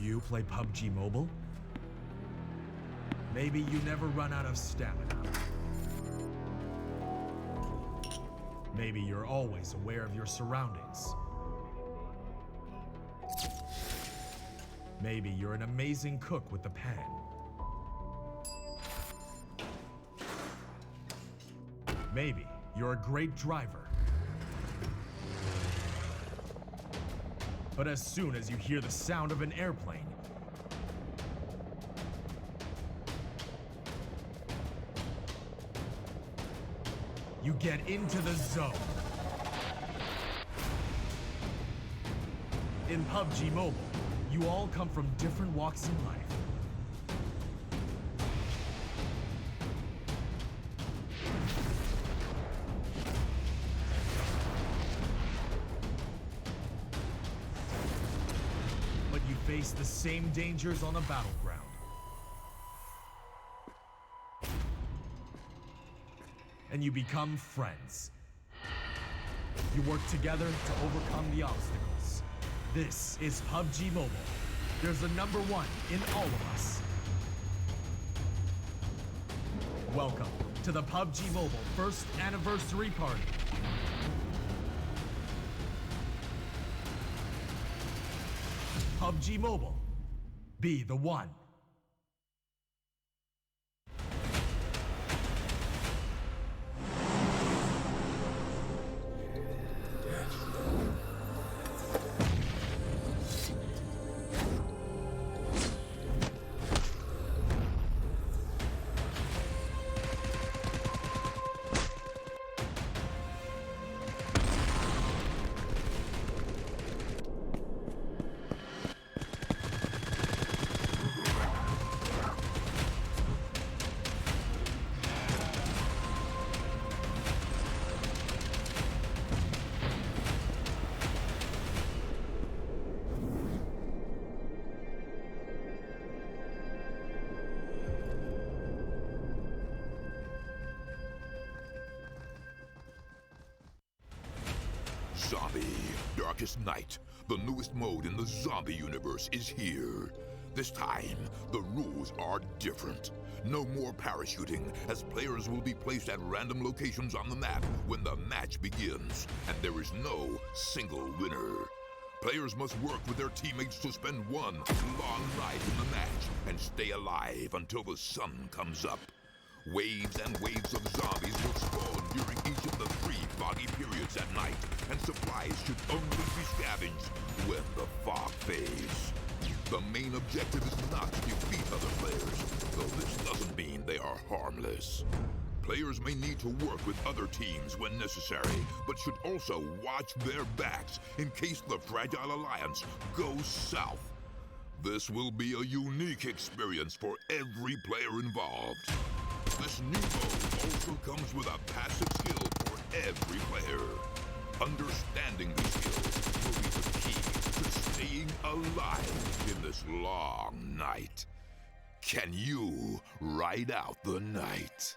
you play PUBG Mobile? Maybe you never run out of stamina. Maybe you're always aware of your surroundings. Maybe you're an amazing cook with the pen. Maybe you're a great driver. But as soon as you hear the sound of an airplane, you get into the zone. In PUBG Mobile, you all come from different walks in life. But you face the same dangers on the battleground. And you become friends. You work together to overcome the obstacles. This is PUBG Mobile. There's a number one in all of us. Welcome to the PUBG Mobile first anniversary party. PUBG Mobile. Be the one. Zombie, Darkest Night, the newest mode in the zombie universe, is here. This time, the rules are different. No more parachuting, as players will be placed at random locations on the map when the match begins, and there is no single winner. Players must work with their teammates to spend one long night in the match and stay alive until the sun comes up. Waves and waves of zombies will spawn during each of the 3 foggy periods at night, and supplies should only be scavenged when the fog fades. The main objective is not to defeat other players, though this doesn't mean they are harmless. Players may need to work with other teams when necessary, but should also watch their backs in case the Fragile Alliance goes south. This will be a unique experience for every player involved. This new mode also comes with a passive skill for every player. Understanding these skills will be the key to staying alive in this long night. Can you ride out the night?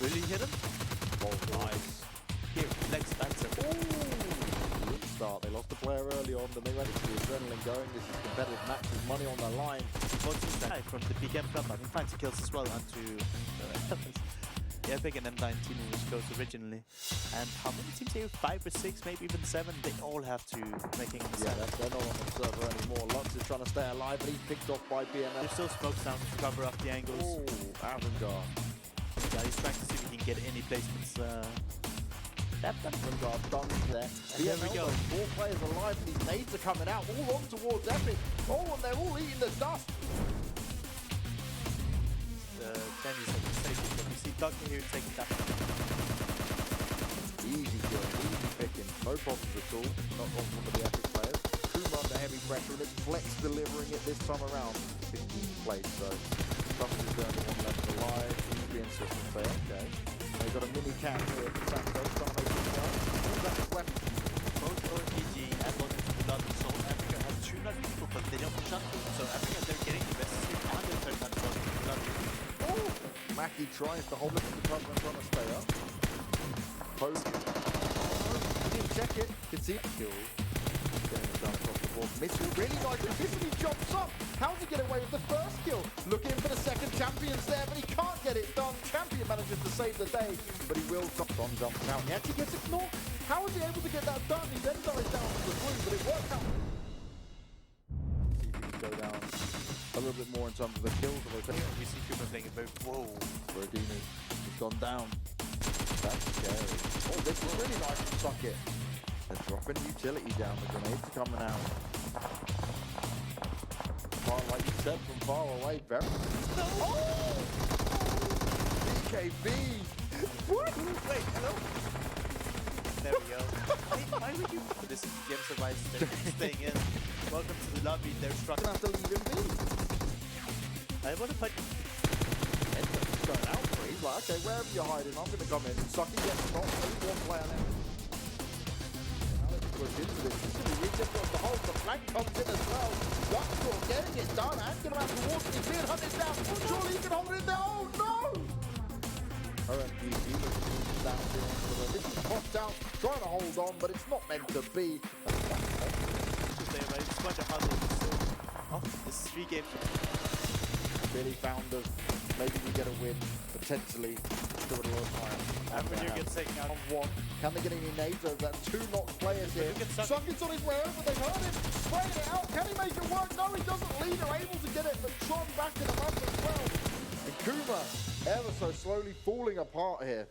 Really hit him? Oh, nice. Here, let's that's it. Good start. They lost a player early on, but they went to the adrenaline going. This is a competitive match with money on the line. What's that from the PMCO Club? I think fancy kills as well onto Epic and M19 was close originally. And how many teams here? 5 or 6, maybe even 7. They all have to making a mistake. Yeah, they're not on the server anymore. Lux is trying to stay alive, but he's picked off by BMF. There's still smoke sounds to cover up the angles. Oh, Erangel. Yeah, he's trying to see if he can get any placements. Erangel done that. And there we go. 4 players alive, and these nades are coming out, all on towards Epic. Oh, and they're all eating the dust. Kenny's at the station, but we see Doctor here taking that. Easy kill, easy picking, no problems at all. Not on one of the Epic players. Kuma under heavy pressure, and it's Flex delivering it this time around. 15th place, so Trust is the only one left alive. He's being system fair, okay. They've got a mini cam here for Sanhok, trying to make it well. That's a weapon. Both RPG and both Blood and Soul Africa have 200 people, but they don't push up to them. So Africa, they're getting the best sleep and they're third time Blood. Oh! Mackie tries to hold it to the cover and trying to stay up. Poke. Oh, he didn't check it. Could see it. Kill. Getting it done across the board. Mitchell really nice position. He jumps up. How does he get away with the first kill? Looking for the second champions there, but he can't get it done. Champion manages to save the day, but he will jump on, jumps out. He actually gets ignored. How was he able to get that done? He then dives down to the blue, but it worked out. See if he can go down a little bit more in terms of the kills. We see Cooper playing it very... Whoa. Rodini has gone down. That's scary. Oh, this is really nice from Socket. They're dropping utility down. The grenades are coming out. Like you said, from far away, very... No! Oh! BKB! What? Wait, hello? There we go. Hey, why would you... This is Game Survive. They're staying in. Welcome to the lobby. They're struck. Gonna have to leave him be. I want to put... He's going out for it. He's like, okay, wherever you're hiding, I'm gonna come in. Sucky gets knocked. Only one player left. Push into this. He's gonna reach across the hole. The flank comes in as well. Duckshore getting it done. And gonna have to walk. He's being hunted down. Surely he can hold it down. Oh no! OMG, down here. This is popped out. Trying to hold on, but it's not meant to be. It's quite a hustle. Oh, this is 3 games. Really found us. Maybe we get a win. Potentially. Do it a little higher. And when you get taken out on one. Can they get any nades over that? 2 knocked players here. Suckin's on his way over. They've heard him. Spraying it out. Can he make it work? No, he doesn't. Leader able to get it, but Tron back in the map as well. And Kuma ever so slowly falling apart here.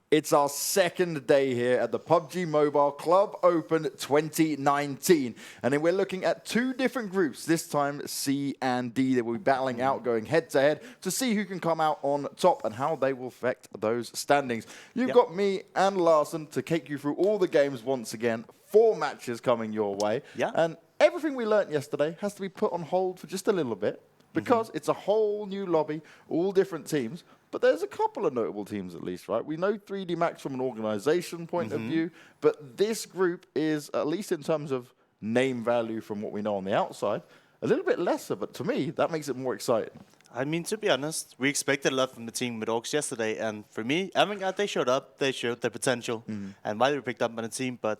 It's our second day here at the PUBG Mobile Club Open 2019. And then we're looking at 2 different groups, this time C and D, that will be battling out, going head-to-head to see who can come out on top and how they will affect those standings. You've got me and Larson to take you through all the games once again. 4 matches coming your way. And everything we learnt yesterday has to be put on hold for just a little bit because it's a whole new lobby, all different teams. But there's a couple of notable teams at least, right? We know 3D Max from an organization point of view, but this group is, at least in terms of name value from what we know on the outside, a little bit lesser, but to me, that makes it more exciting. I mean, to be honest, we expected a lot from the team with Orcs yesterday, and for me, Erangel, they showed up, they showed their potential, and why they were picked up by the team, but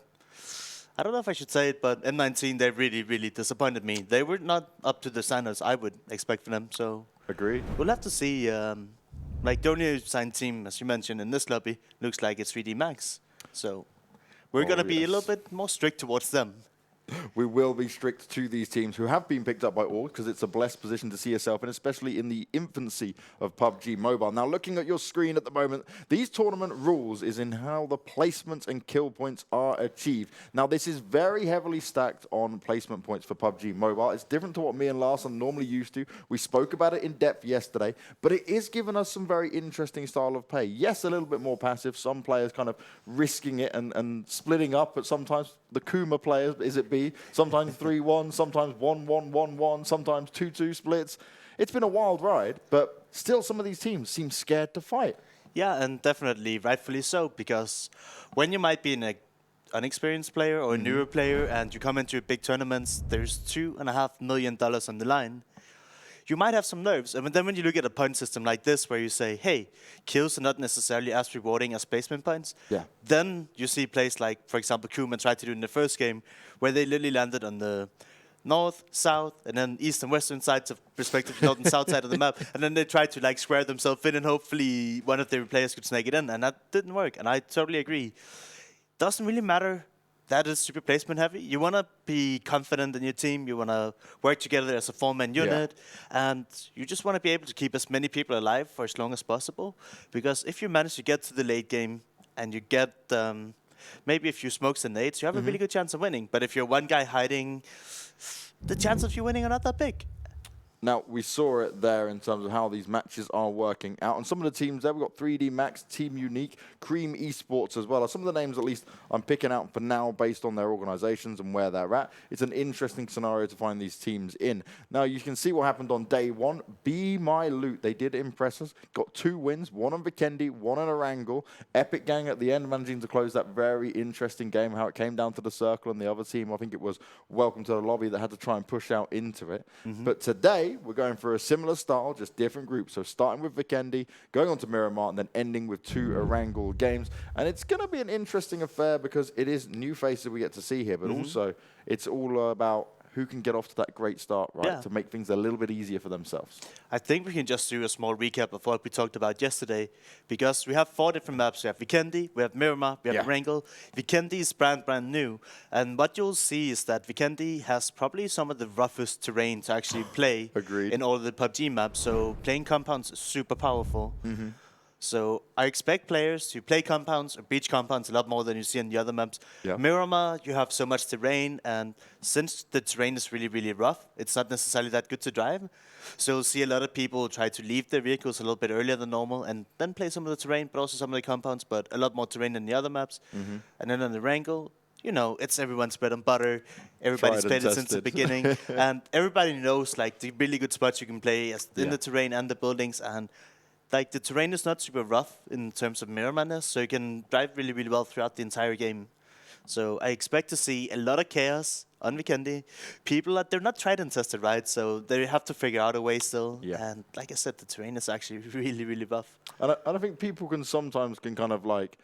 I don't know if I should say it, but M19, they really, really disappointed me. They were not up to the standards I would expect from them, so... Agreed. We'll have to see... Like, the only signed team, as you mentioned, in this lobby, looks like it's 3D Max. So, we're going to be a little bit more strict towards them. We will be strict to these teams who have been picked up by Org because it's a blessed position to see yourself in, especially in the infancy of PUBG Mobile. Now, looking at your screen at the moment, these tournament rules is in how the placements and kill points are achieved. Now, this is very heavily stacked on placement points for PUBG Mobile. It's different to what me and Larson normally used to. We spoke about it in depth yesterday, but it is giving us some very interesting style of play. Yes, a little bit more passive. Some players kind of risking it and splitting up, but sometimes the Kuma players, is it B? Sometimes 3-1, sometimes 1-1-1-1, sometimes 2-2 splits. It's been a wild ride, but still some of these teams seem scared to fight. Yeah, and definitely rightfully so, because when you might be an unexperienced player or a newer player and you come into big tournaments, there's $2.5 million on the line. You might have some nerves, and then when you look at a point system like this where you say, hey, kills are not necessarily as rewarding as placement points, then you see plays like, for example, Kuma tried to do in the first game, where they literally landed on the north, south, and then east and western sides of respective north and south side of the map, and then they tried to like square themselves in, and hopefully one of their players could snake it in, and that didn't work, and I totally agree. Doesn't really matter. That is super placement heavy. You want to be confident in your team. You want to work together as a 4-man unit. And you just want to be able to keep as many people alive for as long as possible. Because if you manage to get to the late game and you get maybe a few smokes and nades, you have a really good chance of winning. But if you're one guy hiding, the chances of you winning are not that big. Now, we saw it there in terms of how these matches are working out. And some of the teams there, we've got 3D Max, Team Unique, Cream Esports as well. Some of the names, at least, I'm picking out for now based on their organizations and where they're at. It's an interesting scenario to find these teams in. Now, you can see what happened on day 1. Be My Loot, they did impress us. Got 2 wins, one on Vikendi, one on Erangel. Epic Gang at the end managing to close that very interesting game, how it came down to the circle and the other team. I think it was Welcome to the Lobby that had to try and push out into it. But today, today, we're going for a similar style, just different groups. So starting with Vikendi, going on to Miramar, and then ending with 2 Erangel games. And it's going to be an interesting affair because it is new faces we get to see here, but also it's all about who can get off to that great start, right, to make things a little bit easier for themselves. I think we can just do a small recap of what we talked about yesterday, because we have 4 different maps. We have Vikendi, we have Miramar, we have Erangel. Vikendi is brand new, and what you'll see is that Vikendi has probably some of the roughest terrain to actually play in all of the PUBG maps, so playing compounds is super powerful. So I expect players to play compounds or beach compounds a lot more than you see in the other maps. Miramar, you have so much terrain, and since the terrain is really, really rough, it's not necessarily that good to drive. So you'll see a lot of people try to leave their vehicles a little bit earlier than normal and then play some of the terrain, but also some of the compounds, but a lot more terrain than the other maps. And then on the Erangel, you know, it's everyone's bread and butter. Everybody's played it since the beginning. And everybody knows like the really good spots you can play in the terrain and the buildings. And like the terrain is not super rough in terms of Miramarness, so you can drive really, really well throughout the entire game. So I expect to see a lot of chaos on Vikendi. People, they're not tried and tested, right? So they have to figure out a way still. And like I said, the terrain is actually really, really rough. And I think people can sometimes kind of like,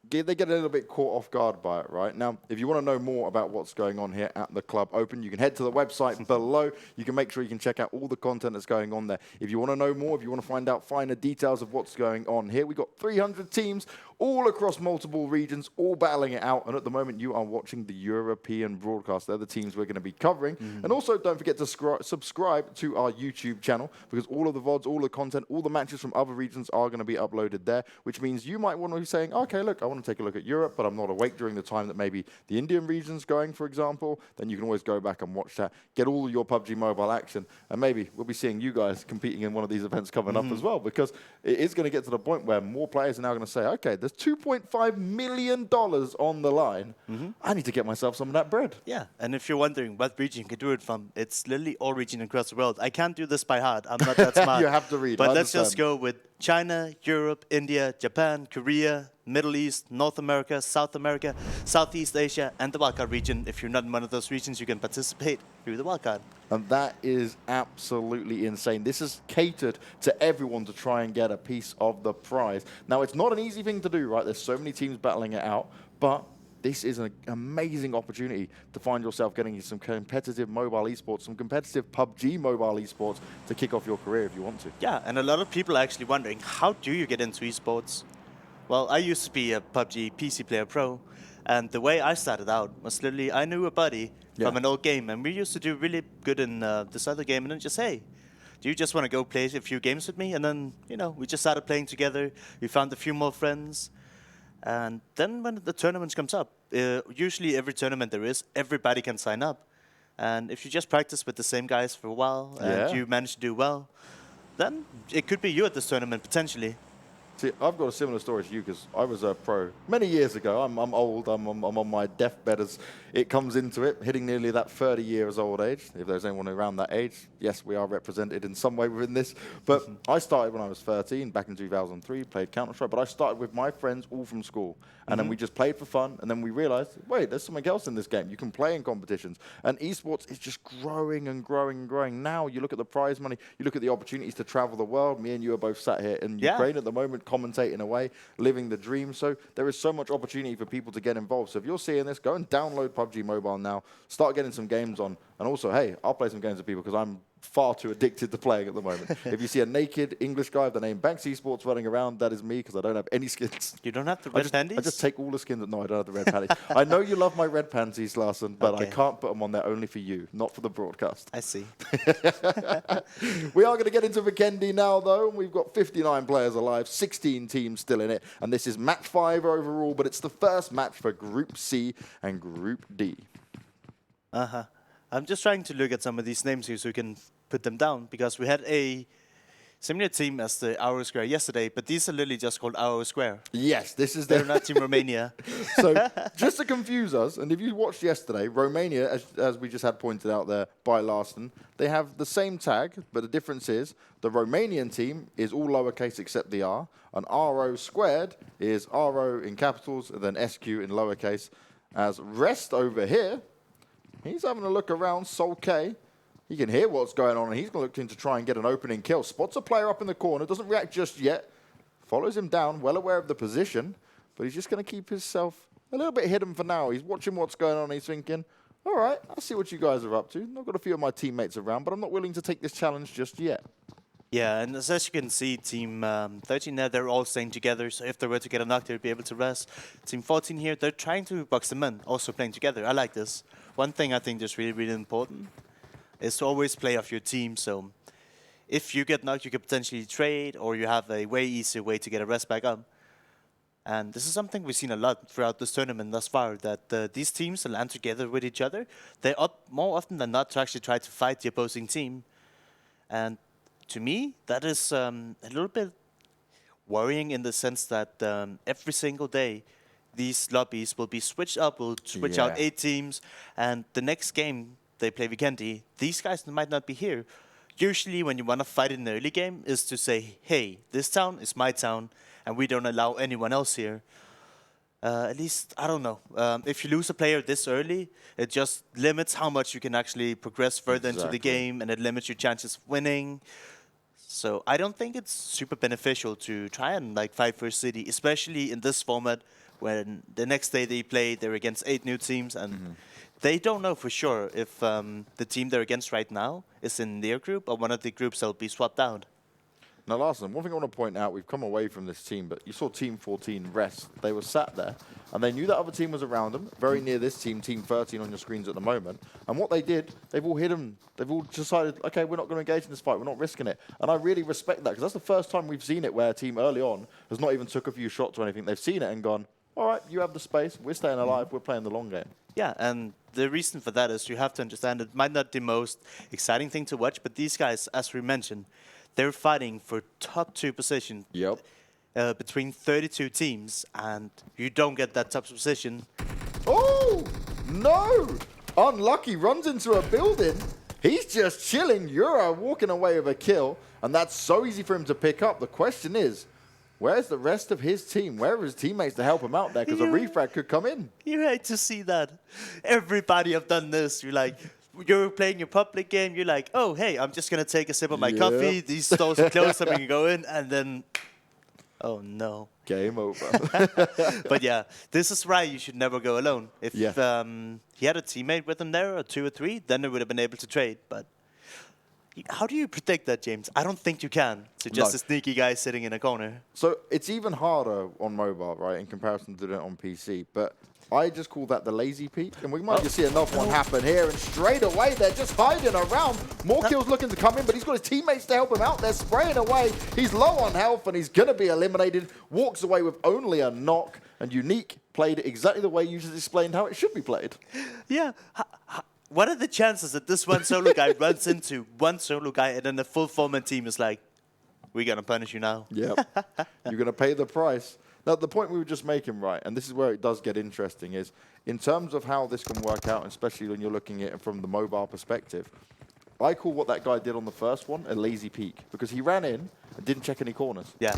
they get a little bit caught off guard by it, right? Now, if you want to know more about what's going on here at the Club Open, you can head to the website below. You can make sure you can check out all the content that's going on there. If you want to know more, if you want to find out finer details of what's going on here, we've got 300 teams all across multiple regions, all battling it out. And at the moment, you are watching the European broadcast. They're the teams we're going to be covering. And also, don't forget to subscribe to our YouTube channel, because all of the VODs, all the content, all the matches from other regions are going to be uploaded there, which means you might want to be saying, okay, look, I want to take a look at Europe, but I'm not awake during the time that maybe the Indian region's going, for example. Then you can always go back and watch that, get all your PUBG Mobile action, and maybe we'll be seeing you guys competing in one of these events coming up as well, because it is going to get to the point where more players are now going to say, okay, there's $2.5 million on the line. I need to get myself some of that bread. Yeah, and if you're wondering what region you can do it from, it's literally all regions across the world. I can't do this by heart. I'm not that smart. You have to read. But let's just go with China, Europe, India, Japan, Korea, Middle East, North America, South America, Southeast Asia, and the wildcard region. If you're not in one of those regions, you can participate through the wildcard. And that is absolutely insane. This is catered to everyone to try and get a piece of the prize. Now, it's not an easy thing to do, right? There's so many teams battling it out, but this is an amazing opportunity to find yourself getting some competitive mobile esports, some competitive PUBG mobile esports to kick off your career if you want to. Yeah, and a lot of people are actually wondering, how do you get into esports? Well, I used to be a PUBG PC player pro, and the way I started out was literally, I knew a buddy from an old game, and we used to do really good in this other game, and then just, hey, do you just want to go play a few games with me? And then, you know, we just started playing together. We found a few more friends. And then when the tournament comes up, usually every tournament there is, everybody can sign up. And if you just practice with the same guys for a while and you manage to do well, then it could be you at this tournament, potentially. See, I've got a similar story to you because I was a pro many years ago. I'm old. I'm on my deathbed as it comes into it, hitting nearly that 30 years old age. If there's anyone around that age, yes, we are represented in some way within this. But I started when I was 13, back in 2003, played Counter-Strike. But I started with my friends all from school. And then we just played for fun. And then we realized, wait, there's something else in this game. You can play in competitions. And esports is just growing and growing and growing. Now you look at the prize money, you look at the opportunities to travel the world. Me and you are both sat here in Ukraine at the moment, commentating away, living the dream. So there is so much opportunity for people to get involved. So if you're seeing this, go and download PUBG Mobile now. Start getting some games on. And also, hey, I'll play some games with people because I'm far too addicted to playing at the moment. If you see a naked English guy with the name Banks Esports running around, that is me because I don't have any skins. You don't have the red panties? I just take all the skins. No, I don't have the red panties. I know you love my red panties, Larson, but I can't put them on there only for you, not for the broadcast. I see. We are going to get into Vikendi now, though. We've got 59 players alive, 16 teams still in it, and this is match 5 overall, but it's the first match for Group C and Group D. I'm just trying to look at some of these names here so we can put them down, because we had a similar team as the Auro Square yesterday, but these are literally just called Auro Square. Yes, this is They're not Team Romania. So just to confuse us, and if you watched yesterday, Romania, as we just had pointed out there by Larson, they have the same tag, but the difference is the Romanian team is all lowercase except the R, and RO Squared is RO in capitals and then SQ in lowercase. As Rest over here, he's having a look around, Sol K. He can hear what's going on, and he's going to look in to try and get an opening kill. Spots a player up in the corner, doesn't react just yet. Follows him down, well aware of the position, but he's just going to keep himself a little bit hidden for now. He's watching what's going on. He's thinking, all right, I see what you guys are up to. I've got a few of my teammates around, but I'm not willing to take this challenge just yet. Yeah, and as you can see, Team 13 there, they're all staying together, so if they were to get a knock, they'd be able to rest. Team 14 here, they're trying to box them in, also playing together. I like this. One thing I think that's really, really important is to always play off your team, so if you get knocked, you could potentially trade, or you have a way easier way to get a rest back up. And this is something we've seen a lot throughout this tournament thus far, that these teams land together with each other. They opt more often than not to actually try to fight the opposing team. And to me, that is a little bit worrying in the sense that every single day, these lobbies will be switched up, we'll switch out 8 teams, and the next game they play Vikendi, these guys might not be here. Usually when you want to fight in the early game is to say, hey, this town is my town, and we don't allow anyone else here. At least, I don't know. If you lose a player this early, it just limits how much you can actually progress further into the game, and it limits your chances of winning. So I don't think it's super beneficial to try and fight for a city, especially in this format when the next day they play, they're against 8 new teams, and they don't know for sure if the team they're against right now is in their group or one of the groups that will be swapped out. Now, Larson, one thing I want to point out, we've come away from this team, but you saw Team 14 rest. They were sat there, and they knew that other team was around them, very near this team, Team 13 on your screens at the moment. And what they did, they've all hidden. They've all decided, okay, we're not going to engage in this fight. We're not risking it. And I really respect that, because that's the first time we've seen it where a team early on has not even took a few shots or anything. They've seen it and gone, all right, you have the space. We're staying alive. We're playing the long game. Yeah, and the reason for that is you have to understand it might not be the most exciting thing to watch, but these guys, as we mentioned, they're fighting for top 2 position between 32 teams, and you don't get that top position. Oh, no! Unlucky runs into a building. He's just chilling. Yura walking away with a kill, and that's so easy for him to pick up. The question is, where's the rest of his team? Where are his teammates to help him out there? Because a refrag could come in. You hate to see that. Everybody have done this. You're playing your public game. You're like, oh, hey, I'm just going to take a sip of my coffee. These stores are closed, so we can go in. And then, oh, no. Game over. But yeah, this is why you should never go alone. If he had a teammate with him there, or 2 or 3, then they would have been able to trade. But how do you predict that, James? I don't think you can. So just a sneaky guy sitting in a corner. So it's even harder on mobile, right, in comparison to doing it on PC. But I just call that the lazy peek. And we might just see another one happen here. And straight away, they're just hiding around. More kills looking to come in, but he's got his teammates to help him out. They're spraying away. He's low on health, and he's going to be eliminated. Walks away with only a knock. And Unique played it exactly the way you just explained how it should be played. Yeah. What are the chances that this one solo guy runs into one solo guy and then the full format team is like, we're going to punish you now? Yep. You're going to pay the price. Now, the point we were just making, right, and this is where it does get interesting, is in terms of how this can work out, especially when you're looking at it from the mobile perspective, I call what that guy did on the first one a lazy peek, because he ran in and didn't check any corners. Yeah.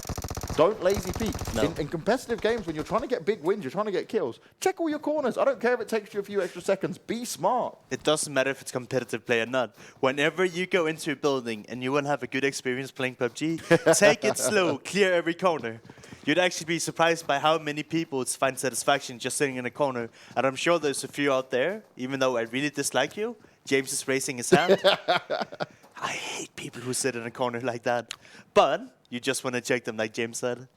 Don't lazy peek. No. In competitive games, when you're trying to get big wins, you're trying to get kills, check all your corners. I don't care if it takes you a few extra seconds. Be smart. It doesn't matter if it's competitive play or not. Whenever you go into a building and you want to have a good experience playing PUBG, take it slow, clear every corner. You'd actually be surprised by how many people find satisfaction just sitting in a corner. And I'm sure there's a few out there, even though I really dislike you. James is raising his hand. I hate people who sit in a corner like that. But you just want to check them, like James said.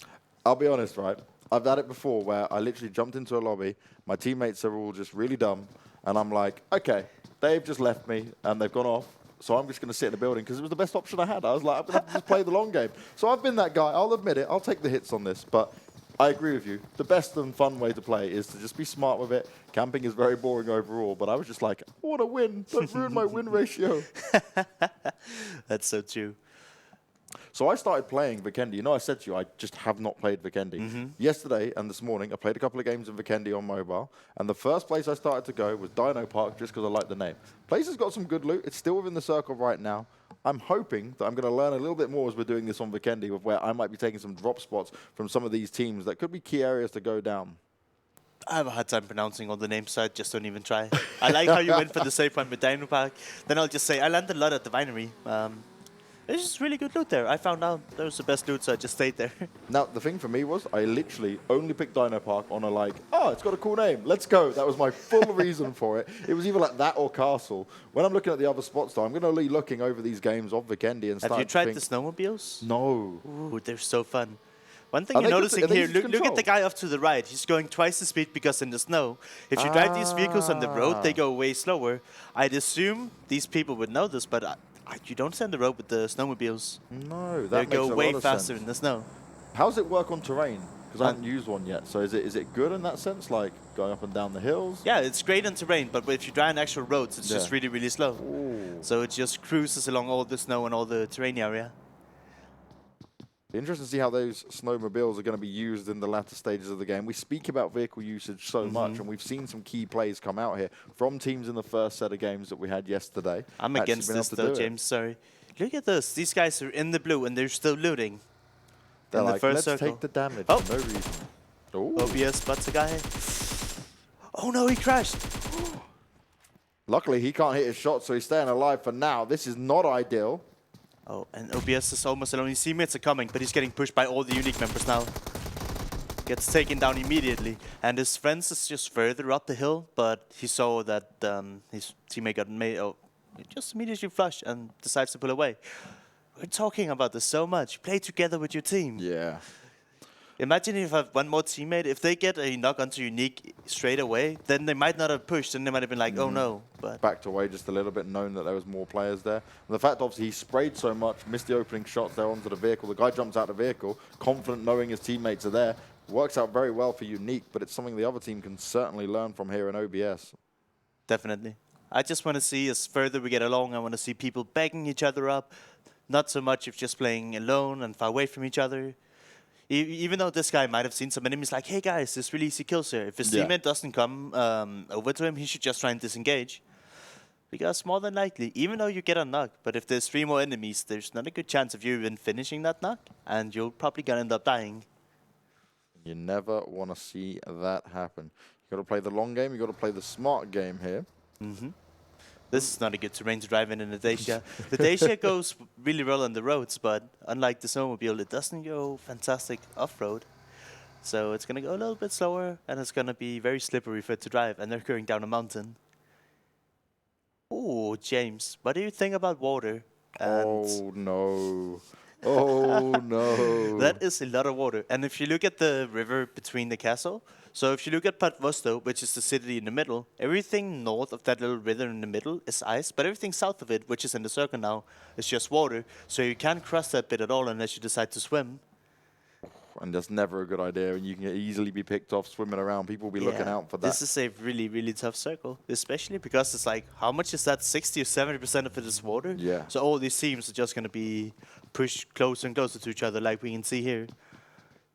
I'll be honest, right? I've done it before where I literally jumped into a lobby. My teammates are all just really dumb. And I'm like, okay, they've just left me and they've gone off. So I'm just going to sit in the building because it was the best option I had. I was like, I'm going to have to just play the long game. So I've been that guy. I'll admit it. I'll take the hits on this. But I agree with you. The best and fun way to play is to just be smart with it. Camping is very boring overall. But I was just like, I want to win. Don't ruin my win ratio. That's so true. So I started playing Vikendi. You know, I said to you, I just have not played Vikendi. Yesterday and this morning, I played a couple of games of Vikendi on mobile. And the first place I started to go was Dino Park, just because I like the name. Place has got some good loot. It's still within the circle right now. I'm hoping that I'm going to learn a little bit more as we're doing this on Vikendi, with where I might be taking some drop spots from some of these teams that could be key areas to go down. I have a hard time pronouncing all the names, so I just don't even try. I like how you went for the safe one with Dino Park. Then I'll just say I landed a lot at the Vinery. It's just really good loot there. I found out that was the best loot, so I just stayed there. Now, the thing for me was I literally only picked Dino Park on a like, oh, it's got a cool name, let's go. That was my full reason for it. It was either like that or Castle. When I'm looking at the other spots, though, I'm going to be looking over these games of Vikendi and Have you tried the snowmobiles? No. Ooh, they're so fun. One thing you're noticing here, look at the guy off to the right. He's going twice the speed because in the snow. If you drive these vehicles on the road, they go way slower. I'd assume these people would know this, but you don't send the road with the snowmobiles. No, that they makes go a way lot of faster sense. in the snow. How does it work on terrain? Because I haven't used one yet. So is it good in that sense, like going up and down the hills? Yeah, it's great on terrain, but if you drive on actual roads, it's just really, really slow. Ooh. So it just cruises along all the snow and all the terrain area. Interesting to see how those snowmobiles are going to be used in the latter stages of the game. We speak about vehicle usage so much, and we've seen some key plays come out here from teams in the first set of games that we had yesterday. I'm against this though, James, sorry. Look at this. These guys are in the blue, and they're still looting. They're in like, the first let's circle. take the damage Oh. for no reason. Ooh. OBS spots a guy. Oh no, he crashed. Luckily, he can't hit his shot, so he's staying alive for now. This is not ideal. Oh, and OBS is almost alone. His teammates are coming, but he's getting pushed by all the unique members now. Gets taken down immediately. And his friends is just further up the hill, but he saw that his teammate got made. Oh, he just immediately flushed and decides to pull away. We're talking about this so much. Play together with your team. Yeah. Imagine if I have one more teammate, if they get a knock onto unique straight away, then they might not have pushed and they might have been like, oh no. But Backed away just a little bit, knowing that there was more players there. And the fact, obviously, he sprayed so much, missed the opening shots there onto the vehicle. The guy jumps out the vehicle, confident knowing his teammates are there. Works out very well for Unique, but it's something the other team can certainly learn from here in OBS. definitely. I just want to see, as further we get along, I want to see people backing each other up. Not so much of just playing alone and far away from each other. Even though this guy might have seen some enemies like, hey guys, there's really easy kills here. If his teammate doesn't come over to him, he should just try and disengage. Because more than likely, even though you get a knock, but if there's 3 more enemies, there's not a good chance of you even finishing that knock, and you're probably gonna end up dying. You never want to see that happen. You got to play the long game. You got to play the smart game here. This is not a good terrain to drive in the Dacia. The Dacia goes really well on the roads, but unlike the snowmobile, it doesn't go fantastic off-road. So it's gonna go a little bit slower, and it's gonna be very slippery for it to drive, and they're going down a mountain. Oh, James, what do you think about water? And Oh, no. Oh, no. that is a lot of water. And if you look at the river between the castle, so if you look at Vosto, which is the city in the middle, everything north of that little river in the middle is ice, but everything south of it, which is in the circle now, is just water. So you can't cross that bit at all unless you decide to swim. And that's never a good idea. And you can easily be picked off swimming around. People will be looking out for that. This is a really, really tough circle, especially because it's like, how much is that? 60 or 70% of it is water? Yeah. So all these teams are just going to be pushed closer and closer to each other, like we can see here.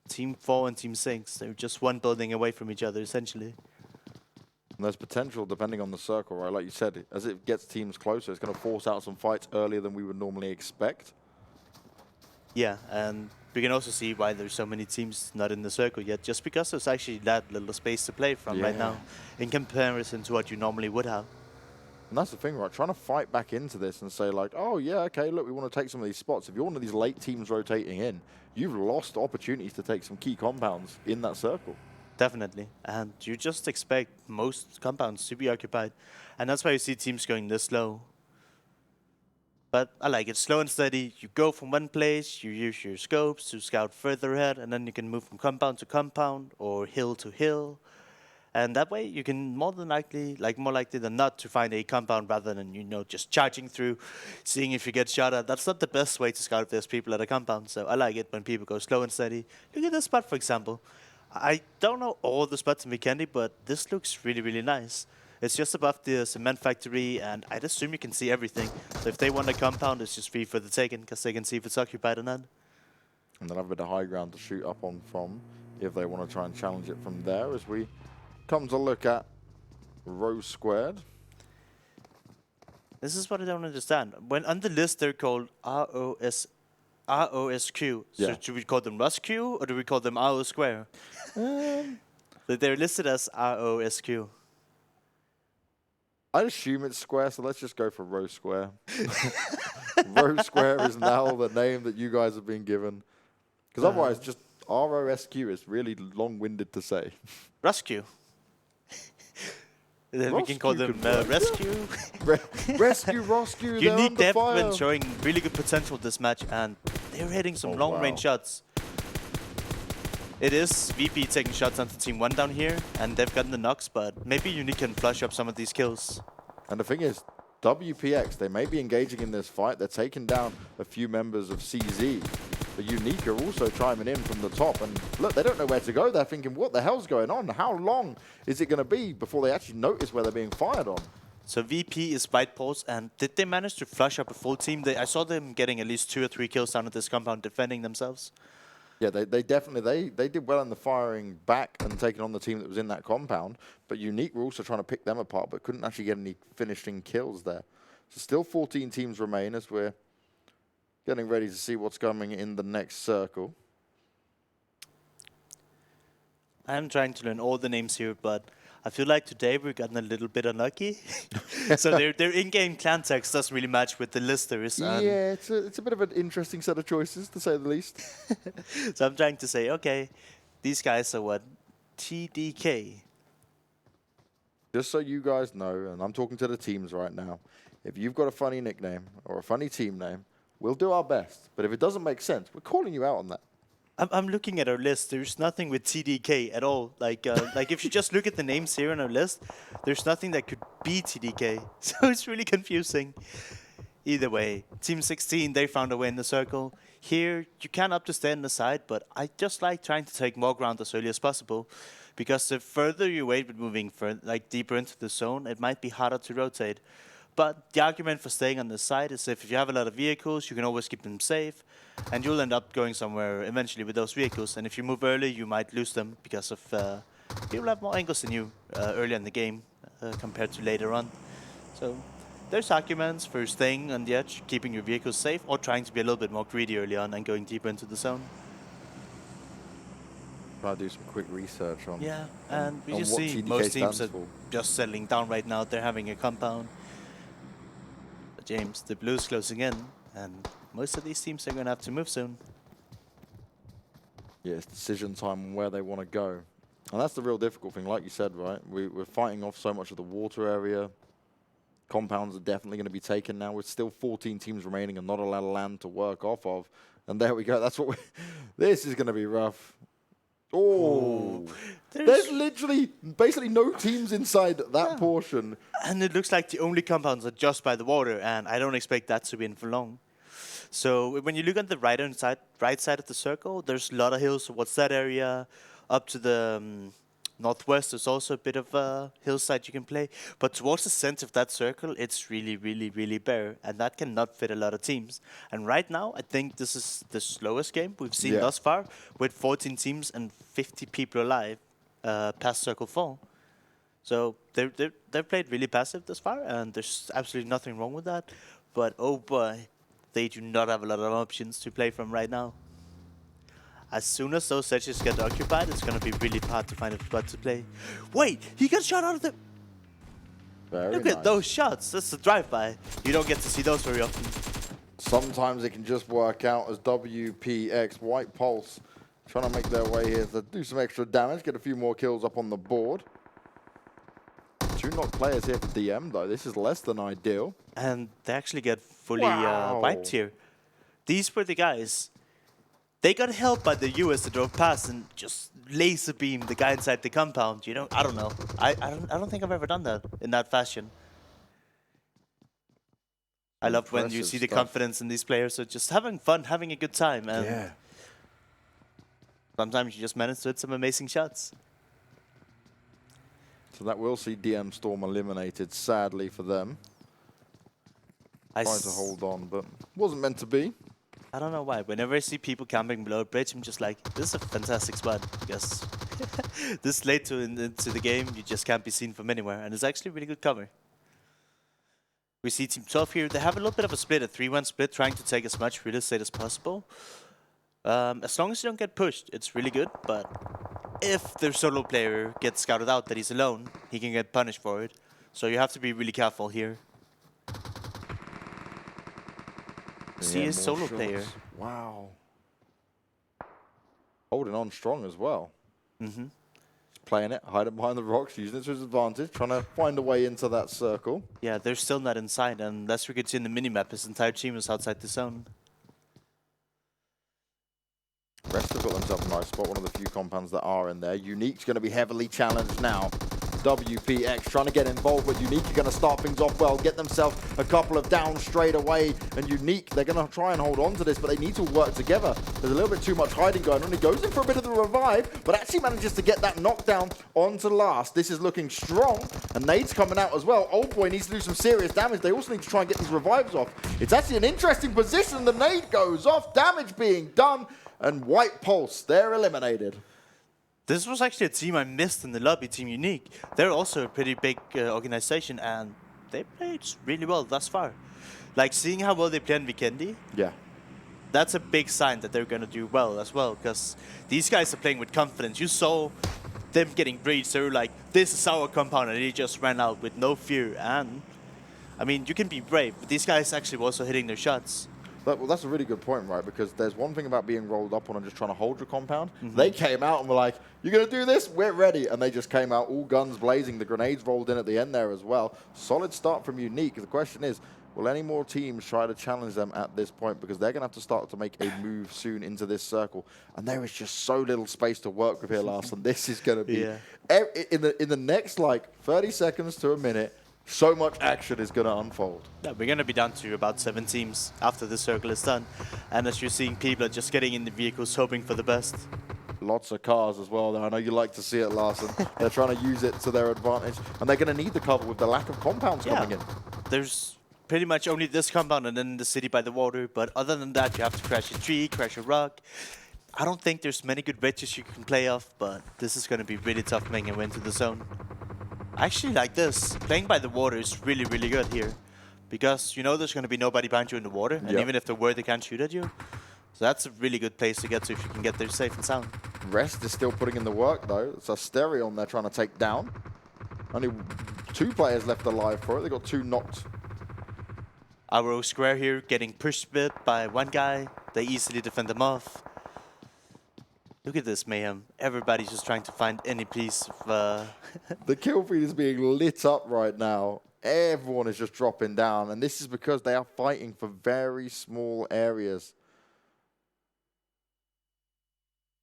Team 4 and Team 6, they're just one building away from each other, essentially. And there's potential depending on the circle, right? Like you said, as it gets teams closer, it's going to force out some fights earlier than we would normally expect. Yeah, and we can also see why there's so many teams not in the circle yet, just because there's actually that little space to play from right now, in comparison to what you normally would have. And that's the thing, right? Trying to fight back into this and say like, oh yeah, okay, look, we want to take some of these spots. If you're one of these late teams rotating in, you've lost opportunities to take some key compounds in that circle. Definitely, and you just expect most compounds to be occupied, and that's why you see teams going this slow. But I like it, slow and steady. You go from one place, you use your scopes to scout further ahead, and then you can move from compound to compound or hill to hill. And that way you can more likely than not to find a compound rather than, you know, just charging through, seeing if you get shot at. That's not the best way to scout if there's people at a compound. So I like it when people go slow and steady. Look at this spot, for example. I don't know all the spots in Vikendi, but this looks really, really nice. It's just above the cement factory, and I'd assume you can see everything. So if they want a compound, it's just free for the taking, because they can see if it's occupied or not. And they'll have a bit of high ground to shoot up on from if they want to try and challenge it from there as we come to look at row squared. This is what I don't understand. When on the list they're called ROSQ. Yeah. So should we call them ROSQ or do we call them RO square? They're listed as ROSQ. I assume it's square, so let's just go for Row Square. Row Square is now the name that you guys have been given. Because otherwise, just ROSQ is really long-winded to say. Rescue. Then we can call them Rescue. Rescue, Roscue, Unique depth fire. when showing really good potential this match, and they're hitting some long-range shots. It is VP taking shots onto Team 1 down here, and they've gotten the knocks, but maybe Unique can flush up some of these kills. And the thing is, WPX, they may be engaging in this fight. They're taking down a few members of CZ. But Unique are also chiming in from the top. And look, they don't know where to go. They're thinking, what the hell's going on? How long is it going to be before they actually notice where they're being fired on? So VP is White Pulse, and did they manage to flush up a full team? I saw them getting at least 2 or 3 kills down at this compound, defending themselves. Yeah, they definitely, they did well in the firing back and taking on the team that was in that compound. But Unique were also trying to pick them apart, but couldn't actually get any finishing kills there. So still 14 teams remain as we're getting ready to see what's coming in the next circle. I'm trying to learn all the names here, but I feel like today we've gotten a little bit unlucky. So their in-game clan text doesn't really match with the listers. Yeah, it's a bit of an interesting set of choices, to say the least. So I'm trying to say, okay, these guys are what? TDK. Just so you guys know, and I'm talking to the teams right now, if you've got a funny nickname or a funny team name, we'll do our best. But if it doesn't make sense, we're calling you out on that. I'm looking at our list. There's nothing with TDK at all. Like if you just look at the names here on our list, there's nothing that could be TDK. So it's really confusing. Either way, Team 16, they found a way in the circle. Here, you can up to stay on the side, but I just like trying to take more ground as early as possible. Because the further you wait with moving deeper into the zone, it might be harder to rotate. But the argument for staying on the side is if you have a lot of vehicles, you can always keep them safe, and you'll end up going somewhere eventually with those vehicles. And if you move early, you might lose them because of people have more angles than you early in the game compared to later on. So there's arguments for staying on the edge, keeping your vehicles safe, or trying to be a little bit more greedy early on and going deeper into the zone. Try to do some quick research on. Yeah, and we just see TDK most teams are stands for. just settling down right now. They're having a compound. But James, the blue's closing in, and most of these teams are going to have to move soon. Yeah, it's decision time on where they want to go. And that's the real difficult thing, like you said, right? We're fighting off so much of the water area. Compounds are definitely going to be taken now. With still 14 teams remaining and not a lot of land to work off of. And there we go. That's what this is going to be rough. Oh, there's literally basically no teams inside that portion. And it looks like the only compounds are just by the water, and I don't expect that to be in for long. So when you look at the right side of the circle, there's a lot of hills towards that area. Up to the northwest, there's also a bit of a hillside you can play. But towards the center of that circle, it's really, really, really bare, and that cannot fit a lot of teams. And right now, I think this is the slowest game we've seen thus far, with 14 teams and 50 people alive past Circle 4. So they've played really passive thus far, and there's absolutely nothing wrong with that. But oh boy, they do not have a lot of options to play from right now. As soon as those edges get occupied, it's going to be really hard to find a spot to play. Wait, he got shot out of the... Look at those shots. That's a drive-by. You don't get to see those very often. Sometimes it can just work out as WPX, White Pulse, trying to make their way here to do some extra damage, get a few more kills up on the board. 2 knock players here for DM, though. This is less than ideal. And they actually get fully wiped here. These were the guys. They got helped by the US that drove past and just laser beamed the guy inside the compound. You know, I don't know. I don't think I've ever done that in that fashion. I love when you see the confidence in these players. So just having fun, having a good time, and sometimes you just manage to hit some amazing shots. So that will see DM Storm eliminated, sadly for them. Trying to hold on, but wasn't meant to be. I don't know why. Whenever I see people camping below a bridge, I'm just like, this is a fantastic spot. Because this late into the game, you just can't be seen from anywhere. And it's actually really good cover. We see Team 12 here. They have a little bit of a split, a 3-1 split, trying to take as much real estate as possible. As long as you don't get pushed, it's really good. But if their solo player gets scouted out that he's alone, he can get punished for it. So you have to be really careful here. See Yeah, his more solo shots. player. Wow. Holding on strong as well. Mm-hmm. Just playing it, hiding behind the rocks, using it to his advantage, trying to find a way into that circle. Yeah, they're still not inside, and as we could see in the minimap, his entire team is outside the zone. Rest have got themselves a nice spot, one of the few compounds that are in there. Unique's going to be heavily challenged now. WPX trying to get involved, but Unique are going to start things off well, get themselves a couple of downs straight away. And Unique, they're going to try and hold on to this, but they need to work together. There's a little bit too much hiding going on. He goes in for a bit of the revive, but actually manages to get that knockdown onto last. This is looking strong, and Nade's coming out as well. Old Boy needs to do some serious damage. They also need to try and get these revives off. It's actually an interesting position. The nade goes off, damage being done, and White Pulse, they're eliminated. This was actually a team I missed in the lobby, Team Unique. They're also a pretty big organization, and they played really well thus far. Like, seeing how well they play in Vikendi, Yeah. that's a big sign that they're going to do well as well, because these guys are playing with confidence. You saw them getting breached. They were like, this is our compound, and they just ran out with no fear. And, I mean, you can be brave, but these guys actually were also hitting their shots. Well, that's a really good point, right? Because there's one thing about being rolled up on and just trying to hold your compound. They came out and were like, you're going to do this? We're ready. And they just came out all guns blazing. The grenades rolled in at the end there as well. Solid start from Unique. The question is, will any more teams try to challenge them at this point? Because they're going to have to start to make a move soon into this circle. And there is just so little space to work with here, Larson. This is going to be, in the next, like, 30 seconds to a minute, so much action is going to unfold. Yeah, we're going to be down to about 7 teams after the circle is done. And as you're seeing, people are just getting in the vehicles, hoping for the best. Lots of cars as well there. I know you like to see it, Larson. They're trying to use it to their advantage. And they're going to need the cover with the lack of compounds coming in. There's pretty much only this compound and then the city by the water. But other than that, you have to crash a tree, crash a rock. I don't think there's many good wedges you can play off, but this is going to be really tough making your way into the zone. I actually like this. Playing by the water is really, really good here. Because you know there's going to be nobody behind you in the water. And even if there were, they can't shoot at you. So that's a really good place to get to if you can get there safe and sound. Rest is still putting in the work, though. It's Asterion they're trying to take down. Only 2 players left alive for it. They got 2 knocked. Our square here getting pushed a bit by one guy. They easily defend them off. Look at this mayhem. Everybody's just trying to find any piece of... The kill feed is being lit up right now. Everyone is just dropping down. And this is because they are fighting for very small areas.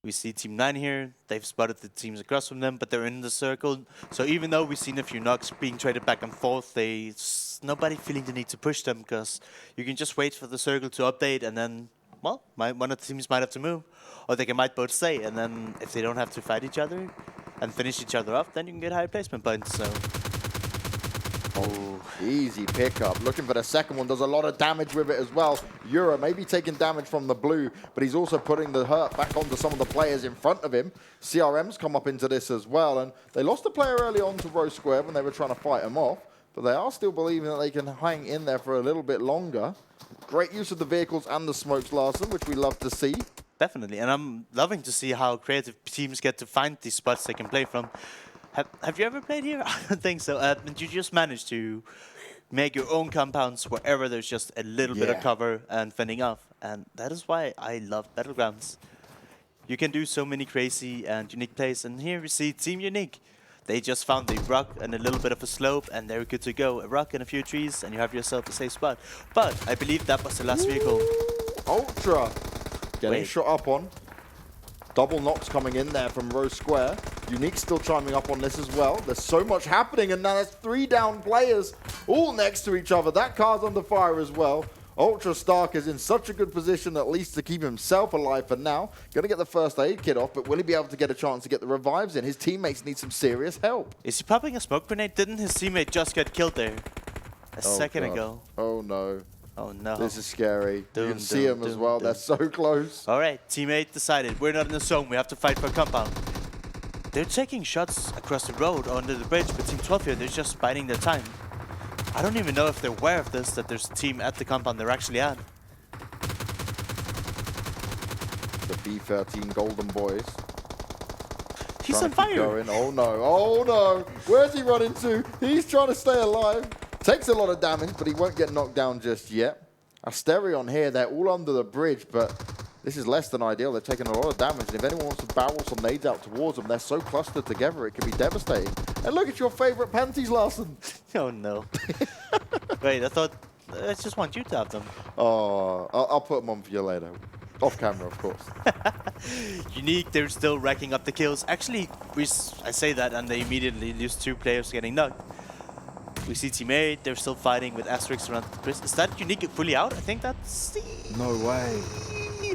We see Team 9 here. They've spotted the teams across from them, but they're in the circle. So even though we've seen a few knocks being traded back and forth, nobody feeling the need to push them, because you can just wait for the circle to update and then, well, one of the teams might have to move. Or they might both stay, and then if they don't have to fight each other and finish each other off, then you can get higher placement points. So, easy pickup. Looking for the second one. Does a lot of damage with it as well. Euro maybe taking damage from the blue, but he's also putting the hurt back onto some of the players in front of him. CRM's come up into this as well, and they lost a player early on to Rose Square when they were trying to fight him off, but they are still believing that they can hang in there for a little bit longer. Great use of the vehicles and the smokes, Larson, which we love to see. Definitely, and I'm loving to see how creative teams get to find these spots they can play from. Have you ever played here? I don't think so. You just manage to make your own compounds wherever there's just a little bit of cover and fending off. And that is why I love Battlegrounds. You can do so many crazy and unique plays. And here we see Team Unique. They just found a rock and a little bit of a slope, and they're good to go. A rock and a few trees, and you have yourself a safe spot. But I believe that was the last vehicle. Ultra getting shot up on. Double knocks coming in there from Rose Square. Unique still chiming up on this as well. There's so much happening, and now there's 3 down players all next to each other. That car's under fire as well. Ultra Stark is in such a good position, at least to keep himself alive for now. Going to get the first aid kit off, but will he be able to get a chance to get the revives in? His teammates need some serious help. Is he popping a smoke grenade? Didn't his teammate just get killed there a second ago? Oh, no. Oh, no. This is scary. You can see him as well. They're so close. All right, teammate decided. We're not in the zone. We have to fight for a compound. They're taking shots across the road or under the bridge, but Team 12 here, they're just biding their time. I don't even know if they're aware of this, that there's a team at the compound they're actually at. The B13 Golden Boys. He's trying on to keep fire. going. Oh no, oh no. Where's he running to? He's trying to stay alive. Takes a lot of damage, but he won't get knocked down just yet. Asterion here, they're all under the bridge, but this is less than ideal. They're taking a lot of damage, and if anyone wants to barrel some nades out towards them, they're so clustered together, it can be devastating. And look at your favorite panties, Larson. Oh no. Wait, I thought I just want you to have them. Oh, I'll put them on for you later. Off camera, of course. Unique, they're still racking up the kills. Actually, I say that and they immediately lose 2 players getting knocked. We see Teammate, they're still fighting with Asterix around the bridge. Is that Unique fully out? I think that's... No way.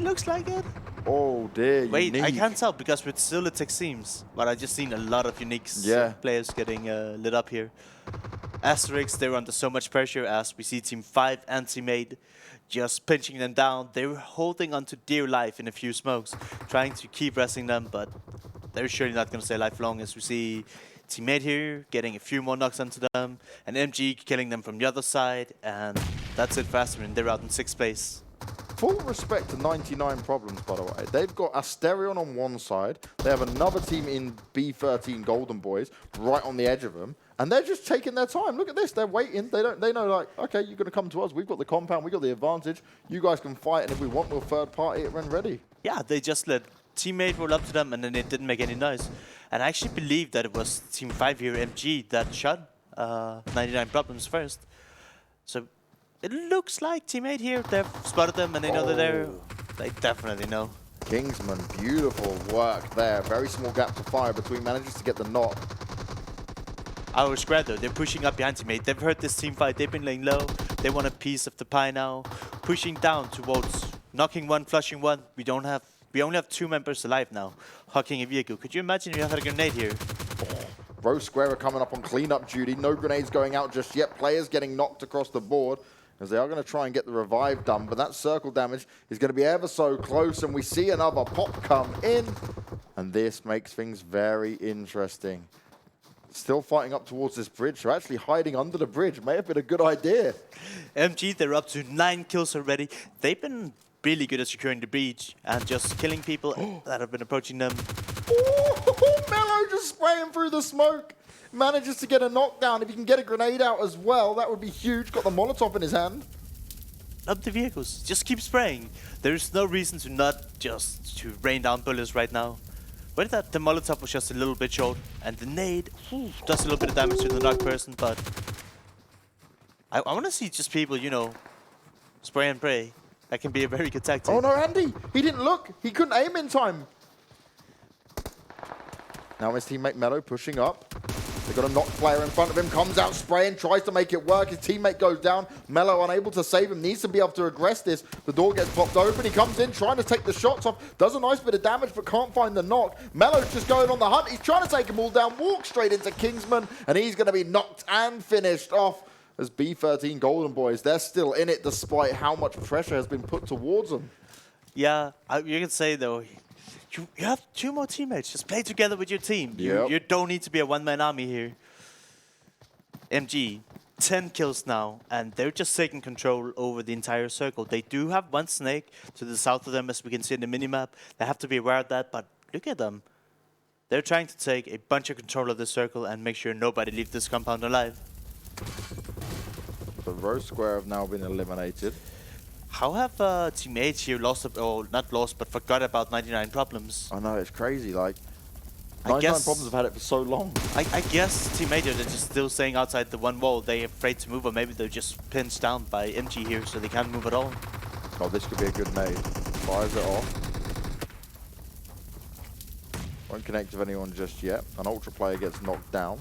Looks like it. Oh dear, Wait, Unique. I can't tell because we're still at seems, but I just seen a lot of Unique's players getting lit up here. Asterix, they're under so much pressure as we see Team 5 and Teammate just pinching them down. They were holding on to dear life in a few smokes, trying to keep resting them, but they're surely not going to stay alive long as we see Teammate here getting a few more knocks onto them, and MG killing them from the other side, and that's it for Asterion. They're out in 6th place. Full respect to 99 Problems, by the way. They've got Asterion on one side. They have another team in B13 Golden Boys right on the edge of them. And they're just taking their time. Look at this. They're waiting. They know, like, okay, you're going to come to us. We've got the compound. We've got the advantage. You guys can fight. And if we want, we'll third party it when ready. Yeah, they just let Teammate roll up to them, and then it didn't make any noise. And I actually believe that it was Team 5 here, MG, that shot 99 Problems first. So it looks like Teammate here, they've spotted them and they know they're there. They definitely know. Kingsman, beautiful work there. Very small gap to fire between manages to get the knock. Our squad though, they're pushing up behind Teammate. They've heard this team fight, they've been laying low. They want a piece of the pie now. Pushing down towards knocking one, flushing one. We only have 2 members alive now. Hucking a vehicle. Could you imagine if you had a grenade here? Rose Square are coming up on cleanup duty. No grenades going out just yet. Players getting knocked across the board, as they are going to try and get the revive done, but that circle damage is going to be ever so close, and we see another pop come in, and this makes things very interesting. Still fighting up towards this bridge, so actually hiding under the bridge may have been a good idea. MG, they're up to 9 kills already. They've been really good at securing the breach and just killing people that have been approaching them. Oh, Mello just spraying through the smoke. Manages to get a knockdown. If he can get a grenade out as well, that would be huge. Got the Molotov in his hand. Up the vehicles. Just keep spraying. There's no reason to not just to rain down bullets right now. Wait, that the Molotov was just a little bit short, and the nade does a little bit of damage to the knocked person, but I want to see just people, you know, spray and pray. That can be a very good tactic. Oh no, Andy! He didn't look. He couldn't aim in time. Now his teammate Mello pushing up. They've got a knock player in front of him, comes out spraying, tries to make it work. His teammate goes down. Mello unable to save him, needs to be able to aggress this. The door gets popped open. He comes in, trying to take the shots off. Does a nice bit of damage, but can't find the knock. Mello's just going on the hunt. He's trying to take them all down, walks straight into Kingsman, and he's going to be knocked and finished off as B13 Golden Boys. They're still in it despite how much pressure has been put towards them. Yeah, you can say, though, you have 2 more teammates. Just play together with your team. Yep. You don't need to be a one-man army here. MG, 10 kills now, and they're just taking control over the entire circle. They do have 1 snake to the south of them, as we can see in the minimap. They have to be aware of that, but look at them. They're trying to take a bunch of control of the circle and make sure nobody leaves this compound alive. The Rose Square have now been eliminated. How have teammates here lost, or not lost, but forgot about 99 Problems? I know, it's crazy. Like, 99 Problems have had it for so long. I guess teammates are just still staying outside the one wall. They're afraid to move, or maybe they're just pinned down by MG here, so they can't move at all. Oh, this could be a good nade. Fires it off. Won't connect with anyone just yet. An Ultra player gets knocked down.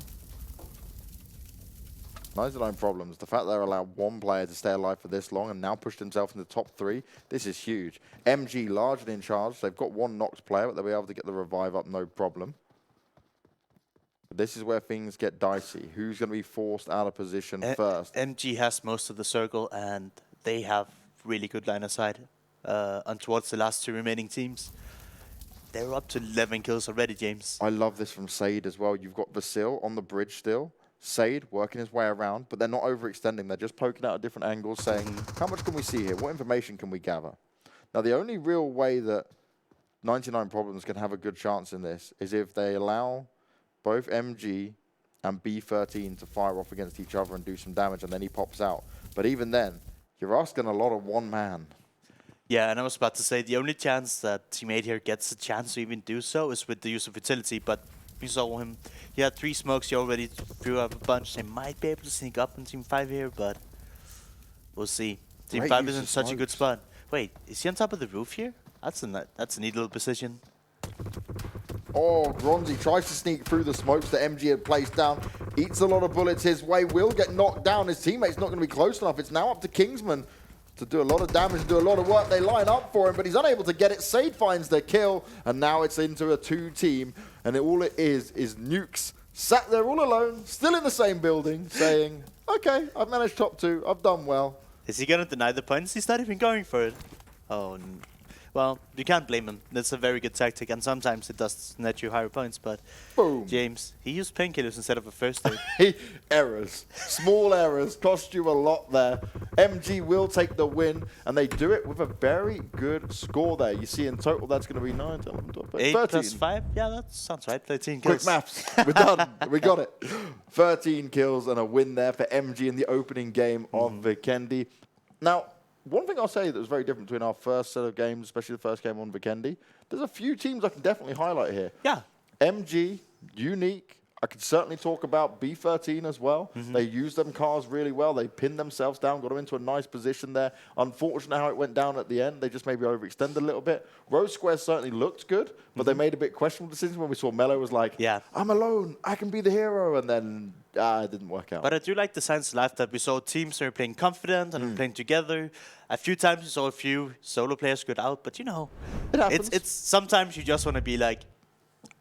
99 Problems. The fact they're allowed 1 player to stay alive for this long and now pushed himself in the top 3, this is huge. MG largely in charge. They've got 1 knocked player, but they'll be able to get the revive up, no problem. But this is where things get dicey. Who's going to be forced out of position first? MG has most of the circle, and they have really good line of sight on towards the last 2 remaining teams. They're up to 11 kills already, James. I love this from Said as well. You've got Vasil on the bridge still. Said working his way around, but they're not overextending. They're just poking out at different angles, saying, how much can we see here? What information can we gather? Now, the only real way that 99 Problems can have a good chance in this is if they allow both MG and B13 to fire off against each other and do some damage, and then he pops out. But even then, you're asking a lot of one man. Yeah, and I was about to say, the only chance that teammate here gets a chance to even do so is with the use of utility, but we saw him. He had 3 smokes, he already threw up a bunch. They might be able to sneak up in Team 5 here, but we'll see. Team Great 5 use is in of such a good smokes. spot. Wait, is he on top of the roof here? That's a neat little position. Oh, Ronzi tries to sneak through the smokes that MG had placed down. Eats a lot of bullets his way. Will get knocked down. His teammate's not going to be close enough. It's now up to Kingsman to do a lot of damage, do a lot of work. They line up for him, but he's unable to get it. Sade finds the kill, and now it's into a 2-team. And all it is Nukes sat there all alone, still in the same building, saying, okay, I've managed top 2. I've done well. Is he going to deny the points? He's not even going for it. Oh, well, you can't blame him. That's a very good tactic, and sometimes it does net you higher points, but Boom. James, he used painkillers instead of a first aid. Errors. Small errors cost you a lot there. MG will take the win, and they do it with a very good score there. You see in total that's going to be 9, 10, 11, 12, 8 13. plus 5? Yeah, that sounds right. 13 kills. Quick maths. We're done. We got it. 13 kills and a win there for MG in the opening game of Vikendi. Now, one thing I'll say that was very different between our first set of games, especially the first game on Vikendi, there's a few teams I can definitely highlight here. Yeah. MG, unique. I could certainly talk about B13 as well. They used them cars really well. They pinned themselves down, got them into a nice position there. Unfortunate how it went down at the end. They just maybe overextended a little bit. Rose Square certainly looked good, but they made a bit questionable decisions when we saw Mello was like, Yeah. I'm alone. I can be the hero. And then it didn't work out. But I do like the signs of life that we saw teams that were playing confident and playing together. A few times we saw a few solo players get out, but you know, It happens. it's sometimes you just want to be like,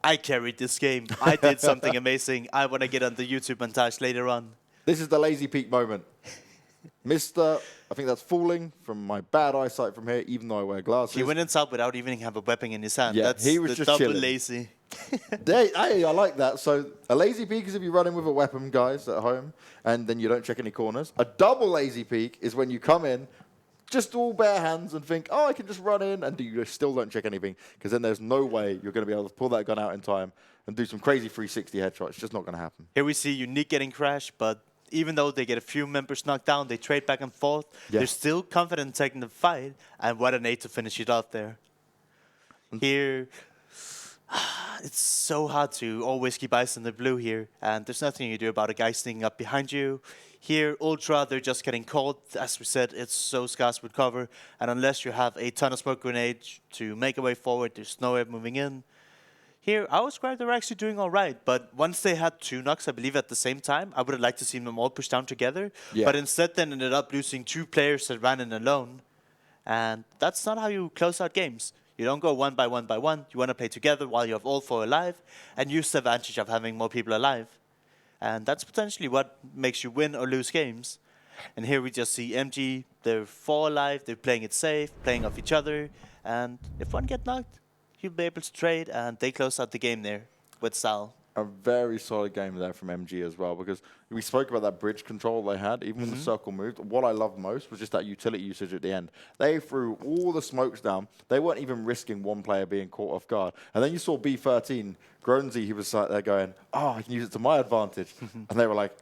I carried this game. I did something amazing. I want to get on the YouTube montage later on. This is the lazy peak moment. Mr. I think that's falling from my bad eyesight from here, even though I wear glasses. He went inside without even have a weapon in his hand. Yeah, That's he was the just double chilling. lazy. Hey, I like that. So a lazy peek is if you run in with a weapon, guys, at home, and then you don't check any corners. A double lazy peek is when you come in, just all bare hands and think, oh, I can just run in, and you still don't check anything, because then there's no way you're going to be able to pull that gun out in time and do some crazy 360 headshots. It's just not going to happen. Here we see Unique getting crashed, but even though they get a few members knocked down, they trade back and forth. Yeah. They're still confident in taking the fight, and what an 8 to finish it off there. Here, it's so hard to always keep eyes on the blue here, and there's nothing you do about a guy sneaking up behind you. Here, Ultra, they're just getting caught. As we said, it's so scarce with cover, and unless you have a ton of smoke grenades to make a way forward, there's no way moving in. Here, Our Square, they're actually doing all right, but once they had 2 knocks, I believe, at the same time, I would have liked to see them all push down together, Yeah. but instead then ended up losing 2 players that ran in alone, and that's not how you close out games. You don't go one by one by one. You want to play together while you have all 4 alive and use the advantage of having more people alive. And that's potentially what makes you win or lose games. And here we just see MG, they're 4 alive, they're playing it safe, playing off each other. And if one gets knocked, he'll be able to trade, and they close out the game there with style. A very solid game there from MG as well, because we spoke about that bridge control they had, even when the circle moved. What I loved most was just that utility usage at the end. They threw all the smokes down. They weren't even risking one player being caught off guard. And then you saw B13, Gronzi, he was like there going, oh, I can use it to my advantage. And they were like,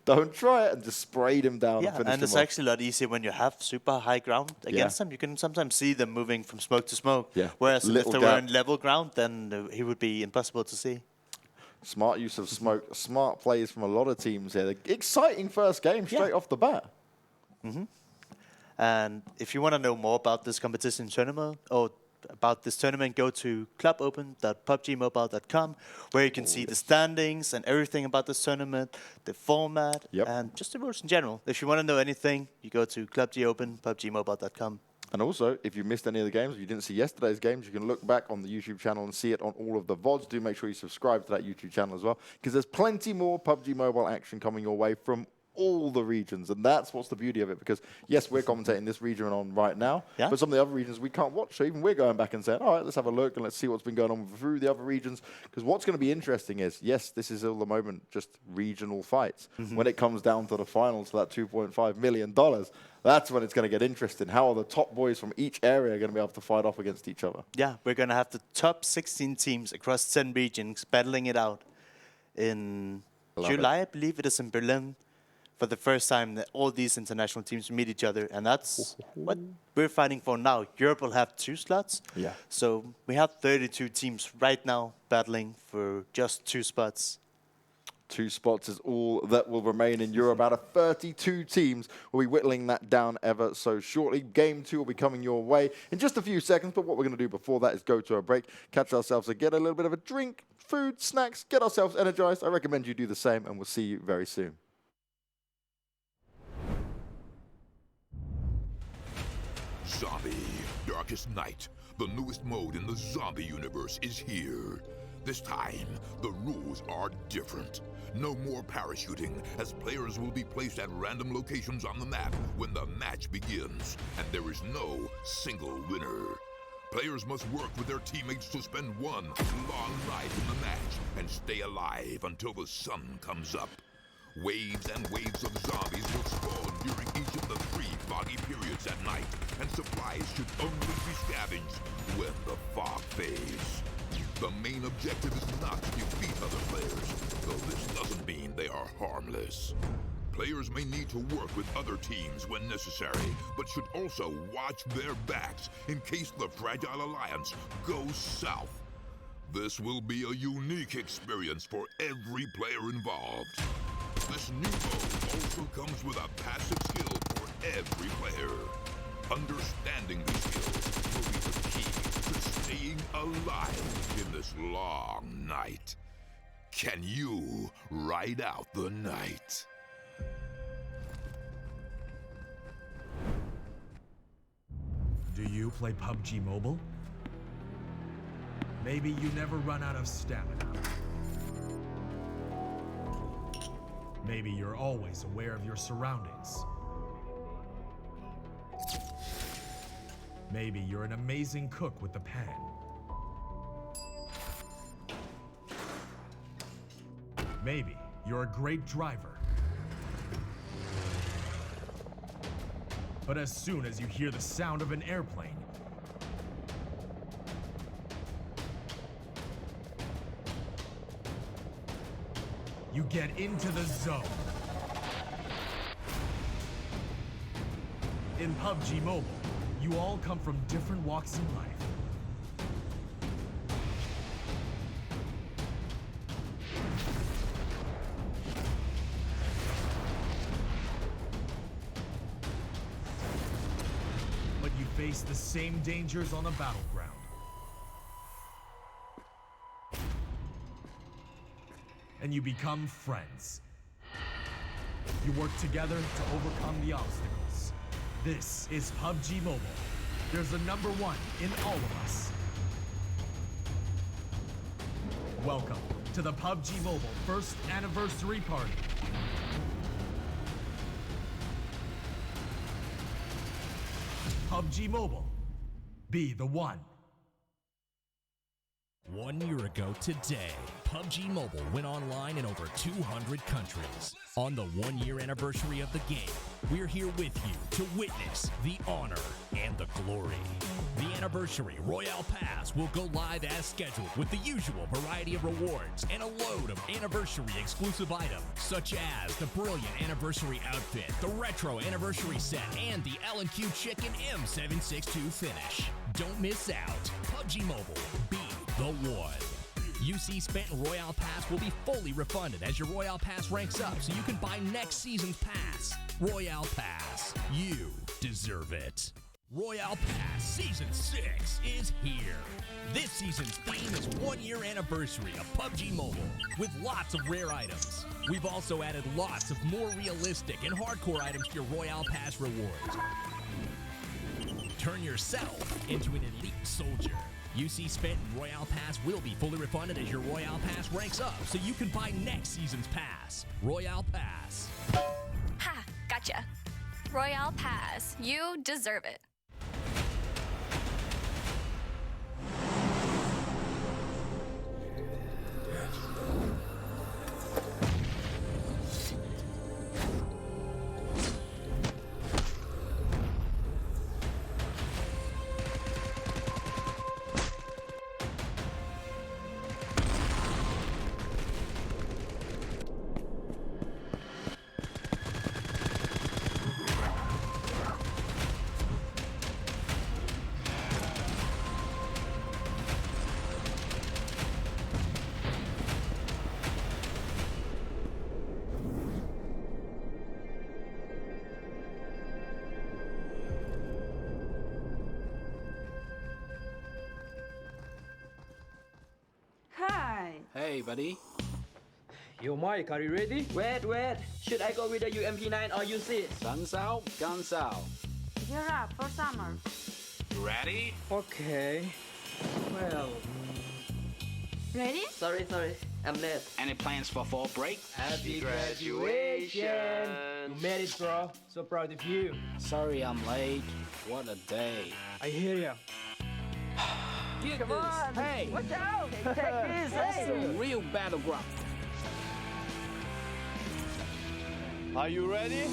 don't try it, and just sprayed him down Yeah, and finished and it's him off. actually a lot easier when you have super high ground against them. You can sometimes see them moving from smoke to smoke. Yeah, Whereas if little they were gap. in level ground, then he would be impossible to see. Smart use of smoke, smart plays from a lot of teams here. Exciting first game straight off the bat. And if you want to know more about this competition tournament, or about this tournament, go to clubopen.pubgmobile.com, where you can see the standings and everything about this tournament, the format, and just the rules in general. If you want to know anything, you go to clubopen.pubgmobile.com. And also, if you missed any of the games, if you didn't see yesterday's games, you can look back on the YouTube channel and see it on all of the VODs. Do make sure you subscribe to that YouTube channel as well, because there's plenty more PUBG Mobile action coming your way from all the regions, and that's what's the beauty of it, because yes, we're commentating this region on right now, Yeah. but some of the other regions we can't watch, so even we're going back and saying, all right, let's have a look and let's see what's been going on through the other regions, because what's going to be interesting is, yes, this is all the moment, just regional fights. When it comes down to the finals for that $2.5 million, that's when it's going to get interesting. How are the top boys from each area going to be able to fight off against each other? Yeah, we're going to have the top 16 teams across 10 regions battling it out in July, I believe it is in Berlin, for the first time that all these international teams meet each other. And that's what we're fighting for now. Europe will have 2 slots. Yeah. So we have 32 teams right now battling for just 2 spots. 2 spots is all that will remain in Europe. Out of 32 teams, we'll be whittling that down ever so shortly. Game 2 will be coming your way in just a few seconds, but what we're going to do before that is go to a break, catch ourselves and get a little bit of a drink, food, snacks, get ourselves energized. I recommend you do the same, and we'll see you very soon. Zombie, Darkest Night. The newest mode in the zombie universe is here. This time, the rules are different. No more parachuting, as players will be placed at random locations on the map when the match begins, and there is no single winner. Players must work with their teammates to spend one long night in the match and stay alive until the sun comes up. Waves and waves of zombies will spawn during each of the 3 foggy periods at night, and supplies should only be scavenged when the fog fades. The main objective is not to defeat other players, though this doesn't mean they are harmless. Players may need to work with other teams when necessary, but should also watch their backs in case the Fragile Alliance goes south. This will be a unique experience for every player involved. This new mode also comes with a passive skill for every player. Understanding these skills will be the key to staying alive in this long night. Can you ride out the night? Do you play PUBG Mobile? Maybe you never run out of stamina. Maybe you're always aware of your surroundings. Maybe you're an amazing cook with the pan. Maybe you're a great driver. But as soon as you hear the sound of an airplane, you get into the zone. In PUBG Mobile, you all come from different walks in life. But you face the same dangers on the battleground. And you become friends. You work together to overcome the obstacles. This is PUBG Mobile. There's a number 1 in all of us. Welcome to the PUBG Mobile first anniversary party. PUBG Mobile. Be the one. 1 year ago today, PUBG Mobile went online in over 200 countries. On the 1 year anniversary of the game, we're here with you to witness the honor and the glory. The anniversary Royale Pass will go live as scheduled with the usual variety of rewards and a load of anniversary exclusive items, such as the brilliant anniversary outfit, the retro anniversary set, and the L&Q Chicken M762 finish. Don't miss out. PUBG Mobile, be the one. UC spent in Royale Pass will be fully refunded as your Royale Pass ranks up, so you can buy next season's pass. Royale Pass, you deserve it. Royale Pass Season 6 is here. This season's theme is 1 year anniversary of PUBG Mobile, with lots of rare items. We've also added lots of more realistic and hardcore items to your Royale Pass rewards. Turn yourself into an elite soldier. UC spent in Royale Pass will be fully refunded as your Royale Pass ranks up, so you can buy next season's pass. Royale Pass. Ha! Gotcha. Royale Pass. You deserve it. Hi. Hey, buddy. Yo, Mike, are you ready? Wait. Should I go with the UMP9 or use it? Sun's out, guns out. Gear up for summer. Ready? Okay. Well, Ready? sorry. I'm late. Any plans for fall break? Happy graduation! You made it, bro. So proud of you. Sorry I'm late. What a day. I hear ya. Get Come this. on! Hey, Watch out! Take this! that's Hey! a real battleground. Are you ready?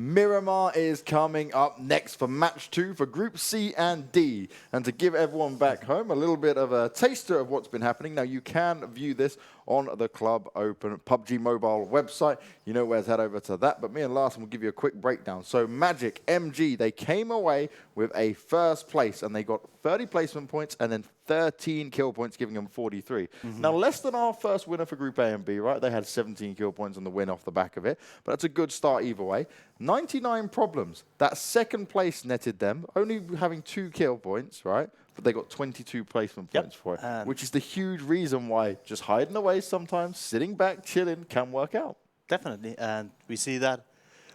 Miramar is coming up next for match 2 for Group C and D. And to give everyone back home a little bit of a taster of what's been happening. Now, you can view this on the Club Open PUBG Mobile website. You know where to head over to that. But me and Larson will give you a quick breakdown. So Magic, MG, they came away with a first place. And they got 30 placement points and then 13 kill points, giving them 43. Now, less than our first winner for Group A and B, right? They had 17 kill points on the win off the back of it. But that's a good start either way. 99 problems. That second place netted them, only having 2 kill points, right? But they got 22 placement points for it, which is the huge reason why just hiding away sometimes, sitting back, chilling, can work out. Definitely, and we see that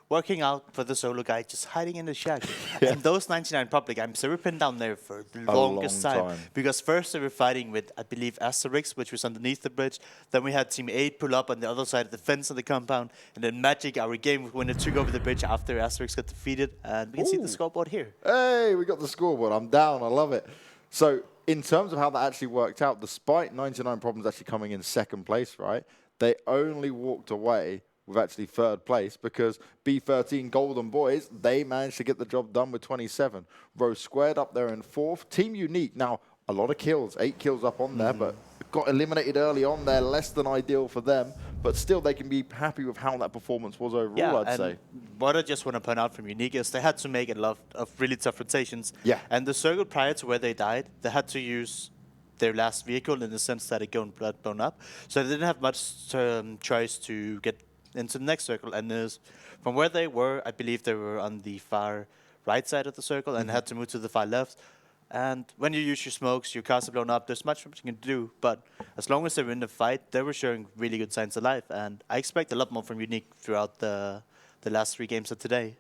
working out for the solo guy, just hiding in the shack. And those 99 public, I'm so pinned down there for the longest time. Because first they were fighting with, I believe, Asterix, which was underneath the bridge. Then we had Team 8 pull up on the other side of the fence of the compound. And then Magic, our game winner, took over the bridge after Asterix got defeated. And we can see the scoreboard here. Hey, we got the scoreboard. I'm down. I love it. So in terms of how that actually worked out, despite 99 problems actually coming in second place, right, they only walked away with actually third place because B13 Golden Boys, they managed to get the job done with 27. Rose Squared up there in 4th. Team Unique, now a lot of kills, 8 kills up on there, but got eliminated early on there, less than ideal for them. But still, they can be happy with how that performance was overall, I'd say. What I just want to point out from Unique is they had to make a lot of really tough rotations. Yeah. And the circle prior to where they died, they had to use their last vehicle in the sense that it got blown up. So they didn't have much choice to get into the next circle. And from where they were, I believe they were on the far right side of the circle and had to move to the far left. And when you use your smokes, your cars are blown up, there's much you can do. But as long as they were in the fight, they were showing really good signs of life. And I expect a lot more from Unique throughout the last 3 games of today.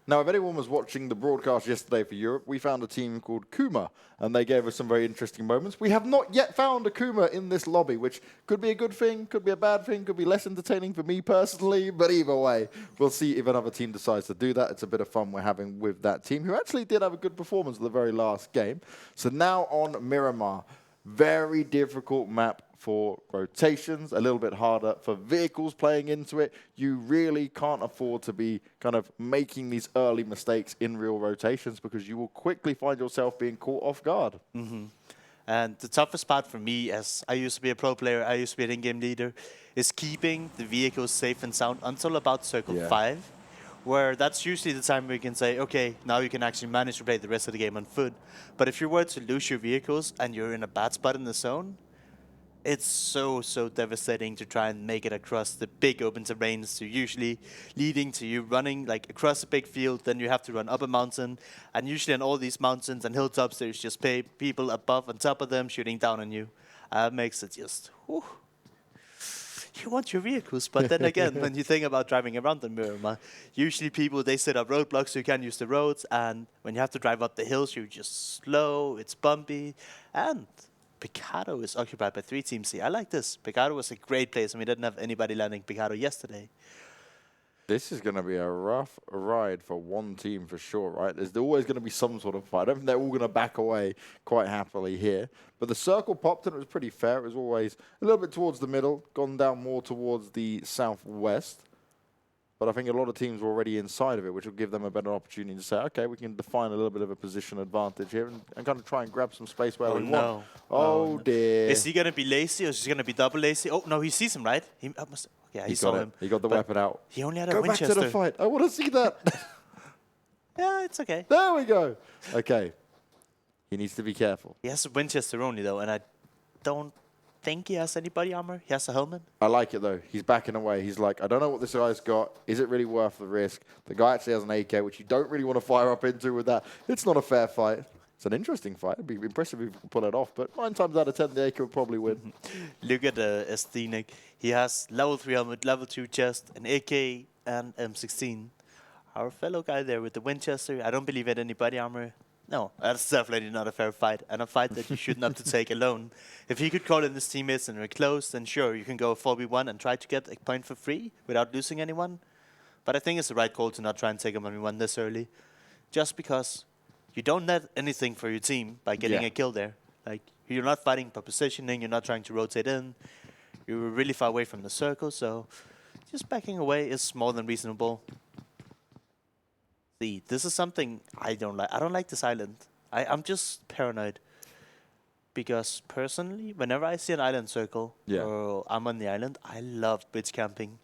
Now, if anyone was watching the broadcast yesterday for Europe, we found a team called Kuma, and they gave us some very interesting moments. We have not yet found a Kuma in this lobby, which could be a good thing, could be a bad thing, could be less entertaining for me personally, but either way, we'll see if another team decides to do that. It's a bit of fun we're having with that team, who actually did have a good performance at the very last game. So now on Miramar, very difficult map for rotations, a little bit harder for vehicles playing into it. You really can't afford to be kind of making these early mistakes in real rotations because you will quickly find yourself being caught off guard. And the toughest part for me, as I used to be a pro player, I used to be an in-game leader, is keeping the vehicles safe and sound until about circle 5, where that's usually the time where you can say, okay, now you can actually manage to play the rest of the game on foot. But if you were to lose your vehicles and you're in a bad spot in the zone, it's so devastating to try and make it across the big open terrains, so usually leading to you running like across a big field, then you have to run up a mountain, and usually on all these mountains and hilltops, there's just people above on top of them shooting down on you. Makes it just, whew. You want your vehicles, but then again, when you think about driving around the Miramar, usually people, they set up roadblocks so you can't use the roads, and when you have to drive up the hills, you're just slow, it's bumpy, and Picado is occupied by 3 Team C. I like this. Picado was a great place, and we didn't have anybody landing Picado yesterday. This is going to be a rough ride for one team for sure, right? There's always going to be some sort of fight. I don't think they're all going to back away quite happily here. But the circle popped, and it was pretty fair. It was always a little bit towards the middle, gone down more towards the southwest. But I think a lot of teams were already inside of it, which will give them a better opportunity to say, okay, we can define a little bit of a position advantage here and kind of try and grab some space where we want. Oh, dear. Is he going to be lazy or is he going to be double lazy? Oh, no, he sees him, right? He saw him. He got the weapon out. He only had a Winchester. Go back to the fight. I want to see that. Yeah, it's okay. There we go. Okay. He needs to be careful. He has a Winchester only, though, and I don't think he has any body armor. He has a helmet. I like it, though. He's backing away. He's like, I don't know what this guy's got. Is it really worth the risk? The guy actually has an AK, which you don't really want to fire up into with that. It's not a fair fight. It's an interesting fight. It'd be impressive if you could pull it off, but 9 times out of 10, the AK would probably win. Look at Estenik. He has level 3 helmet, level 2 chest, an AK, and M16. Our fellow guy there with the Winchester, I don't believe he had any body armor. No, that's definitely not a fair fight, and a fight that you shouldn't have to take alone. If he could call in his teammates and we're close, then sure, you can go 4v1 and try to get a point for free without losing anyone. But I think it's the right call to not try and take a 1v1 this early, just because you don't net anything for your team by getting a kill there. Like, you're not fighting for positioning, you're not trying to rotate in, you're really far away from the circle, so just backing away is more than reasonable. See, this is something I don't like. I don't like this island. I'm just paranoid. Because personally, whenever I see an island circle, or I'm on the island, I love bridge camping.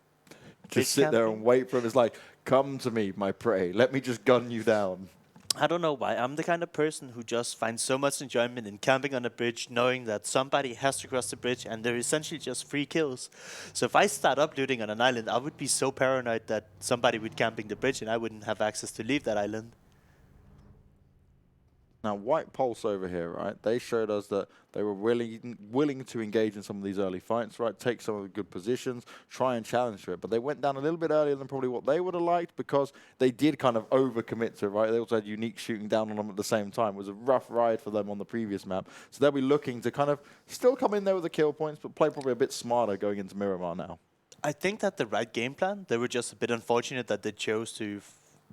Just sit there and wait for him. It's like, come to me, my prey. Let me just gun you down. I don't know why. I'm the kind of person who just finds so much enjoyment in camping on a bridge, knowing that somebody has to cross the bridge, and they're essentially just free kills. So if I start up looting on an island, I would be so paranoid that somebody would camping the bridge, and I wouldn't have access to leave that island. Now, White Pulse over here, right? They showed us that they were willing to engage in some of these early fights, right? Take some of the good positions, try and challenge to it. But they went down a little bit earlier than probably what they would have liked because they did kind of overcommit to it, right? They also had Unique shooting down on them at the same time. It was a rough ride for them on the previous map. So they'll be looking to kind of still come in there with the kill points, but play probably a bit smarter going into Miramar now. I think that the right game plan, they were just a bit unfortunate that they chose to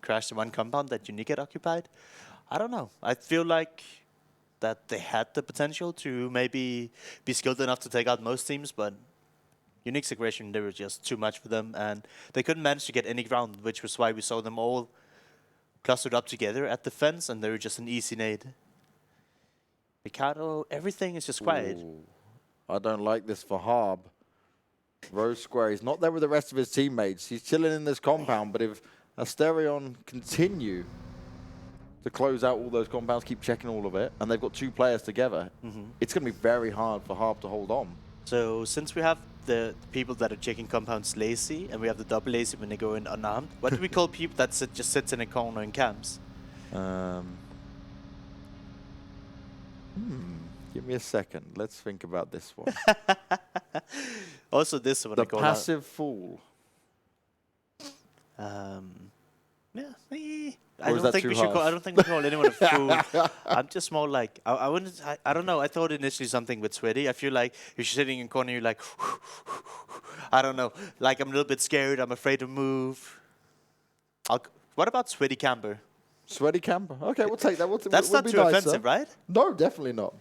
crash the one compound that Unique had occupied. I don't know. I feel like that they had the potential to maybe be skilled enough to take out most teams, but Unique's aggression, they were just too much for them, and they couldn't manage to get any ground, which was why we saw them all clustered up together at the fence, and they were just an easy nade. Ricardo, everything is just quiet. Ooh, I don't like this for Harb. Rose Square, he's not there with the rest of his teammates. He's chilling in this compound, but if Asterion continue to close out all those compounds, keep checking all of it, and they've got two players together, it's going to be very hard for Harb to hold on. So since we have the people that are checking compounds lazy, and we have the double lazy when they go in unarmed, what do we call people that just sits in a corner and camps? Give me a second. Let's think about this one. Also this one. The passive fool. Yeah, I don't think we should call. I don't think we call anyone a fool. I'm just more like I wouldn't. I don't know. I thought initially something with sweaty. I feel like you're sitting in a corner. You're like, I don't know. Like I'm a little bit scared. I'm afraid to move. What about sweaty camper? Sweaty camper. Okay, we'll take that. That's not too offensive, right? No, definitely not.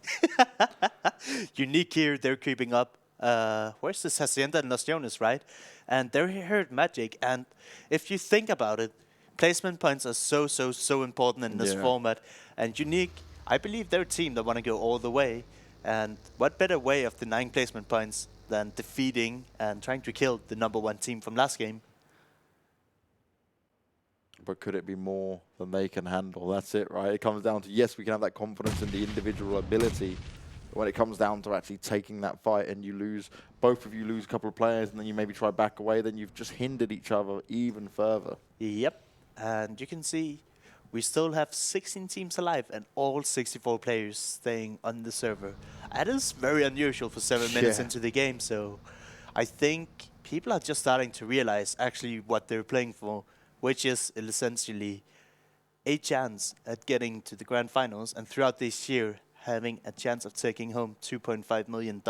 Unique here. They're creeping up. Where's this Hacienda and Los Jonas, right? And they're here at Magic. And if you think about it, placement points are so important in this format. And Unique, I believe they're a team that want to go all the way. And what better way of denying placement points than defeating and trying to kill the #1 team from last game? But could it be more than they can handle? That's it, right? It comes down to, yes, we can have that confidence in the individual ability. But when it comes down to actually taking that fight and you lose, both of you lose a couple of players and then you maybe try back away, then you've just hindered each other even further. Yep. And you can see we still have 16 teams alive and all 64 players staying on the server. That is very unusual for 7 minutes into the game. So I think people are just starting to realize actually what they're playing for, which is essentially a chance at getting to the grand finals, and throughout this year having a chance of taking home $2.5 million.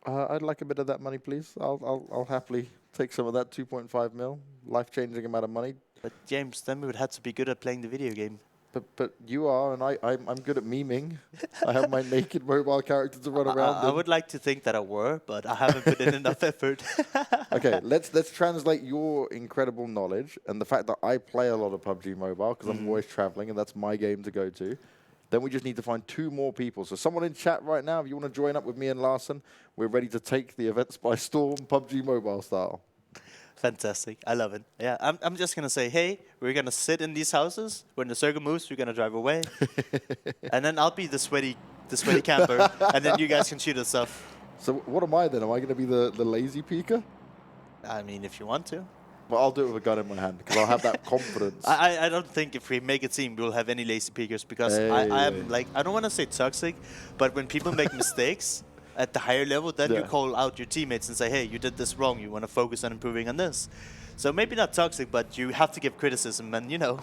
I'd like a bit of that money, please. I'll happily take some of that 2.5 mil, life-changing amount of money. But James, then we would have to be good at playing the video game. But you are, and I'm good at memeing. I have my naked mobile character to run around. I would like to think that I were, but I haven't put in enough effort. Okay, let's translate your incredible knowledge and the fact that I play a lot of PUBG Mobile because I'm always traveling and that's my game to go to. Then we just need to find 2 more people. So someone in chat right now, if you want to join up with me and Larson, we're ready to take the events by storm, PUBG Mobile style. Fantastic. I love it. Yeah, I'm just going to say, hey, we're going to sit in these houses. When the circle moves, we're going to drive away. And then I'll be the sweaty camper, and then you guys can shoot us stuff. So what am I then? Am I going to be the lazy peeker? I mean, if you want to. Well, I'll do it with a gun in my hand because I'll have that confidence. I don't think if we make a team, we'll have any lazy peekers because I am like, I don't want to say toxic, but when people make mistakes at the higher level, then you call out your teammates and say, hey, you did this wrong. You want to focus on improving on this. So maybe not toxic, but you have to give criticism and, you know,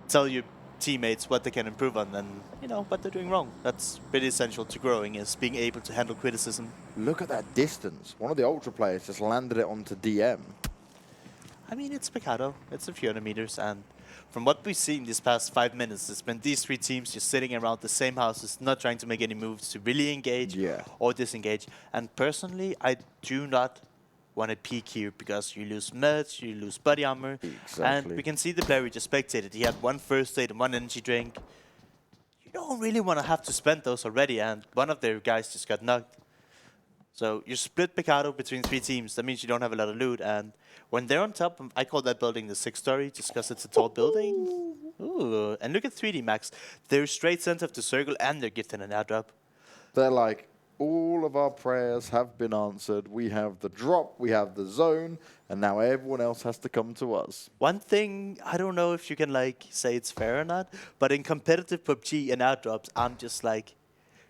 tell your teammates what they can improve on and, you know, what they're doing wrong. That's pretty essential to growing, is being able to handle criticism. Look at that distance. One of the Ultra players just landed it onto DM. I mean, it's Picado. It's a few hundred meters, and from what we've seen these past 5 minutes, it's been these 3 teams just sitting around the same houses, not trying to make any moves to really engage or disengage. And personally, I do not wanted peak here because you lose meds, you lose body armor. Exactly. And we can see the player we just spectated. He had one first aid and one energy drink. You don't really want to have to spend those already, and one of their guys just got knocked. So you split Picado between 3 teams. That means you don't have a lot of loot. And when they're on top, I call that building the 6th story just because it's a tall building. Ooh. And look at 3D Max. They're straight center of the circle and they're gifting an airdrop. They're like, all of our prayers have been answered. We have the drop, we have the zone, and now everyone else has to come to us. One thing, I don't know if you can like say it's fair or not, but in competitive PUBG and airdrops, I'm just like,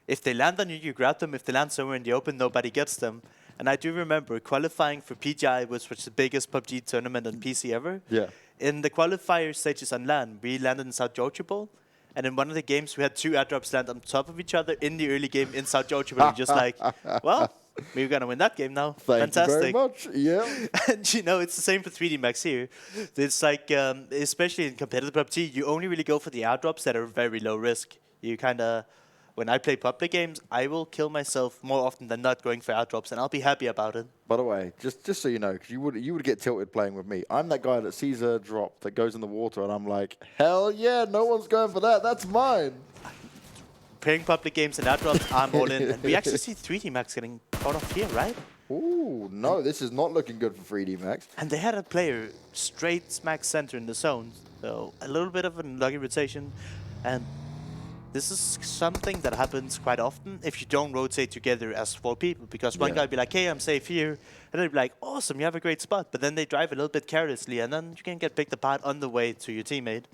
if they land on you, you grab them. If they land somewhere in the open, nobody gets them. And I do remember qualifying for PGI, which was the biggest PUBG tournament on PC ever. Yeah. In the qualifier stages on LAN, we landed in South Georgia Bowl. And in one of the games, we had 2 airdrops land on top of each other in the early game in South Georgia Bowl. Just like, well, we're going to win that game now. Fantastic. Fantastic. You very much. Yeah. And you know, it's the same for 3D Max here. It's like, especially in competitive PUBG, you only really go for the airdrops that are very low risk. You kind of, when I play public games, I will kill myself more often than not going for airdrops, and I'll be happy about it. By the way, just so you know, because you would get tilted playing with me. I'm that guy that sees a drop that goes in the water, and I'm like, hell yeah, no one's going for that. That's mine. Playing public games and airdrops, I'm all in. And we actually see 3D Max getting caught off here, right? Ooh, no, this is not looking good for 3D Max. And they had a player straight smack center in the zone, so a little bit of a lucky rotation. And this is something that happens quite often if you don't rotate together as 4 people, because one guy will be like, hey, I'm safe here, and they'll be like, awesome, you have a great spot, but then they drive a little bit carelessly, and then you can get picked apart on the way to your teammate.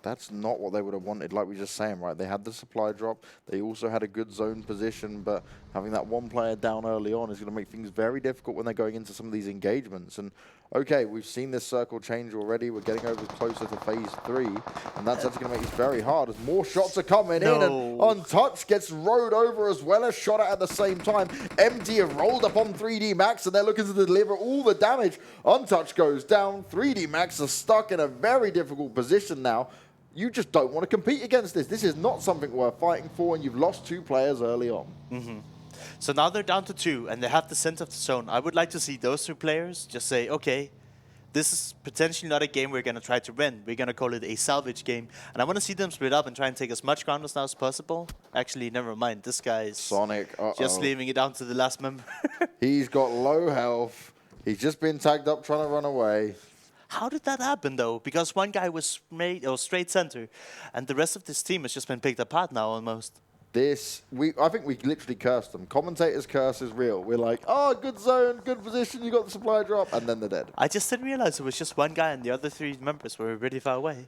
That's not what they would have wanted, like we were just saying, right? They had the supply drop. They also had a good zone position, but having that one player down early on is going to make things very difficult when they're going into some of these engagements. And, okay, we've seen this circle change already. We're getting over closer to phase 3, and that's actually going to make this very hard as more shots are coming in. And Untouched gets rode over as well as shot at the same time. MD have rolled up on 3D Max, and they're looking to deliver all the damage. Untouched goes down. 3D Max are stuck in a very difficult position now. You just don't want to compete against this. This is not something worth fighting for, and you've lost 2 players early on. So now they're down to 2, and they have the center of the zone. I would like to see those 2 players just say, okay, this is potentially not a game we're going to try to win. We're going to call it a salvage game. And I want to see them split up and try and take as much ground as now as possible. Actually, never mind. This guy's Sonic, just leaving it down to the last member. He's got low health. He's just been tagged up trying to run away. How did that happen, though? Because one guy was straight center, and the rest of this team has just been picked apart now, almost. I think we literally cursed them. Commentators' curse is real. We're like, oh, good zone, good position, you got the supply drop, and then they're dead. I just didn't realize it was just one guy, and the other 3 members were really far away.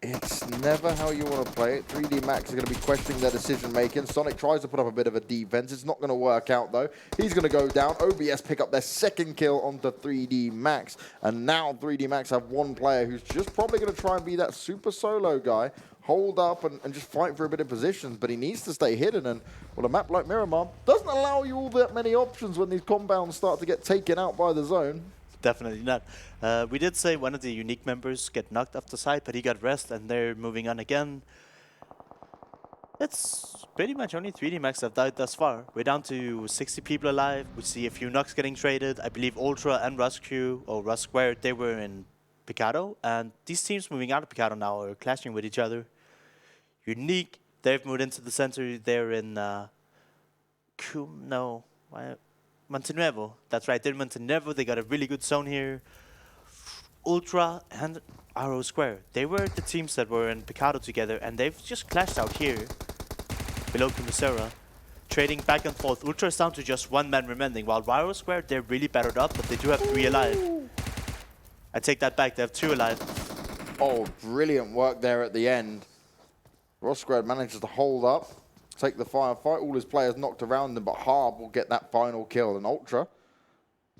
It's never how you want to play it. 3D Max is going to be questioning their decision-making. Sonic tries to put up a bit of a defense. It's not going to work out, though. He's going to go down. OBS pick up their 2nd kill onto 3D Max. And now 3D Max have 1 player who's just probably going to try and be that super solo guy, hold up and just fight for a bit of positions. But he needs to stay hidden. And, well, a map like Miramar doesn't allow you all that many options when these compounds start to get taken out by the zone. Definitely not. We did say one of the unique members get knocked off the side, but he got rest, and they're moving on again. It's pretty much only 3D Max have died thus far. We're down to 60 people alive. We see a few knocks getting traded. I believe Ultra and Rust Squared, they were in Picado, and these teams moving out of Picado now are clashing with each other. Unique, they've moved into the center. They're in Montenuevo. That's right, they're in Montenuevo. They got a really good zone here. Ultra and Arrow Square. They were the teams that were in Picado together, and they've just clashed out here below Kumisera, trading back and forth. Ultra is down to just 1 man remaining, while Arrow Square, they're really battered up, but they do have 3 alive. I take that back, they have 2 alive. Oh, brilliant work there at the end. Ross Squared manages to hold up, take the firefight. All his players knocked around him, but Harb will get that final kill. And Ultra,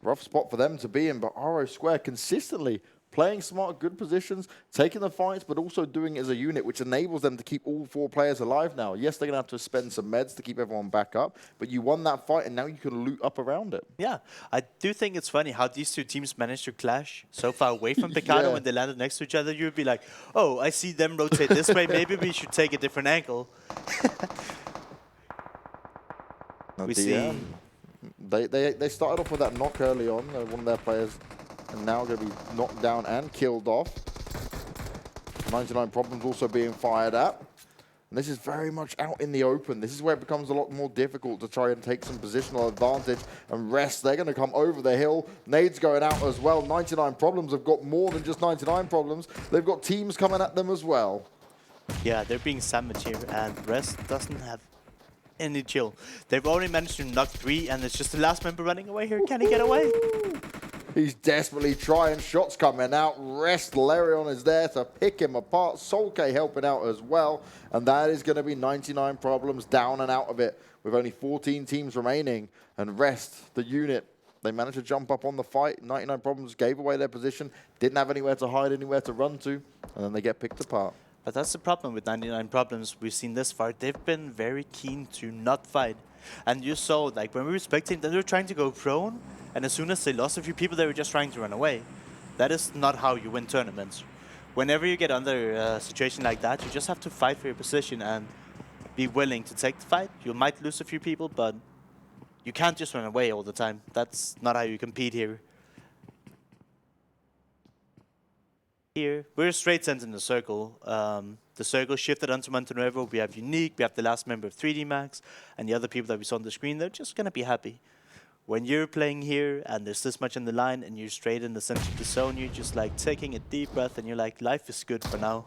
rough spot for them to be in, but Arrow Square consistently playing smart, good positions, taking the fights, but also doing it as a unit, which enables them to keep all 4 players alive now. Yes, they're going to have to spend some meds to keep everyone back up, but you won that fight, and now you can loot up around it. Yeah, I do think it's funny how these 2 teams managed to clash so far away from Picado. When they landed next to each other. You'd be like, oh, I see them rotate this way. Maybe we should take a different angle. We see They started off with that knock early on. One of their players and now going to be knocked down and killed off. 99 Problems also being fired at. And this is very much out in the open. This is where it becomes a lot more difficult to try and take some positional advantage and rest. They're going to come over the hill. Nades going out as well. 99 Problems have got more than just 99 Problems. They've got teams coming at them as well. Yeah, they're being sandwiched here, and Rest doesn't have any chill. They've already managed to knock 3, and it's just the last member running away here. Can he get away? He's desperately trying. Shots coming out. Rest Larion is there to pick him apart. Solke helping out as well. And that is going to be 99 Problems down and out of it with only 14 teams remaining. And Rest, the unit, they managed to jump up on the fight. 99 Problems gave away their position. Didn't have anywhere to hide, anywhere to run to. And then they get picked apart. But that's the problem with 99 Problems we've seen this far. They've been very keen to not fight. And you saw, like, when we were spectating, they were trying to go prone. And as soon as they lost a few people, they were just trying to run away. That is not how you win tournaments. Whenever you get under a situation like that, you just have to fight for your position and be willing to take the fight. You might lose a few people, but you can't just run away all the time. That's not how you compete here. Here, we're straight sent in the circle. The circle shifted onto Montenegro. We have Unique, we have the last member of 3D Max, and the other people that we saw on the screen, they're just going to be happy. When you're playing here and there's this much in the line and you're straight in the center of the zone, you're just like taking a deep breath and you're like, life is good for now.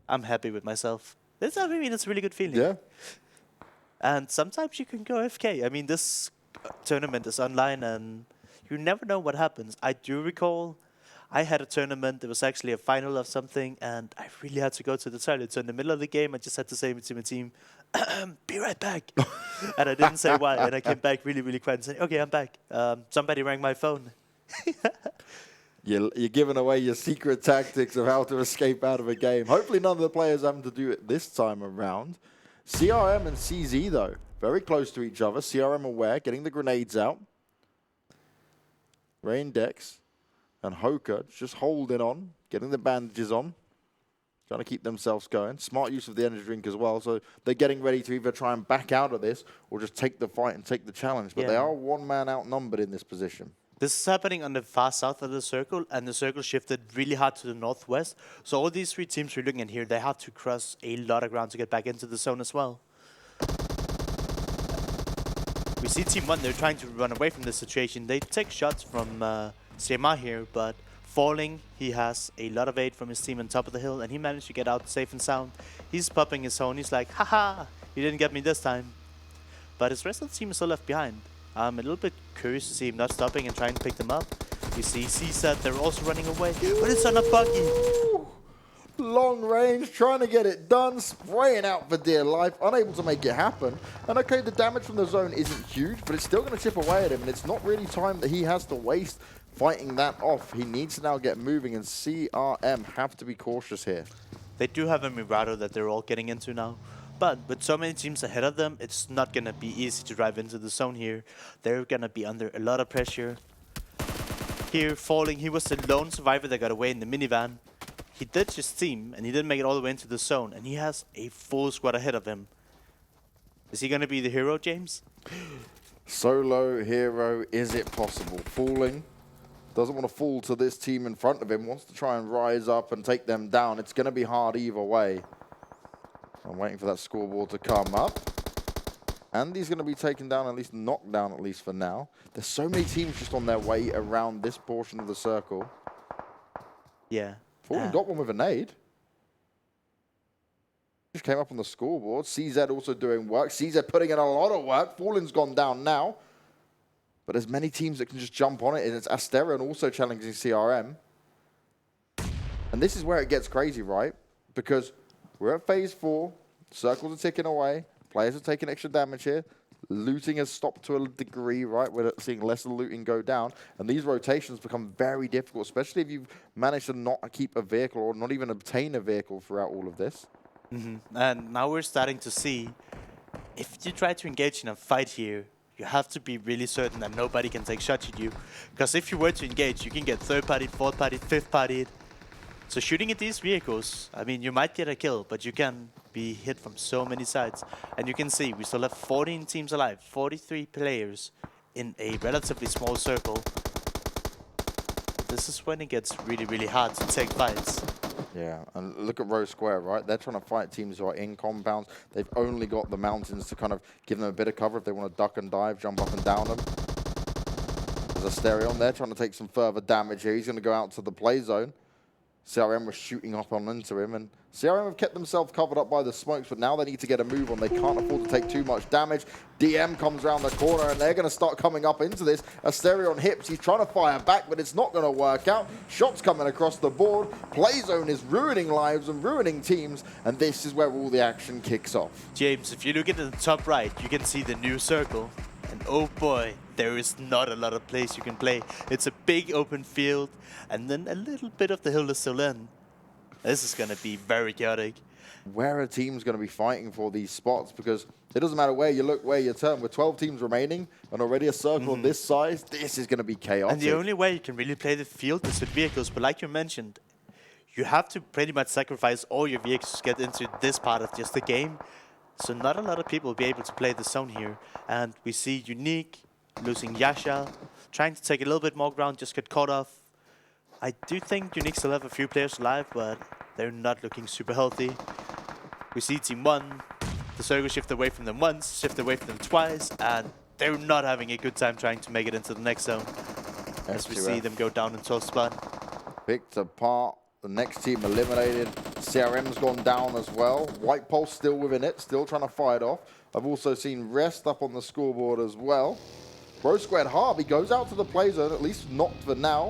I'm happy with myself. That's, I mean, it's a really good feeling. Yeah. And sometimes you can go AFK. I mean, this tournament is online and you never know what happens. I do recall I had a tournament, there was actually a final of something, and I really had to go to the toilet. So in the middle of the game, I just had to say to my team, be right back. And I didn't say why, and I came back really, really quiet and said, okay, I'm back. Somebody rang my phone. You're giving away your secret tactics of how to escape out of a game. Hopefully none of the players having to do it this time around. CRM and CZ, though, very close to each other. CRM aware, getting the grenades out. Rain Dex and Hoka just holding on, getting the bandages on, trying to keep themselves going. Smart use of the energy drink as well, so they're getting ready to either try and back out of this or just take the fight and take the challenge. But they are one man outnumbered in this position. This is happening on the far south of the circle, and the circle shifted really hard to the northwest. So all these 3 teams we're looking at here, they had to cross a lot of ground to get back into the zone as well. We see Team 1, they're trying to run away from this situation. They take shots from Miramar here, but Falling, he has a lot of aid from his team on top of the hill, and he managed to get out safe and sound. He's popping his own. He's like, haha, you didn't get me this time. But his rest of the team is still left behind. I'm a little bit curious to see him not stopping and trying to pick them up. You see CSAT, they're also running away, but it's on a buggy. Long range, trying to get it done, spraying out for dear life, unable to make it happen. And okay, the damage from the zone isn't huge, but it's still going to chip away at him, and it's not really time that he has to waste fighting that off. He needs to now get moving, and CRM have to be cautious here. They do have a Mirado that they're all getting into now. But with so many teams ahead of them, it's not going to be easy to drive into the zone here. They're going to be under a lot of pressure. Here, Falling, he was the lone survivor that got away in the minivan. He ditched his team, and he didn't make it all the way into the zone, and he has a full squad ahead of him. Is he going to be the hero, James? Solo hero, is it possible? Falling doesn't want to fall to this team in front of him, wants to try and rise up and take them down. It's going to be hard either way. I'm waiting for that scoreboard to come up. Andy's going to be taken down, at least knocked down at least for now. There's so many teams just on their way around this portion of the circle. Yeah. Falling got one with a nade. Just came up on the scoreboard. CZ also doing work. CZ putting in a lot of work. Falling's gone down now. But there's many teams that can just jump on it, and it's Asterion also challenging CRM. And this is where it gets crazy, right? Because we're at phase 4. Circles are ticking away. Players are taking extra damage here. Looting has stopped to a degree, right? We're seeing less of the looting go down. And these rotations become very difficult, especially if you've managed to not keep a vehicle or not even obtain a vehicle throughout all of this. And now we're starting to see, if you try to engage in a fight here, you have to be really certain that nobody can take shots at you. Because if you were to engage, you can get third-partied, fourth-partied, fifth-partied. So shooting at these vehicles, I mean, you might get a kill, but you can be hit from so many sides. And you can see we still have 14 teams alive, 43 players in a relatively small circle. This is when it gets really, really hard to take fights. Yeah, and look at Row Square, right? They're trying to fight teams who are in compounds. They've only got the mountains to kind of give them a bit of cover if they want to duck and dive, jump up and down them. There's a Asterion there trying to take some further damage here. He's going to go out to the play zone. CRM was shooting up on into him, and CRM have kept themselves covered up by the smokes, but now they need to get a move on. They can't afford to take too much damage. DM comes around the corner, and they're going to start coming up into this. Asterion hips. He's trying to fire back, but it's not going to work out. Shots coming across the board. Play zone is ruining lives and ruining teams, and this is where all the action kicks off. James, if you look at the top right, you can see the new circle. And oh boy, there is not a lot of place you can play. It's a big open field, and then a little bit of the hill is still in. This is going to be very chaotic. Where are teams going to be fighting for these spots? Because it doesn't matter where you look, where you turn. With 12 teams remaining and already a circle of this size, this is going to be chaotic. And the only way you can really play the field is with vehicles. But like you mentioned, you have to pretty much sacrifice all your vehicles to get into this part of just the game. So not a lot of people will be able to play the zone here. And we see Unique losing Yasha, trying to take a little bit more ground, just get caught off. I do think Unique still have a few players alive, but they're not looking super healthy. We see Team 1, the circle shift away from them once, shift away from them twice, and they're not having a good time trying to make it into the next zone. As we see them go down in 12th spot. Picked apart. The next team eliminated. CRM's gone down as well. White Pulse still within it, still trying to fight off. I've also seen Rest up on the scoreboard as well. Bro Squared Harvey goes out to the play zone, at least not for now.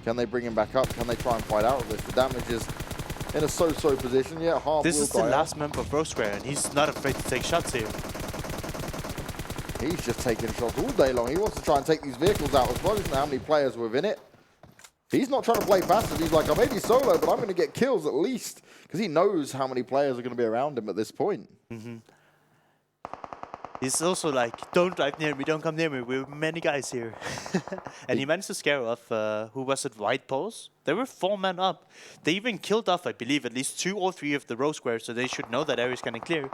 Can they bring him back up? Can they try and fight out of this? The damage is in a so-so position. Yeah, Harvey This is the last member of Bro Square, and he's not afraid to take shots here. He's just taking shots all day long. He wants to try and take these vehicles out as well. He doesn't know how many players were within it. He's not trying to play passive. He's like, I may be solo, but I'm going to get kills at least. Because he knows how many players are going to be around him at this point. He's also like, don't drive near me, don't come near me. We're many guys here. And he managed to scare off, who was it, White Pulse? There were 4 men up. They even killed off, I believe, at least 2 or 3 of the row squares, so they should know that area's kind of clear.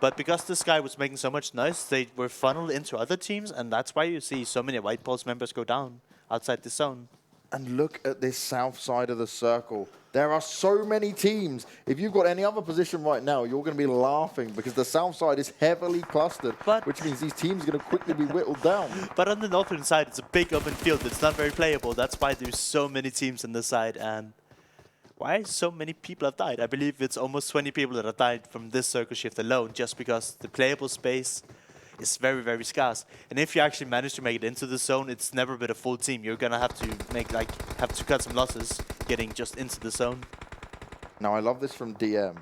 But because this guy was making so much noise, they were funneled into other teams, and that's why you see so many White Pulse members go down outside the zone. And look at this south side of the circle. There are so many teams. If you've got any other position right now, you're going to be laughing because the south side is heavily clustered, which means these teams are going to quickly be whittled down. But on the northern side, it's a big open field. It's not very playable. That's why there's so many teams on this side. And why so many people have died? I believe it's almost 20 people that have died from this circle shift alone, just because the playable space is very, very scarce. And if you actually manage to make it into the zone, it's never been a full team. You're gonna have to have to cut some losses getting just into the zone. Now I love this from DM.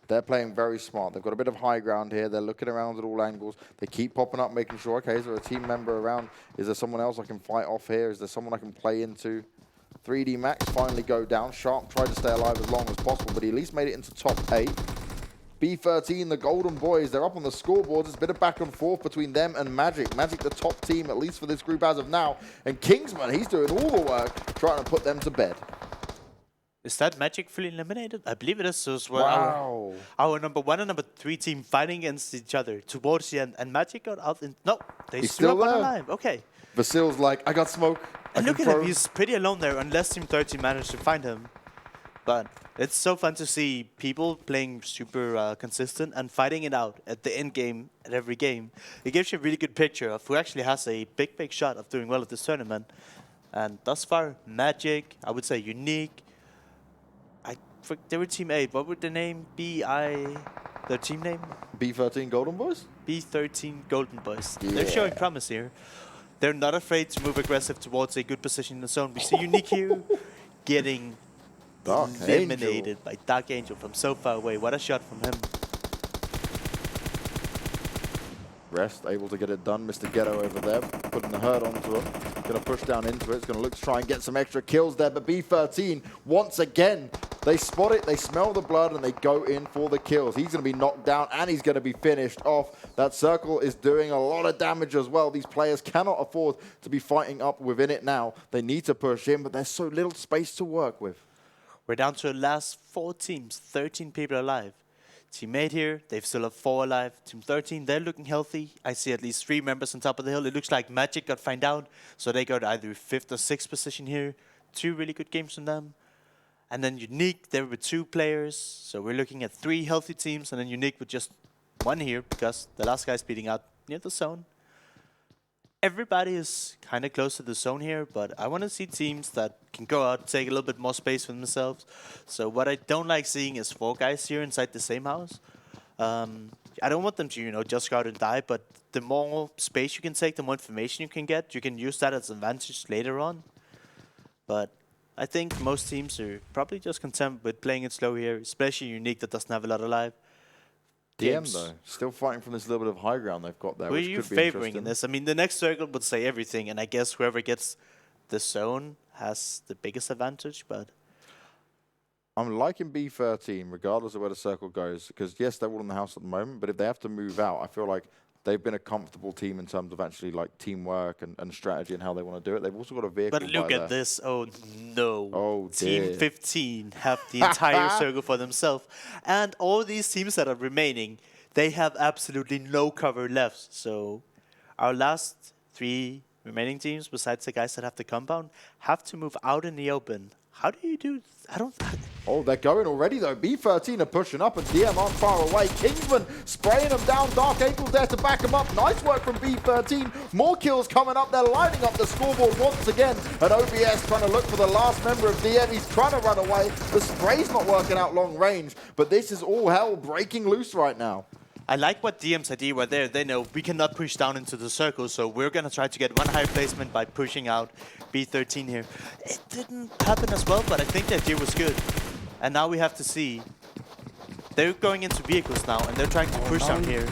They're playing very smart. They've got a bit of high ground here. They're looking around at all angles. They keep popping up, making sure, okay, is there a team member around? Is there someone else I can fight off here? Is there someone I can play into? 3D Max finally go down. Sharp tried to stay alive as long as possible, but he at least made it into top 8. B13, the Golden Boys, they're up on the scoreboards. It's a bit of back and forth between them and Magic. Magic, the top team, at least for this group as of now. And Kingsman, he's doing all the work, trying to put them to bed. Is that Magic fully eliminated? I believe it is. So well, wow. Our number 1 and number 3 team fighting against each other towards the end. And Magic got out in... No, they still up alive. Okay. Vasil's like, I got smoke. And look at him, he's pretty alone there unless Team 13 managed to find him. But it's so fun to see people playing super consistent and fighting it out at the end game, at every game. It gives you a really good picture of who actually has a big shot of doing well at this tournament. And thus far, Magic, I would say Unique. They were Team 8. What would the name be? Their team name? B13 Golden Boys? B13 Golden Boys. Yeah. They're showing promise here. They're not afraid to move aggressive towards a good position in the zone. We see Unique here getting eliminated by Dark Angel from so far away. What a shot from him. Rest able to get it done. Mr. Ghetto over there, putting the hurt onto him. Going to push down into it. It's going to look to try and get some extra kills there. But B13, once again, they spot it, they smell the blood, and they go in for the kills. He's going to be knocked down, and he's going to be finished off. That circle is doing a lot of damage as well. These players cannot afford to be fighting up within it now. They need to push in, but there's so little space to work with. We're down to the last 4 teams, 13 people alive. Team 8 here, they've still have 4 alive. Team 13, they're looking healthy. I see at least 3 members on top of the hill. It looks like Magic got found out, so they got either 5th or 6th position here. 2 really good games from them. And then Unique, they were with 2 players, so we're looking at 3 healthy teams, and then Unique with just 1 here, because the last guy's beating out near the zone. Everybody is kind of close to the zone here, but I want to see teams that can go out, take a little bit more space for themselves. So what I don't like seeing is 4 guys here inside the same house. I don't want them to, just go out and die, but the more space you can take, the more information you can get. You can use that as an advantage later on. But I think most teams are probably just content with playing it slow here, especially Unique that doesn't have a lot of life. DM, though, still fighting from this little bit of high ground they've got there. Who are which you could be favoring in interesting. this? I mean, the next circle would say everything, and I guess whoever gets the zone has the biggest advantage, but... I'm liking B13, regardless of where the circle goes, because, yes, they're all in the house at the moment, but if they have to move out, I feel like they've been a comfortable team in terms of actually, like, teamwork and strategy and how they want to do it. They've also got a vehicle But look at this. Oh, no. Oh, Team dear. 15 have the entire circle for themselves. And all these teams that are remaining, they have absolutely no cover left. So our last 3 remaining teams, besides the guys that have the compound, have to move out in the open. How do you do? I don't... Oh, they're going already, though. B13 are pushing up, and DM aren't far away. Kingsman spraying them down. Dark Angel there to back them up. Nice work from B13. More kills coming up. They're lining up the scoreboard once again. And OBS trying to look for the last member of DM. He's trying to run away. The spray's not working out long range. But this is all hell breaking loose right now. I like what DM's idea were there. They know we cannot push down into the circle, so we're going to try to get 1 high placement by pushing out B13 here. It didn't happen as well, but I think the idea was good. And now we have to see. They're going into vehicles now, and they're trying to push down here.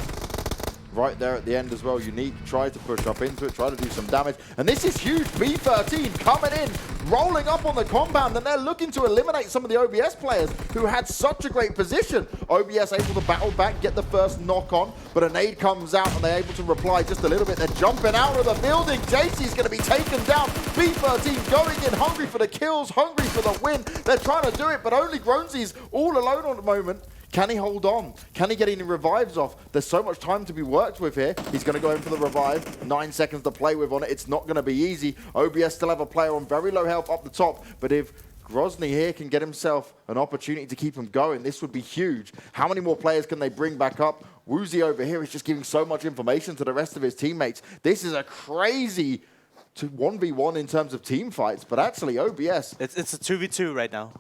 Right there at the end as well, Unique tried to push up into it, try to do some damage. And this is huge. B13 coming in, rolling up on the compound, and they're looking to eliminate some of the OBS players who had such a great position. OBS able to battle back, get the first knock on, but a nade comes out and they're able to reply just a little bit. They're jumping out of the building. JC's going to be taken down. B13 going in, hungry for the kills, hungry for the win. They're trying to do it, but only Groansy's all alone at the moment. Can he hold on? Can he get any revives off? There's so much time to be worked with here. He's going to go in for the revive. 9 seconds to play with on it. It's not going to be easy. OBS still have a player on very low health up the top. But if Grozny here can get himself an opportunity to keep him going, this would be huge. How many more players can they bring back up? Woozy over here is just giving so much information to the rest of his teammates. This is a crazy 1v1 in terms of team fights. But actually, OBS... It's a 2v2 right now.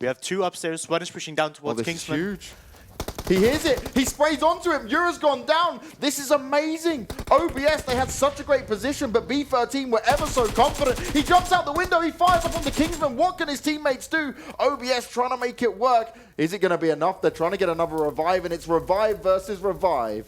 We have 2 upstairs. 1 is pushing down towards Kingsman. Huge. He hears it. He sprays onto him. Yura's gone down. This is amazing. OBS, they had such a great position, but B13 were ever so confident. He jumps out the window. He fires up on the Kingsman. What can his teammates do? OBS trying to make it work. Is it going to be enough? They're trying to get another revive, and it's revive versus revive.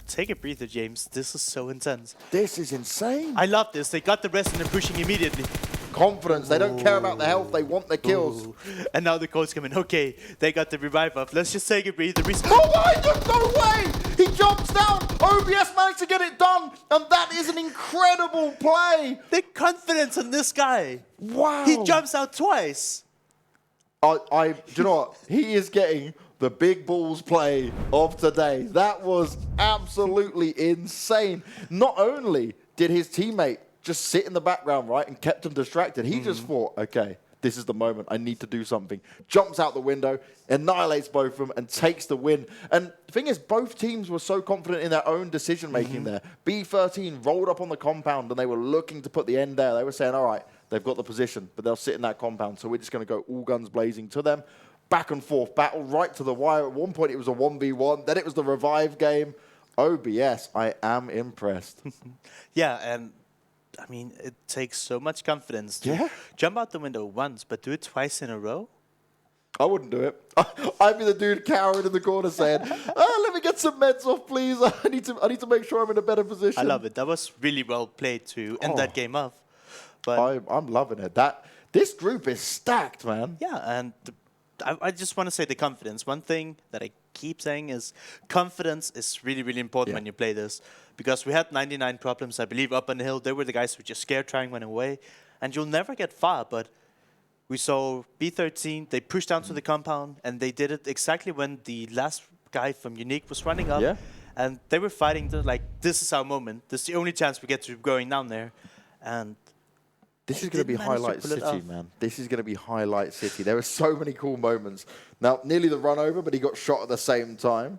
Take a breather, James. This is so intense. This is insane. I love this. They got the rest and they're pushing immediately. Confidence. They don't care about the health. They want the kills. Ooh. And now the code's coming. Okay, they got the revive up. Let's just take a breather. Oh my God, no way! He jumps down. OBS managed to get it done. And that is an incredible play. The confidence in this guy. Wow. He jumps out twice. Do you know what? He is getting the big balls play of today. That was absolutely insane. Not only did his teammate just sit in the background, right, and kept him distracted, he just thought, okay, this is the moment. I need to do something. Jumps out the window, annihilates both of them, and takes the win. And the thing is, both teams were so confident in their own decision-making there. B13 rolled up on the compound, and they were looking to put the end there. They were saying, all right, they've got the position, but they'll sit in that compound, so we're just going to go all guns blazing to them. Back and forth battle, right to the wire. At one point, it was a 1v1. Then it was the revive game. OBS, I am impressed. Yeah, and I mean, it takes so much confidence to jump out the window once, but do it twice in a row? I wouldn't do it. I'd be the dude cowering in the corner saying, let me get some meds off, please. I need to make sure I'm in a better position. I love it. That was really well played to end that game off. But I'm loving it. This group is stacked, man. Yeah, and I just want to say the confidence. One thing that I keep saying is confidence is really, really important when you play this. Because we had 99 problems, I believe, up on the hill. They were the guys who were just scared, trying, went away. And you'll never get far, but We saw B13, they pushed down to the compound, and they did it exactly when the last guy from Unique was running up. Yeah. And they were fighting, like, this is our moment. This is the only chance we get to going down there. And this is going to be Highlight City, man. This is going to be Highlight City. There were so many cool moments. Now, nearly the run over, but he got shot at the same time.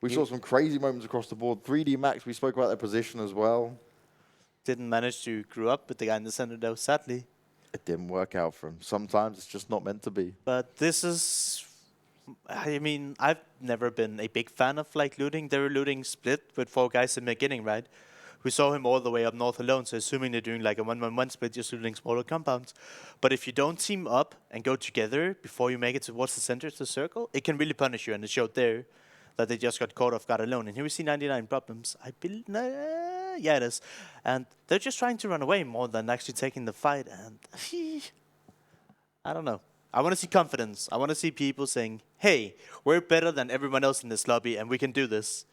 We saw some crazy moments across the board. 3D Max, we spoke about their position as well. Didn't manage to grow up with the guy in the center, though, sadly. It didn't work out for him. Sometimes it's just not meant to be. But this is... I mean, I've never been a big fan of, like, looting. They were looting split with 4 guys in the beginning, right? We saw him all the way up north alone, so assuming they're doing, like, a 1-1-1 split, just looting smaller compounds. But if you don't team up and go together before you make it towards the center of the circle, it can really punish you, and it showed there that they just got caught off guard alone. And here we see 99 problems. I believe... yeah, it is. And they're just trying to run away more than actually taking the fight, and... I don't know. I want to see confidence. I want to see people saying, hey, we're better than everyone else in this lobby, and we can do this.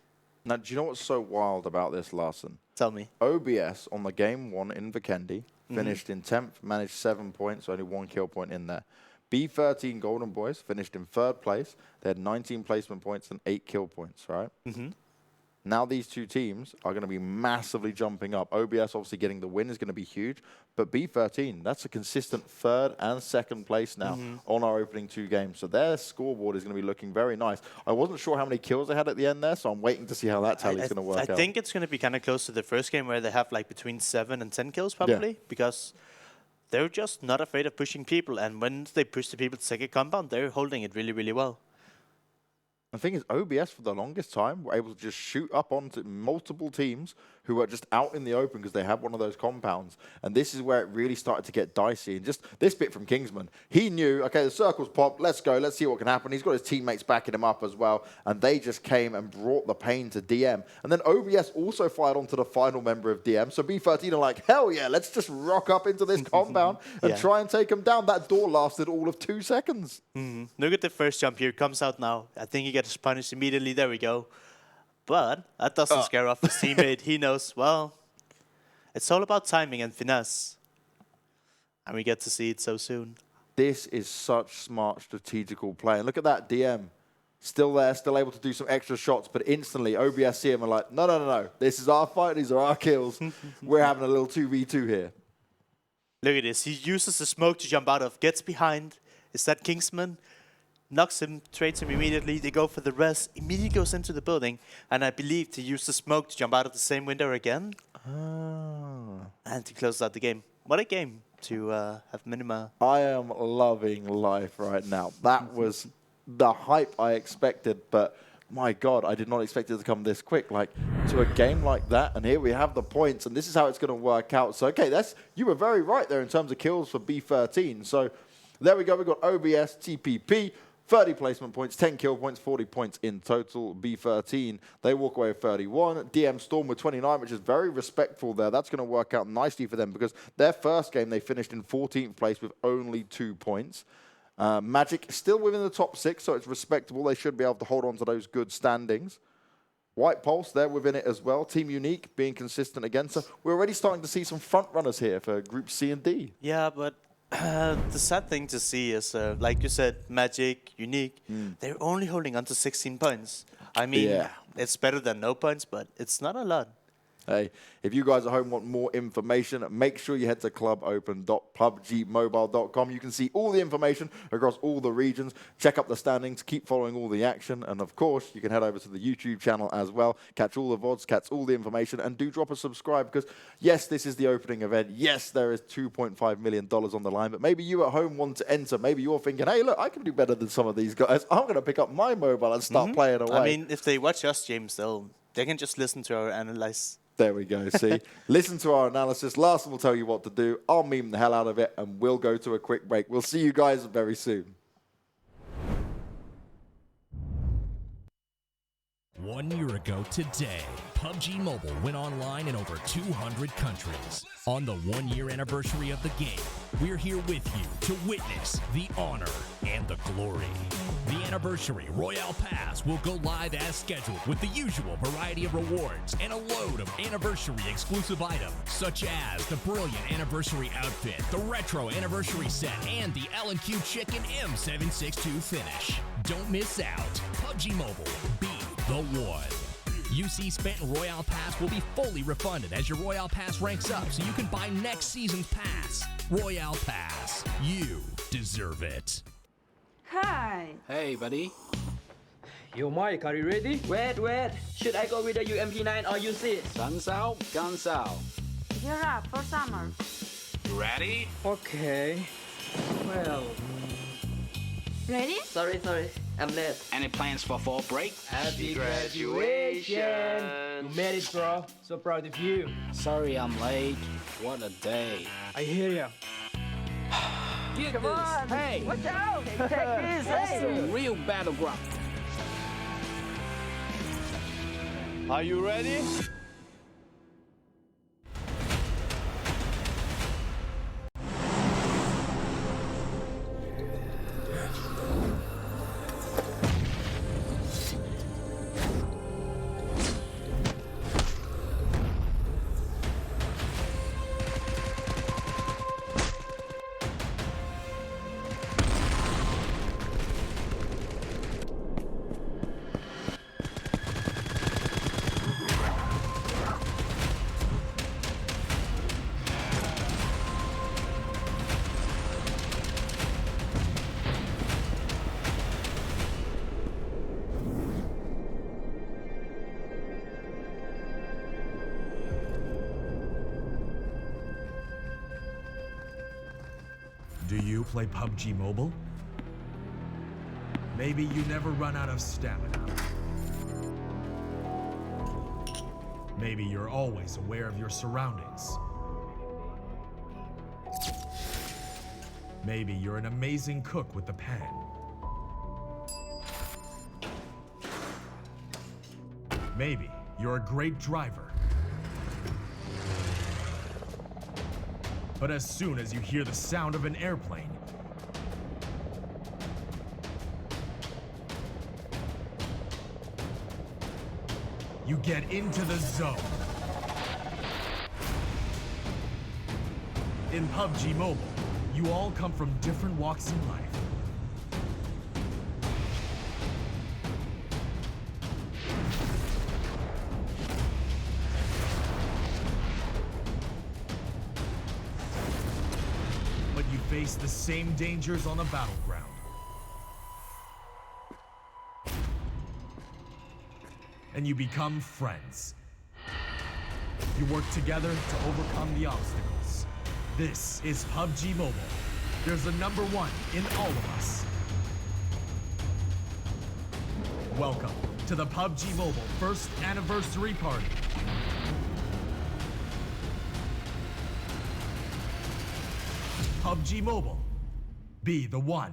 Now, do you know what's so wild about this, Larson? Tell me. OBS on the game 1 in Vikendi finished in 10th, managed 7 points, only 1 kill point in there. B13 Golden Boys finished in 3rd place. They had 19 placement points and 8 kill points, right? Now these 2 teams are going to be massively jumping up. OBS obviously getting the win is going to be huge, but B13, that's a consistent 3rd and 2nd place now on our opening 2 games. So their scoreboard is going to be looking very nice. I wasn't sure how many kills they had at the end there, so I'm waiting to see how that tally is going to work out. I think it's going to be kind of close to the first game where they have like between 7 and 10 kills probably, because they're just not afraid of pushing people. And when they push the people to second compound, they're holding it really, really well. The thing is, OBS for the longest time were able to just shoot up onto multiple teams who were just out in the open because they had one of those compounds. And this is where it really started to get dicey. And just this bit from Kingsman, he knew, okay, the circle's popped, let's go, let's see what can happen. He's got his teammates backing him up as well. And they just came and brought the pain to DM. And then OBS also fired onto the final member of DM. So B13 are like, hell yeah, let's just rock up into this compound and try and take him down. That door lasted all of 2 seconds. Look at the first jump here. Comes out now. I think he gets punished immediately. There we go. But that doesn't scare off his teammate. He knows, well, it's all about timing and finesse. And we get to see it so soon. This is such smart strategical play. And look at that DM. Still there, still able to do some extra shots, but instantly OBS see him and like, no, no, no, no. This is our fight. These are our kills. We're having a little 2v2 here. Look at this. He uses the smoke to jump out of, gets behind. Is that Kingsman? Knocks him, trades him immediately. They go for the res. Immediately goes into the building. And I believe to use the smoke to jump out of the same window again. And to close out the game. What a game to have Miramar. I am loving life right now. That was the hype I expected, but my God, I did not expect it to come this quick. Like, to a game like that, and here we have the points, and this is how it's going to work out. So, okay, you were very right there in terms of kills for B13. So, there we go. We've got OBS, TPP, 30 placement points, 10 kill points, 40 points in total. B13, they walk away with 31. DM Storm with 29, which is very respectful there. That's going to work out nicely for them because their first game, they finished in 14th place with only 2 points. Magic still within the top 6, so it's respectable. They should be able to hold on to those good standings. White Pulse, they're within it as well. Team Unique being consistent again. So we're already starting to see some front runners here for Group C and D. Yeah, but the sad thing to see is, like you said, Magic, Unique, they're only holding on to 16 points. I mean, it's better than no points, but it's not a lot. Hey, if you guys at home want more information, make sure you head to clubopen.pubgmobile.com. You can see all the information across all the regions. Check up the standings, keep following all the action. And of course, you can head over to the YouTube channel as well. Catch all the VODs, catch all the information, and do drop a subscribe because, yes, this is the opening event. Yes, there is $2.5 million on the line, but maybe you at home want to enter. Maybe you're thinking, hey, look, I can do better than some of these guys. I'm going to pick up my mobile and start playing away. I mean, if they watch us, James, they can just listen to our analyze. There we go, see? Listen to our analysis. Larson will tell you what to do. I'll meme the hell out of it, and we'll go to a quick break. We'll see you guys very soon. 1 year ago today, PUBG Mobile went online in over 200 countries. On the 1 year anniversary of the game, we're here with you to witness the honor and the glory. The anniversary Royale Pass will go live as scheduled with the usual variety of rewards and a load of anniversary exclusive items, such as the brilliant anniversary outfit, the retro anniversary set, and the L&Q Chicken M762 finish. Don't miss out. PUBG Mobile, be the one. UC spent in Royale Pass will be fully refunded as your Royale Pass ranks up so you can buy next season's pass. Royale Pass, you deserve it. Hi. Hey, buddy. Yo, Mike, are you ready? Wait. Should I go with the UMP9 or use it? Sun's out, guns out. Gear up for summer. You ready? Okay. Well, Ready? sorry. I'm late. Any plans for fall break? Happy graduation! You made it, bro. So proud of you. Sorry I'm late. What a day. I hear ya. Get this. on. Hey, Watch out! Take this, that's hey! a real battleground. Are you ready? Do you play PUBG Mobile? Maybe you never run out of stamina. Maybe you're always aware of your surroundings. Maybe you're an amazing cook with the pen. Maybe you're a great driver. But as soon as you hear the sound of an airplane, you get into the zone. In PUBG Mobile, you all come from different walks in life. But you face the same dangers on the battleground. And you become friends. You work together to overcome the obstacles. This is PUBG Mobile. There's a number one in all of us. Welcome to the PUBG Mobile first anniversary party. PUBG Mobile, be the one.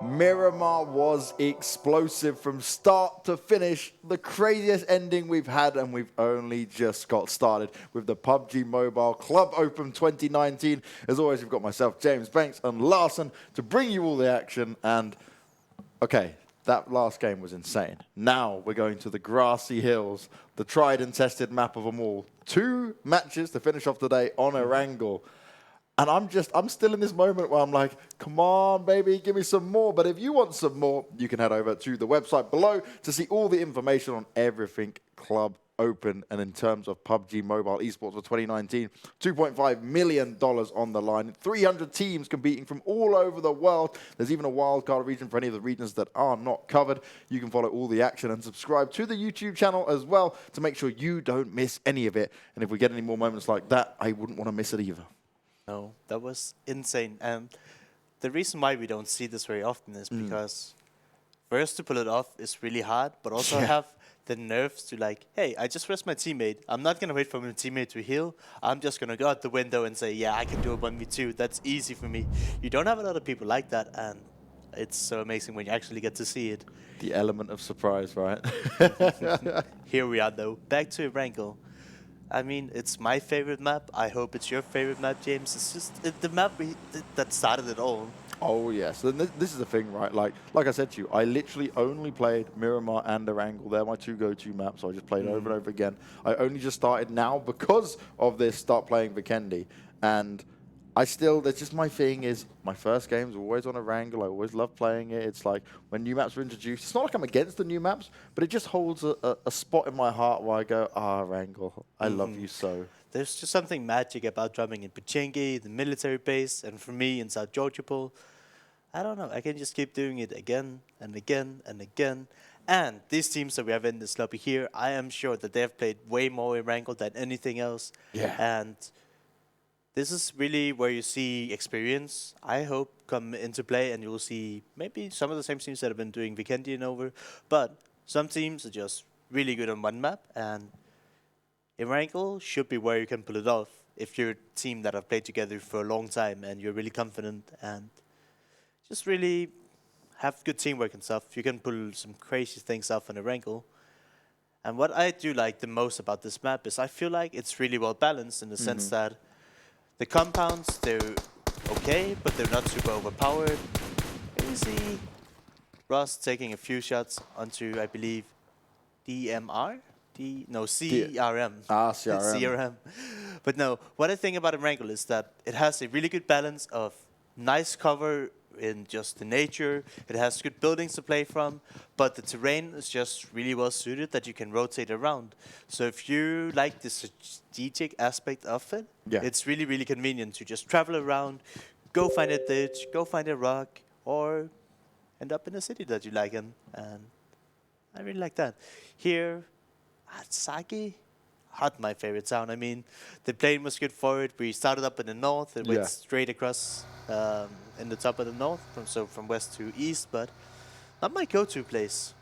Miramar was explosive from start to finish. The craziest ending we've had, and we've only just got started with the PUBG Mobile Club Open 2019. As always, we've got myself, James Banks, and Larson to bring you all the action. And, okay, that last game was insane. Now we're going to the grassy hills, the tried and tested map of them all. 2 matches to finish off today on Erangel. And I'm still in this moment where I'm like, come on, baby, give me some more. But if you want some more, you can head over to the website below to see all the information on everything Club open. And in terms of PUBG Mobile Esports for 2019, $2.5 million on the line. 300 teams competing from all over the world. There's even a wildcard region for any of the regions that are not covered. You can follow all the action and subscribe to the YouTube channel as well to make sure you don't miss any of it. And if we get any more moments like that, I wouldn't want to miss it either. No, that was insane. And the reason why we don't see this very often is because first, to pull it off is really hard, but also have the nerves to like, hey, I just rest my teammate. I'm not going to wait for my teammate to heal. I'm just going to go out the window and say, yeah, I can do a 1v2. That's easy for me. You don't have a lot of people like that, and it's so amazing when you actually get to see it. The element of surprise, right? Here we are, though. Back to Erangel. I mean, it's my favorite map. I hope it's your favorite map, James. It's just the map that started it all. Oh, yes. So this is the thing, right? Like I said to you, I literally only played Miramar and Erangel. They're my two go-to maps, so I just played over and over again. I only just started now because of this, start playing Vikendi. And I still, that's just my thing is, my first games always on Erangel. I always love playing it. It's like, when new maps are introduced, it's not like I'm against the new maps, but it just holds a spot in my heart where I go, Erangel, I love you so. There's just something magic about drumming in Vikendi, the military base, and for me in South Georgia, I don't know, I can just keep doing it again and again and again. And these teams that we have in this lobby here, I am sure that they have played way more Erangel than anything else. Yeah. And this is really where you see experience, I hope, come into play, and you will see maybe some of the same teams that have been doing Vikendi and over, but some teams are just really good on one map, and Erangel should be where you can pull it off if you're a team that have played together for a long time and you're really confident and just really have good teamwork and stuff. You can pull some crazy things off on Erangel. And what I do like the most about this map is I feel like it's really well balanced in the sense that the compounds, they're okay, but they're not super overpowered. Here we see Ross taking a few shots onto, I believe, DMR? CRM. CRM. CRM. But no, what I think about Erangel is that it has a really good balance of nice cover in just the nature. It has good buildings to play from, but the terrain is just really well suited that you can rotate around. So if you like the strategic aspect of it, it's really, really convenient to just travel around, go find a ditch, go find a rock, or end up in a city that you like. And I really like that. Here, Saki, not my favorite sound. I mean, the plane was good for it. We started up in the north. It went straight across in the top of the north, from west to east, but not my go-to place.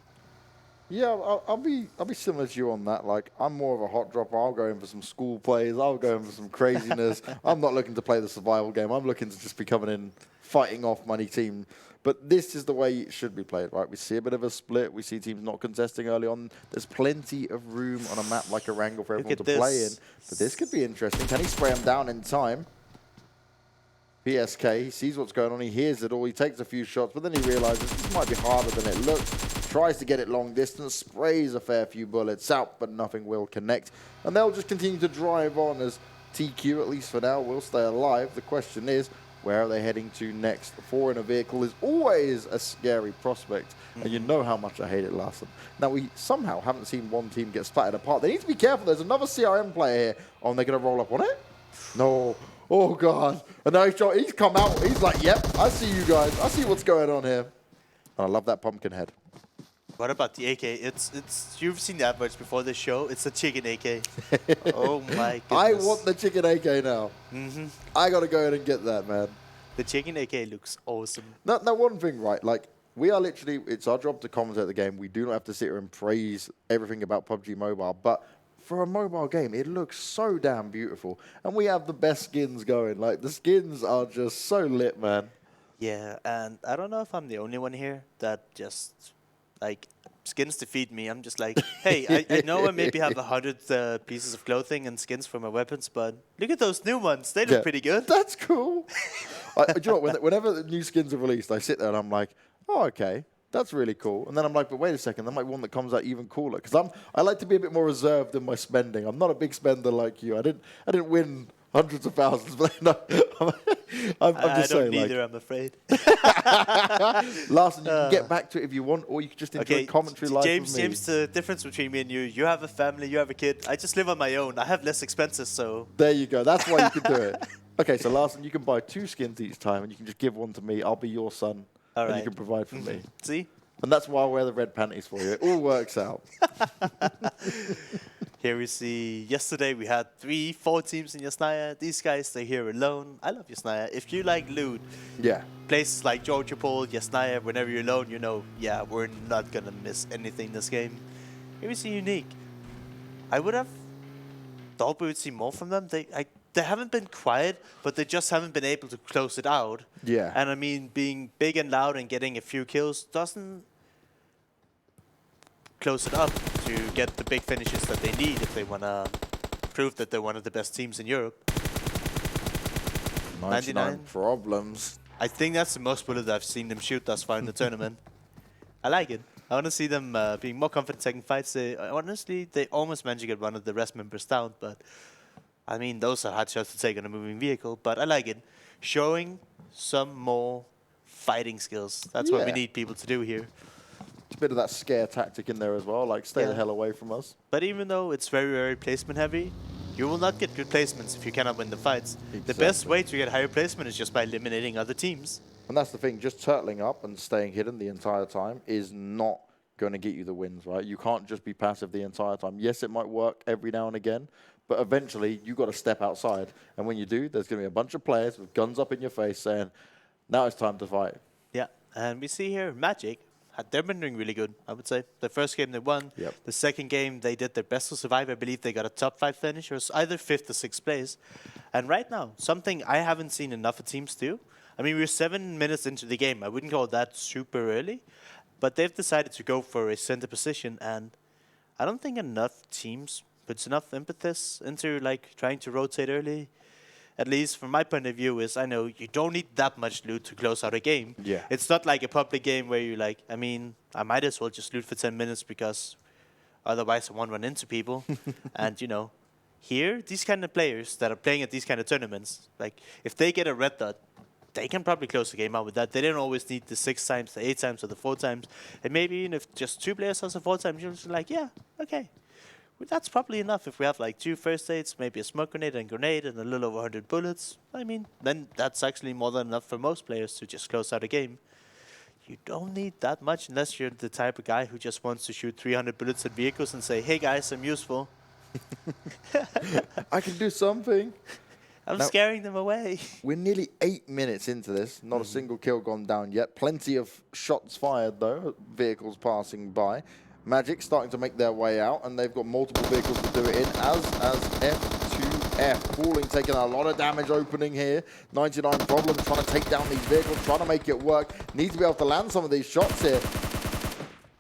Yeah, I'll be similar to you on that. Like, I'm more of a hot dropper. I'll go in for some school plays. I'll go in for some craziness. I'm not looking to play the survival game. I'm looking to just be coming in, fighting off money team. But this is the way it should be played, right? We see a bit of a split. We see teams not contesting early on. There's plenty of room on a map like Erangel for everyone to play in. But this could be interesting. Can he spray him down in time? PSK, he sees what's going on. He hears it all. He takes a few shots, but then he realizes this might be harder than it looks. Tries to get it long distance, sprays a fair few bullets out, but nothing will connect. And they'll just continue to drive on as TQ, at least for now, will stay alive. The question is, where are they heading to next? 4 in a vehicle is always a scary prospect, and you know how much I hate it, Larson. Now, we somehow haven't seen one team get splattered apart. They need to be careful. There's another CRM player here. Oh, and they're going to roll up on it? No. Oh, God. And now he's come out. He's like, yep, I see you guys. I see what's going on here. And I love that pumpkin head. What about the AK? It's you've seen the adverts before the show. It's a chicken AK. Oh my goodness. I want the chicken AK now. I got to go ahead and get that, man. The chicken AK looks awesome. Now, one thing, right? Like, we are literally, it's our job to commentate the game. We do not have to sit here and praise everything about PUBG Mobile. But for a mobile game, it looks so damn beautiful. And we have the best skins going. Like, the skins are just so lit, man. Yeah, and I don't know if I'm the only one here that just, like, skins defeat me. I'm just like, hey, I know I maybe have 100 pieces of clothing and skins for my weapons, but look at those new ones. They look pretty good. That's cool. Do you know what? Whenever the new skins are released, I sit there and I'm like, oh, okay, that's really cool. And then I'm like, but wait a second, there might be one that comes out even cooler. Because I like to be a bit more reserved in my spending. I'm not a big spender like you. I didn't win hundreds of thousands. But no, I'm just saying. Neither, I'm afraid. Larson, you can get back to it if you want, or you can just enjoy commentary live with me. James, the difference between me and you have a family, you have a kid. I just live on my own. I have less expenses, so... There you go. That's why you can do it. Okay, so Larson, you can buy 2 skins each time, and you can just give one to me. I'll be your son, and you can provide for me. See? And that's why I wear the red panties for you. It all works out. Here we see, yesterday we had 3-4 teams in Yasnaya. These guys, they're here alone. I love Yasnaya. If you like loot, places like Georgia Pool, Yasnaya, whenever you're alone, you know, yeah, we're not going to miss anything this game. Here we see Unique. I would have thought we would see more from them. They haven't been quiet, but they just haven't been able to close it out. Yeah. And I mean, being big and loud and getting a few kills doesn't close it up to get the big finishes that they need if they want to prove that they're one of the best teams in Europe. 99 problems. I think that's the most bullets I've seen them shoot thus far in the tournament. I like it. I want to see them being more confident taking fights. Honestly, they almost managed to get one of the rest members down, but I mean, those are hard shots to take on a moving vehicle, but I like it. Showing some more fighting skills. That's what we need people to do here. A bit of that scare tactic in there as well, like stay the hell away from us. But even though it's very, very placement heavy, you will not get good placements if you cannot win the fights. Exactly. The best way to get higher placement is just by eliminating other teams. And that's the thing, just turtling up and staying hidden the entire time is not going to get you the wins, right? You can't just be passive the entire time. Yes, it might work every now and again, but eventually you got to step outside. And when you do, there's going to be a bunch of players with guns up in your face saying, now it's time to fight. Yeah, and we see here Magic. They've been doing really good, I would say. The first game they won. Yep. The second game they did their best to survive. I believe they got a top 5 finish. It was either 5th or 6th place. And right now, something I haven't seen enough of teams do. I mean, we're 7 minutes into the game. I wouldn't call that super early. But they've decided to go for a center position. And I don't think enough teams puts enough impetus into like trying to rotate early. At least from my point of view is, I know you don't need that much loot to close out a game. Yeah. It's not like a public game where you like, I mean, I might as well just loot for 10 minutes because otherwise I won't run into people. And, you know, here, these kind of players that are playing at these kind of tournaments, like, if they get a red dot, they can probably close the game out with that. They don't always need the 6 times, the 8 times, or the 4 times. And maybe even if just 2 players has a 4 times, you're just like, yeah, okay. That's probably enough if we have like 2 first aids, maybe a smoke grenade and grenade and a little over 100 bullets. I mean, then that's actually more than enough for most players to just close out a game. You don't need that much unless you're the type of guy who just wants to shoot 300 bullets at vehicles and say, hey guys, I'm useful. I can do something. I'm scaring them away. We're nearly 8 minutes into this. Not a single kill gone down yet. Plenty of shots fired though, vehicles passing by. Magic starting to make their way out, and they've got multiple vehicles to do it in, as F2F. Falling, taking a lot of damage opening here. 99 problems trying to take down these vehicles, trying to make it work. Needs to be able to land some of these shots here.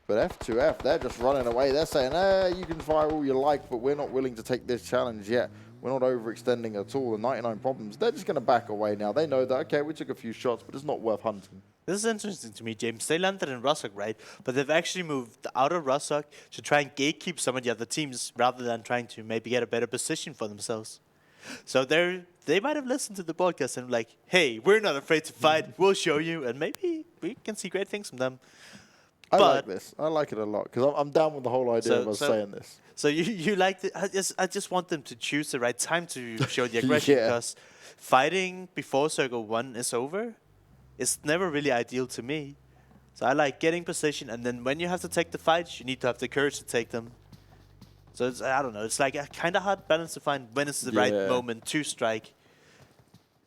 But F2F, they're just running away. They're saying, you can fire all you like, but we're not willing to take this challenge yet. We're not overextending at all. The 99 problems, they're just going to back away now. They know that, okay, we took a few shots, but it's not worth hunting. This is interesting to me, James. They landed in Rostock, right? But they've actually moved out of Rostock to try and gatekeep some of the other teams rather than trying to maybe get a better position for themselves. So they might have listened to the podcast and like, hey, we're not afraid to fight. We'll show you. And maybe we can see great things from them. I like this. I like it a lot because I'm down with the whole idea of us saying this. So you like it? I just want them to choose the right time to show the aggression because fighting before Circle 1 is over, it's never really ideal to me. So I like getting position, and then when you have to take the fights, you need to have the courage to take them. So it's, I don't know, it's like a kind of hard balance to find when is the right moment to strike.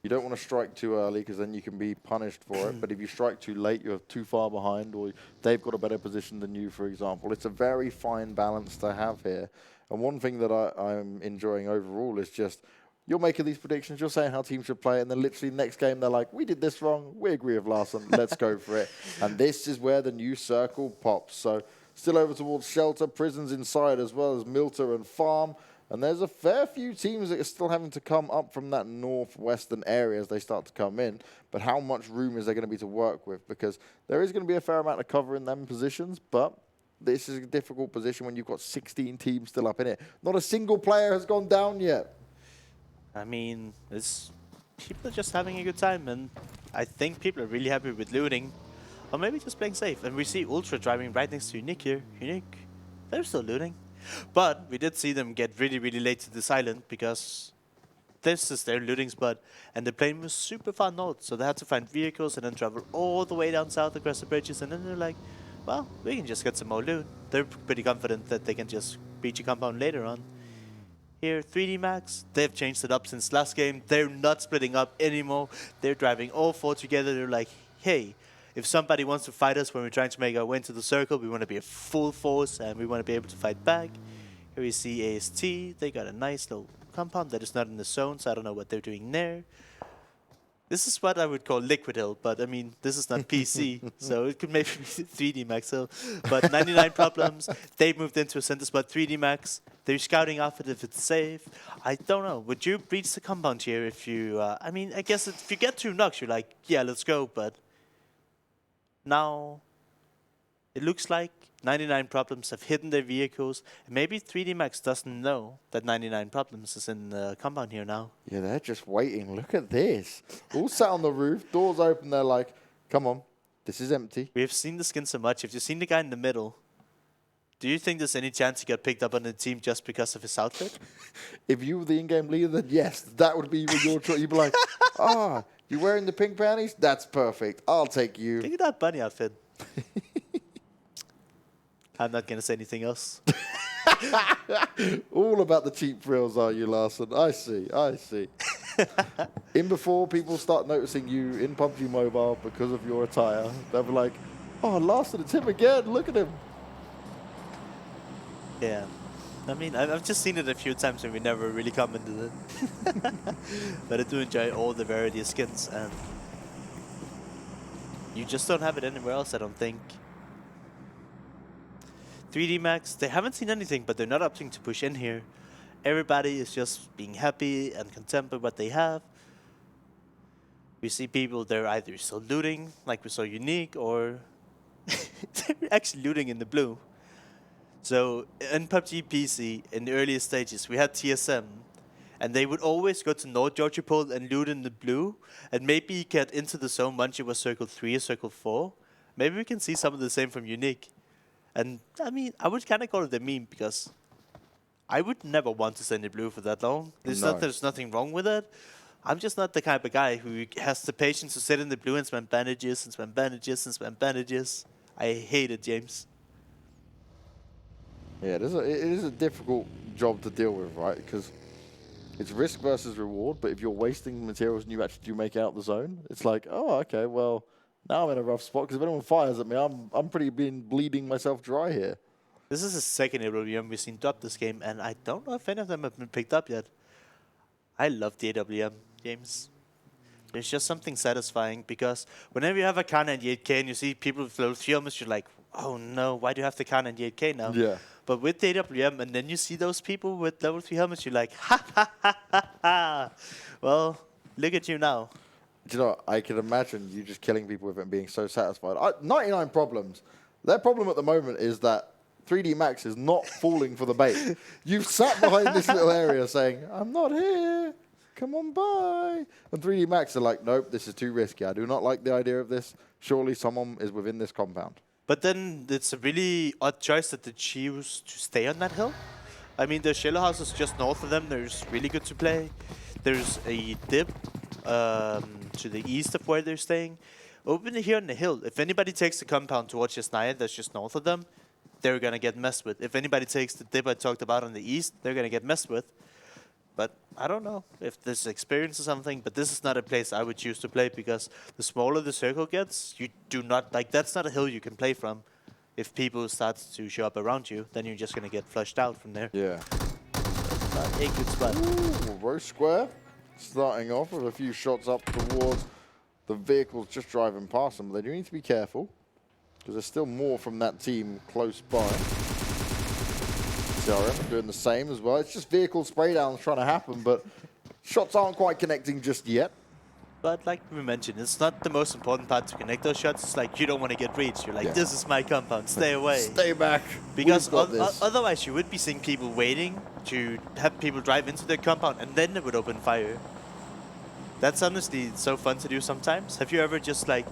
You don't want to strike too early because then you can be punished for it. But if you strike too late, you're too far behind, or they've got a better position than you, for example. It's a very fine balance to have here. And one thing that I'm enjoying overall is just you're making these predictions, you're saying how teams should play, and then literally next game they're like, we did this wrong, we agree with Larson, let's go for it. And this is where the new circle pops. So still over towards Shelter, Prisons inside as well as Milter and Farm. And there's a fair few teams that are still having to come up from that northwestern area as they start to come in. But how much room is there going to be to work with? Because there is going to be a fair amount of cover in them positions, but this is a difficult position when you've got 16 teams still up in it. Not a single player has gone down yet. I mean, people are just having a good time, and I think people are really happy with looting. Or maybe just playing safe. And we see Ultra driving right next to Unique here. Unique, they're still looting. But we did see them get really, really late to this island because this is their looting spot. And the plane was super far north, so they had to find vehicles and then travel all the way down south across the bridges. And then they're like, well, we can just get some more loot. They're pretty confident that they can just reach a compound later on. Here, 3D Max, they've changed it up since last game. They're not splitting up anymore. They're driving all four together. They're like, hey, if somebody wants to fight us when we're trying to make our way into the circle, we want to be a full force and we want to be able to fight back. Here we see AST. They got a nice little compound that is not in the zone, so I don't know what they're doing there. This is what I would call Liquid Hill, but I mean, this is not PC, so it could maybe be 3D Max Hill. But 99 Problems, they moved into a center spot. 3D Max, they're scouting off it if it's safe. I don't know. Would you breach the compound here if you... I mean, I guess if you get 2 knocks, you're like, yeah, let's go, but... Now, it looks like 99 Problems have hidden their vehicles. And maybe 3D Max doesn't know that 99 Problems is in the compound here now. Yeah, they're just waiting. Look at this. All sat on the roof, doors open. They're like, come on, this is empty. We have seen the skin so much. If you've seen the guy in the middle, do you think there's any chance he got picked up on the team just because of his outfit? If you were the in-game leader, then yes, that would be your choice. You'd be like, you wearing the pink panties? That's perfect. I'll take you. Look at that bunny outfit. I'm not going to say anything else. All about the cheap thrills, are you, Larson? I see, I see. In before people start noticing you in PUBG Mobile because of your attire, they'll be like, oh, Larson, it's him again. Look at him. Yeah. I mean, I've just seen it a few times and we never really commented it. But I do enjoy all the variety of skins, and you just don't have it anywhere else, I don't think. 3D Max, they haven't seen anything, but they're not opting to push in here. Everybody is just being happy and content with what they have. We see people, they're either still looting, like we saw Unique, or they're actually looting in the blue. So in PUBG PC, in the earliest stages, we had TSM, and they would always go to North Georgia Pole and loot in the blue, and maybe get into the zone once it was Circle 3 or Circle 4. Maybe we can see some of the same from Unique. And I mean, I would kind of call it a meme, because I would never want to stay in the blue for that long. There's nothing wrong with it. I'm just not the type of guy who has the patience to sit in the blue and spam bandages and spam bandages and spam bandages. I hate it, James. Yeah, it is a difficult job to deal with, right? Because it's risk versus reward, but if you're wasting materials and you actually do make out the zone, it's like, oh, okay, well, now I'm in a rough spot, because if anyone fires at me, I'm pretty bleeding myself dry here. This is the second AWM we've seen drop this game, and I don't know if any of them have been picked up yet. I love the AWM games. There's just something satisfying, because whenever you have a Kar 98K and you see people with level 3 helmets, you're like, oh no, why do you have the Kar 98K now? Yeah. But with the AWM, and then you see those people with level 3 helmets, you're like, ha ha ha ha ha. Well, look at you now. Do you know, I can imagine you just killing people with it and being so satisfied. 99 Problems. Their problem at the moment is that 3D Max is not falling for the bait. You've sat behind this little area saying, I'm not here. Come on by. And 3D Max are like, nope, this is too risky. I do not like the idea of this. Surely someone is within this compound. But then it's a really odd choice that they choose to stay on that hill. I mean, the shallow house is just north of them. There's really good to play. There's a dip to the east of where they're staying. Open here on the hill. If anybody takes the compound towards Yasnaya, that's just north of them, they're going to get messed with. If anybody takes the dip I talked about on the east, they're going to get messed with. But I don't know if this experience or something, but this is not a place I would choose to play, because the smaller the circle gets, you do not, like, that's not a hill you can play from. If people start to show up around you, then you're just going to get flushed out from there. Yeah. Not a good spot. Ooh, Roast Square starting off with a few shots up towards the vehicles just driving past them. They do need to be careful, because there's still more from that team close by. CRM doing the same as well. It's just vehicle spray downs trying to happen, but shots aren't quite connecting just yet. But like we mentioned, it's not the most important part to connect those shots. It's like you don't want to get reached. You're like, this is my compound, stay away. Stay back. Because We've got this. otherwise you would be seeing people waiting to have people drive into their compound and then they would open fire. That's honestly so fun to do sometimes. Have you ever just like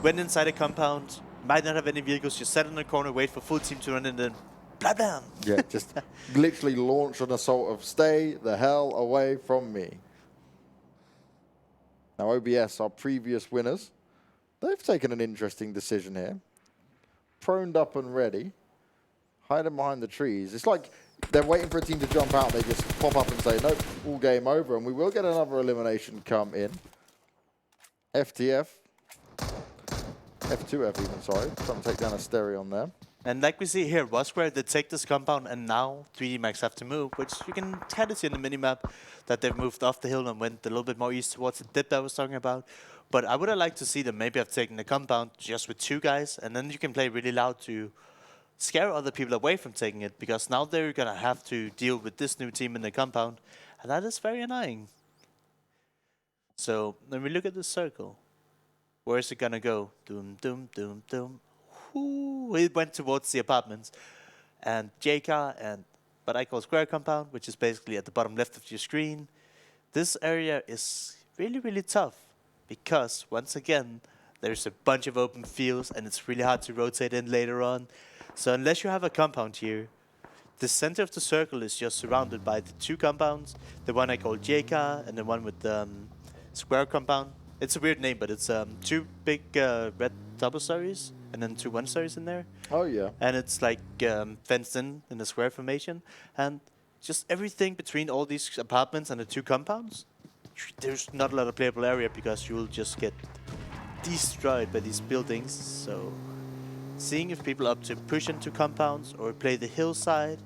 went inside a compound, might not have any vehicles, just sat in a corner, wait for full team to run in, and then blah blah. Yeah, just literally launch an assault of stay the hell away from me. Now OBS, our previous winners, they've taken an interesting decision here. Proned up and ready, hiding behind the trees. It's like they're waiting for a team to jump out. They just pop up and say, nope, all game over. And we will get another elimination come in. FTF. F2F even, sorry. Trying to take down a Asterion there. And like we see here, Wasquare, they take this compound and now 3D Max have to move, which you can kind of see in the minimap that they've moved off the hill and went a little bit more east towards the dip that I was talking about. But I would have liked to see them maybe have taken the compound just with 2 guys, and then you can play really loud to scare other people away from taking it, because now they're going to have to deal with this new team in the compound, and that is very annoying. So when we look at the circle, where is it going to go? Doom, doom, doom, doom. Ooh, it went towards the apartments. And JK and what I call square compound, which is basically at the bottom left of your screen. This area is really, really tough because, once again, there's a bunch of open fields and it's really hard to rotate in later on. So unless you have a compound here, the center of the circle is just surrounded by the 2 compounds. The one I call JK and the one with the square compound. It's a weird name, but it's 2 big red double stories and then 2 one stories in there. Oh, yeah. And it's like fenced in a square formation. And just everything between all these apartments and the 2 compounds, there's not a lot of playable area because you will just get destroyed by these buildings. So seeing if people are up to push into compounds or play the hillside,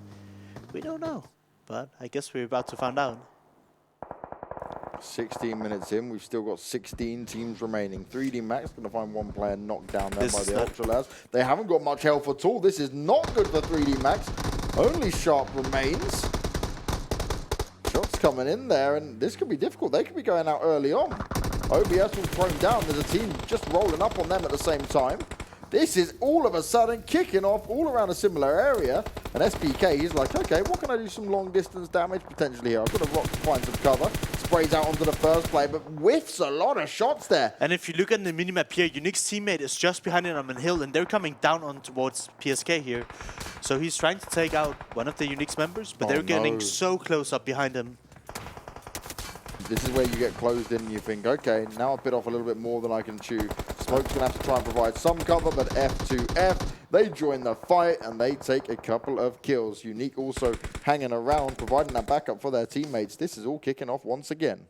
we don't know. But I guess we're about to find out. 16 minutes in, we've still got 16 teams remaining. 3D Max going to find one player knocked down there by the Ultra lads. They haven't got much health at all. This is not good for 3D Max. Only Sharp remains. Shots coming in there, and this could be difficult. They could be going out early on. OBS will thrown down. There's a team just rolling up on them at the same time. This is all of a sudden kicking off all around a similar area. And SPK, he's like, okay, what can I do some long distance damage potentially here? I've got a rock to find some cover. Sprays out onto the first play, but whiffs a lot of shots there. And if you look at the minimap here, Unique's teammate is just behind him on the hill, and they're coming down on towards PSK here. So he's trying to take out one of the Unique's members, but they're getting so close up behind him. This is where you get closed in and you think, okay, now I've bit off a little bit more than I can chew. Smoke's going to have to try and provide some cover, but F2F, they join the fight and they take a couple of kills. Unique also hanging around, providing that backup for their teammates. This is all kicking off once again.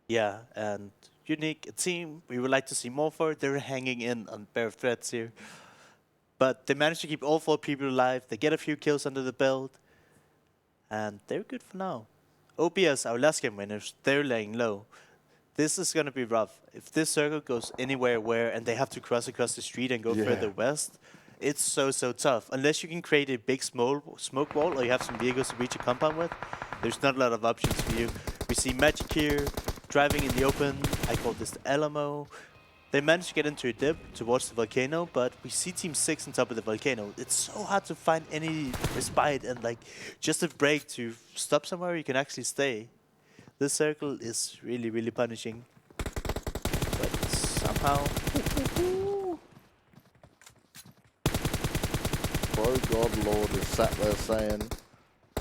Yeah, and Unique, a team we would like to see more for. They're hanging in on bare threads here. But they managed to keep all 4 people alive. They get a few kills under the belt. And they're good for now. OBS, our last game winners, they're laying low. This is going to be rough. If this circle goes anywhere where and they have to cross across the street and go further west, it's so tough. Unless you can create a big smoke wall or you have some vehicles to reach a compound with, there's not a lot of options for you. We see Magic here, driving in the open. I call this the Alamo. They managed to get into a dip towards the volcano, but we see Team 6 on top of the volcano. It's so hard to find any respite and like just a break to stop somewhere you can actually stay. This circle is really, really punishing. But somehow... Bro God Lord is sat there saying,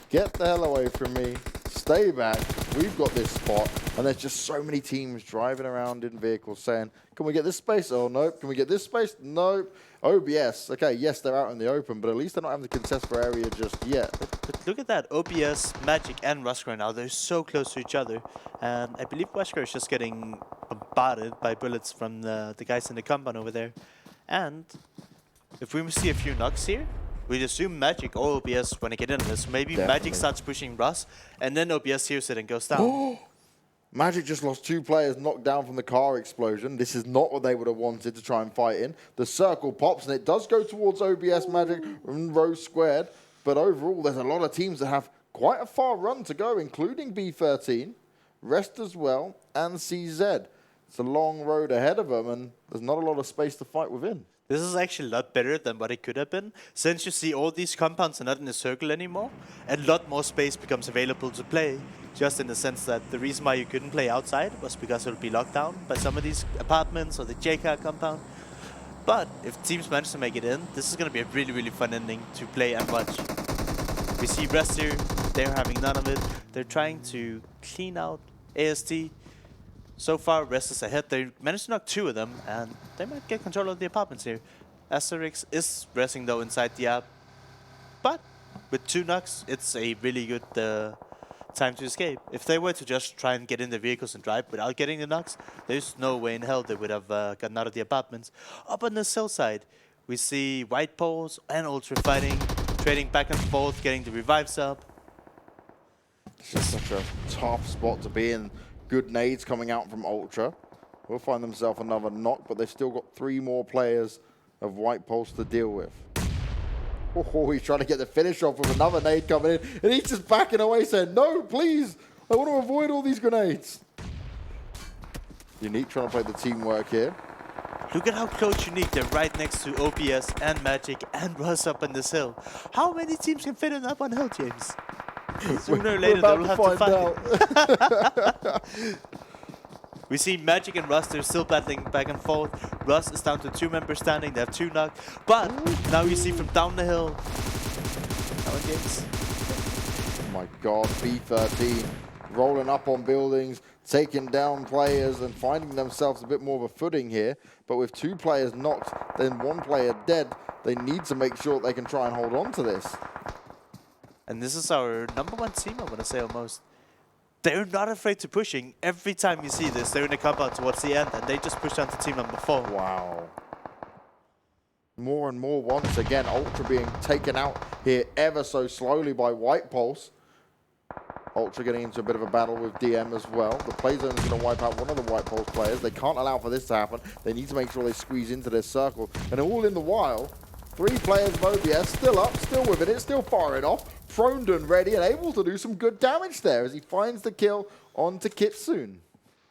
get the hell away from me. Stay back. We've got this spot. And there's just so many teams driving around in vehicles saying, can we get this space? Oh, nope. Can we get this space? Nope. OBS. Okay, yes, they're out in the open, but at least they're not having to contest for area just yet. But look at that. OBS, Magic, and Rusker now. They're so close to each other. And I believe Rusker is just getting bombarded by bullets from the guys in the compound over there. And if we see a few knocks here, we'd assume Magic or OBS when they get into this. Maybe Magic starts pushing Russ, and then OBS hears it and goes down. Magic just lost 2 players knocked down from the car explosion. This is not what they would have wanted to try and fight in. The circle pops, and it does go towards OBS Magic and Rose Squared. But overall, there's a lot of teams that have quite a far run to go, including B13, Rest as well, and CZ. It's a long road ahead of them, and there's not a lot of space to fight within. This is actually a lot better than what it could have been. Since you see all these compounds are not in a circle anymore, a lot more space becomes available to play. Just in the sense that the reason why you couldn't play outside was because it would be locked down by some of these apartments or the JK compound. But if teams manage to make it in, this is going to be a really, really fun ending to play and watch. We see Rest here, they're having none of it. They're trying to clean out AST. So far, Rest is ahead. They managed to knock 2 of them, and they might get control of the apartments here. Asterix is resting though inside the app, but with 2 knocks, it's a really good time to escape. If they were to just try and get in the vehicles and drive without getting the knocks, there's no way in hell they would have gotten out of the apartments. Up on the cell side, we see White Poles and Ultra fighting, trading back and forth, getting the revives up. It's just such a tough spot to be in. Good nades coming out from Ultra. Will find themselves another knock, but they've still got 3 more players of White Pulse to deal with. Oh, he's trying to get the finish off with another nade coming in, and he's just backing away saying, no, please, I want to avoid all these grenades. Unique trying to play the teamwork here. Look at how close Unique, they're right next to OBS and Magic and Russ up on this hill. How many teams can fit on that one hill, James? Sooner or later they will have to fight. We see Magic and Russ, they're still battling back and forth. Russ is down to 2 members standing, they have 2 knocked. But now you see from down the hill. Oh my god, B13 rolling up on buildings, taking down players and finding themselves a bit more of a footing here. But with 2 players knocked, then 1 player dead, they need to make sure they can try and hold on to this. And this is our #1 team, I want to say almost. They're not afraid to pushing. Every time you see this, they're in a compound towards the end, and they just push down to team #4. Wow. More and more once again, Ultra being taken out here ever so slowly by White Pulse. Ultra getting into a bit of a battle with DM as well. The play zone is going to wipe out one of the White Pulse players. They can't allow for this to happen. They need to make sure they squeeze into this circle. And all in the while, 3 players of OBS still up, still with it, still firing off. Proned and ready and able to do some good damage there as he finds the kill onto Kitsune.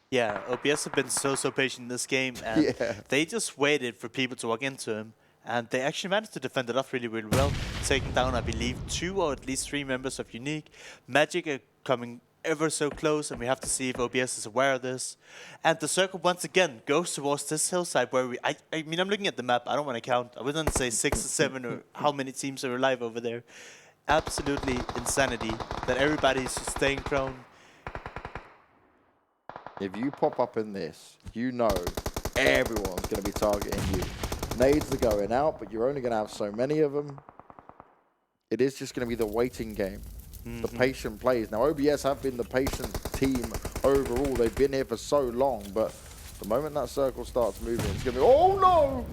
Yeah, OBS have been so patient in this game, and they just waited for people to walk into him. And they actually managed to defend it off really, really well, taking down, I believe, 2 or at least 3 members of Unique. Magic are coming ever so close, and we have to see if OBS is aware of this. And the circle once again goes towards this hillside where I mean, I'm looking at the map, I don't want to count. I wouldn't say 6 or 7 or how many teams are alive over there. Absolutely insanity that everybody is just staying prone. If you pop up in this, you know everyone's going to be targeting you. Nades are going out, but you're only going to have so many of them. It is just going to be the waiting game. The patient plays. Now, OBS have been the patient team overall. They've been here for so long, but the moment that circle starts moving, it's going to be, oh no!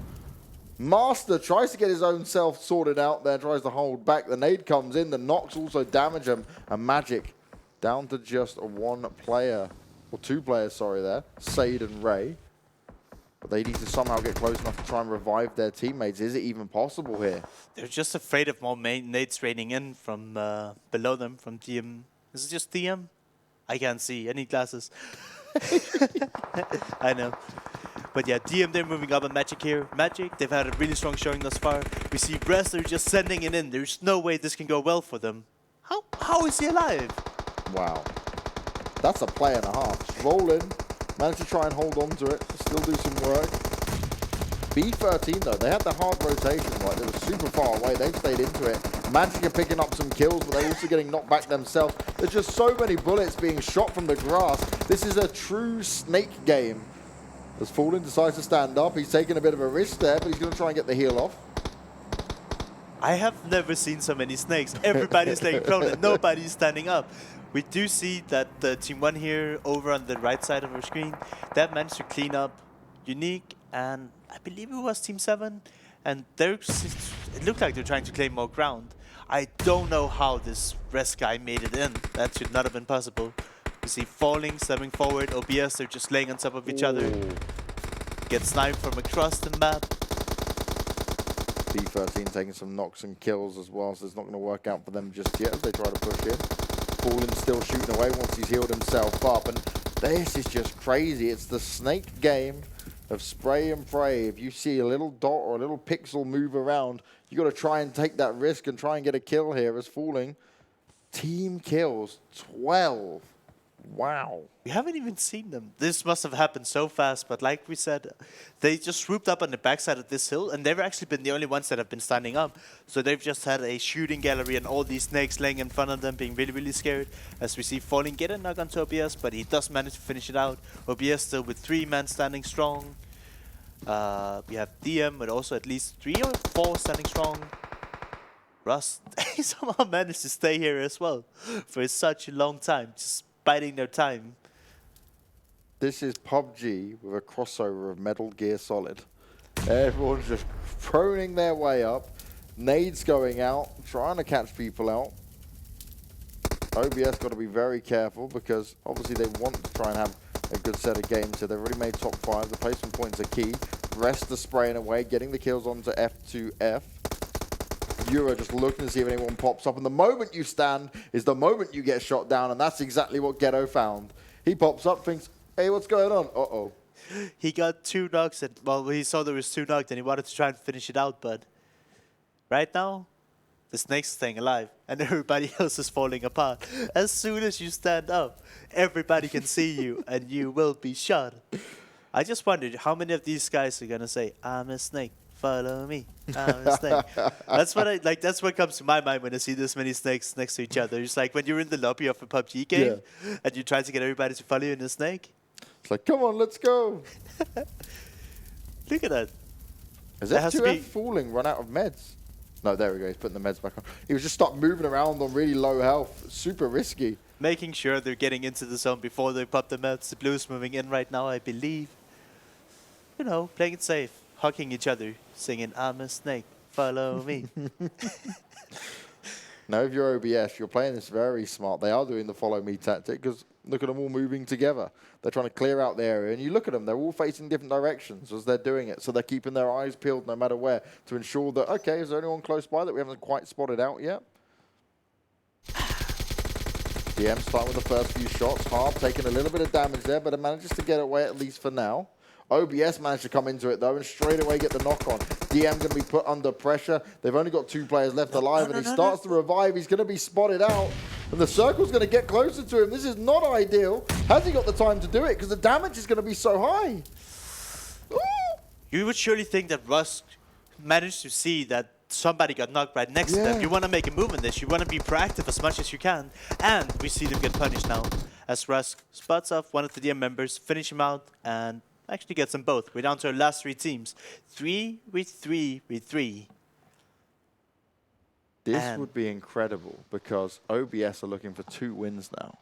Master tries to get his own self sorted out there, tries to hold back. The nade comes in, the knocks also damage him. And Magic down to just 1 player, or 2 players, sorry there, Sade and Ray. But they need to somehow get close enough to try and revive their teammates. Is it even possible here? They're just afraid of more nades raining in from below them, from DM. Is it just DM? I can't see. I need glasses. I know. But yeah, DM, they're moving up on Magic here. Magic, they've had a really strong showing thus far. We see Brest, they're just sending it in. There's no way this can go well for them. How is he alive? Wow. That's a play and a half. Just roll in, manage to try and hold on to it, still do some work. B13 though, they had the hard rotation, right? They were super far away, they've stayed into it. Magic are picking up some kills, but they're also getting knocked back themselves. There's just so many bullets being shot from the grass. This is a true snake game. As Fallen decides to stand up, he's taking a bit of a risk there, but he's going to try and get the heal off. I have never seen so many snakes. Everybody's staying prone and nobody's standing up. We do see that the Team 1 here over on the right side of our screen, that managed to clean up Unique and I believe it was Team 7. And it looked like they're trying to claim more ground. I don't know how this rest guy made it in. That should not have been possible. You see falling, stepping forward, OBS, they're just laying on top of each other. Get sniped from across the map. B13 taking some knocks and kills as well, so it's not going to work out for them just yet as they try to push in. Fallen still shooting away once he's healed himself up. And This is just crazy. It's the snake game of spray and pray. If you see a little dot or a little pixel move around, you got to try and take that risk and try and get a kill here as Falling. Team kills 12. Wow. We haven't even seen them. This must have happened so fast, but like we said, they just swooped up on the backside of this hill, and they've actually been the only ones that have been standing up. So they've just had a shooting gallery and all these snakes laying in front of them, being really, really scared. As we see Falling get a knock onto OBS, but he does manage to finish it out. OBS still with 3 men standing strong. We have DM with also at least 3 or 4 standing strong. Rust, he somehow managed to stay here as well for such a long time, just biding their time. This is PUBG with a crossover of Metal Gear Solid. Everyone's just proning their way up. Nades going out, trying to catch people out. OBS got to be very careful because obviously they want to try and have a good set of games. So they've already made top 5. The placement points are key. Rest the spraying away, getting the kills onto F2F. Euro just looking to see if anyone pops up. And the moment you stand is the moment you get shot down. And that's exactly what Ghetto found. He pops up, thinks, hey, what's going on? Uh-oh. He got 2 knocks. And, well, he saw there was 2 knocks and he wanted to try and finish it out. But right now, the snake's staying alive. And everybody else is falling apart. As soon as you stand up, everybody can see you. And you will be shot. I just wondered how many of these guys are going to say, I'm a snake. Follow me. I'm a snake. That's what I like. That's what comes to my mind when I see this many snakes next to each other. It's like when you're in the lobby of a PUBG game and you try to get everybody to follow you in a snake. It's like, come on, let's go. Look at that. Is F2F Falling run out of meds? No, there we go. He's putting the meds back on. He was just start moving around on really low health. Super risky. Making sure they're getting into the zone before they pop the meds. The Blues moving in right now, I believe. You know, playing it safe. Hugging each other, singing, I'm a snake, follow me. Now, if you're OBS, you're playing this very smart. They are doing the follow me tactic because look at them all moving together. They're trying to clear out the area. And you look at them, they're all facing different directions as they're doing it. So they're keeping their eyes peeled no matter where to ensure that, okay, is there anyone close by that we haven't quite spotted out yet? DM starting with the first few shots. Harp taking a little bit of damage there, but it manages to get away at least for now. OBS managed to come into it, though, and straight away get the knock on. DM going to be put under pressure. They've only got 2 players left alive, and he starts to revive. He's going to be spotted out, and the circle's going to get closer to him. This is not ideal. Has he got the time to do it? Because the damage is going to be so high. Ooh. You would surely think that Rusk managed to see that somebody got knocked right next to them. You want to make a move in this. You want to be proactive as much as you can. And we see them get punished now. As Rusk spots off one of the DM members, finish him out, and actually gets them both. We're down to our last 3 teams. 3v3v3. This would be incredible because OBS are looking for 2 wins now.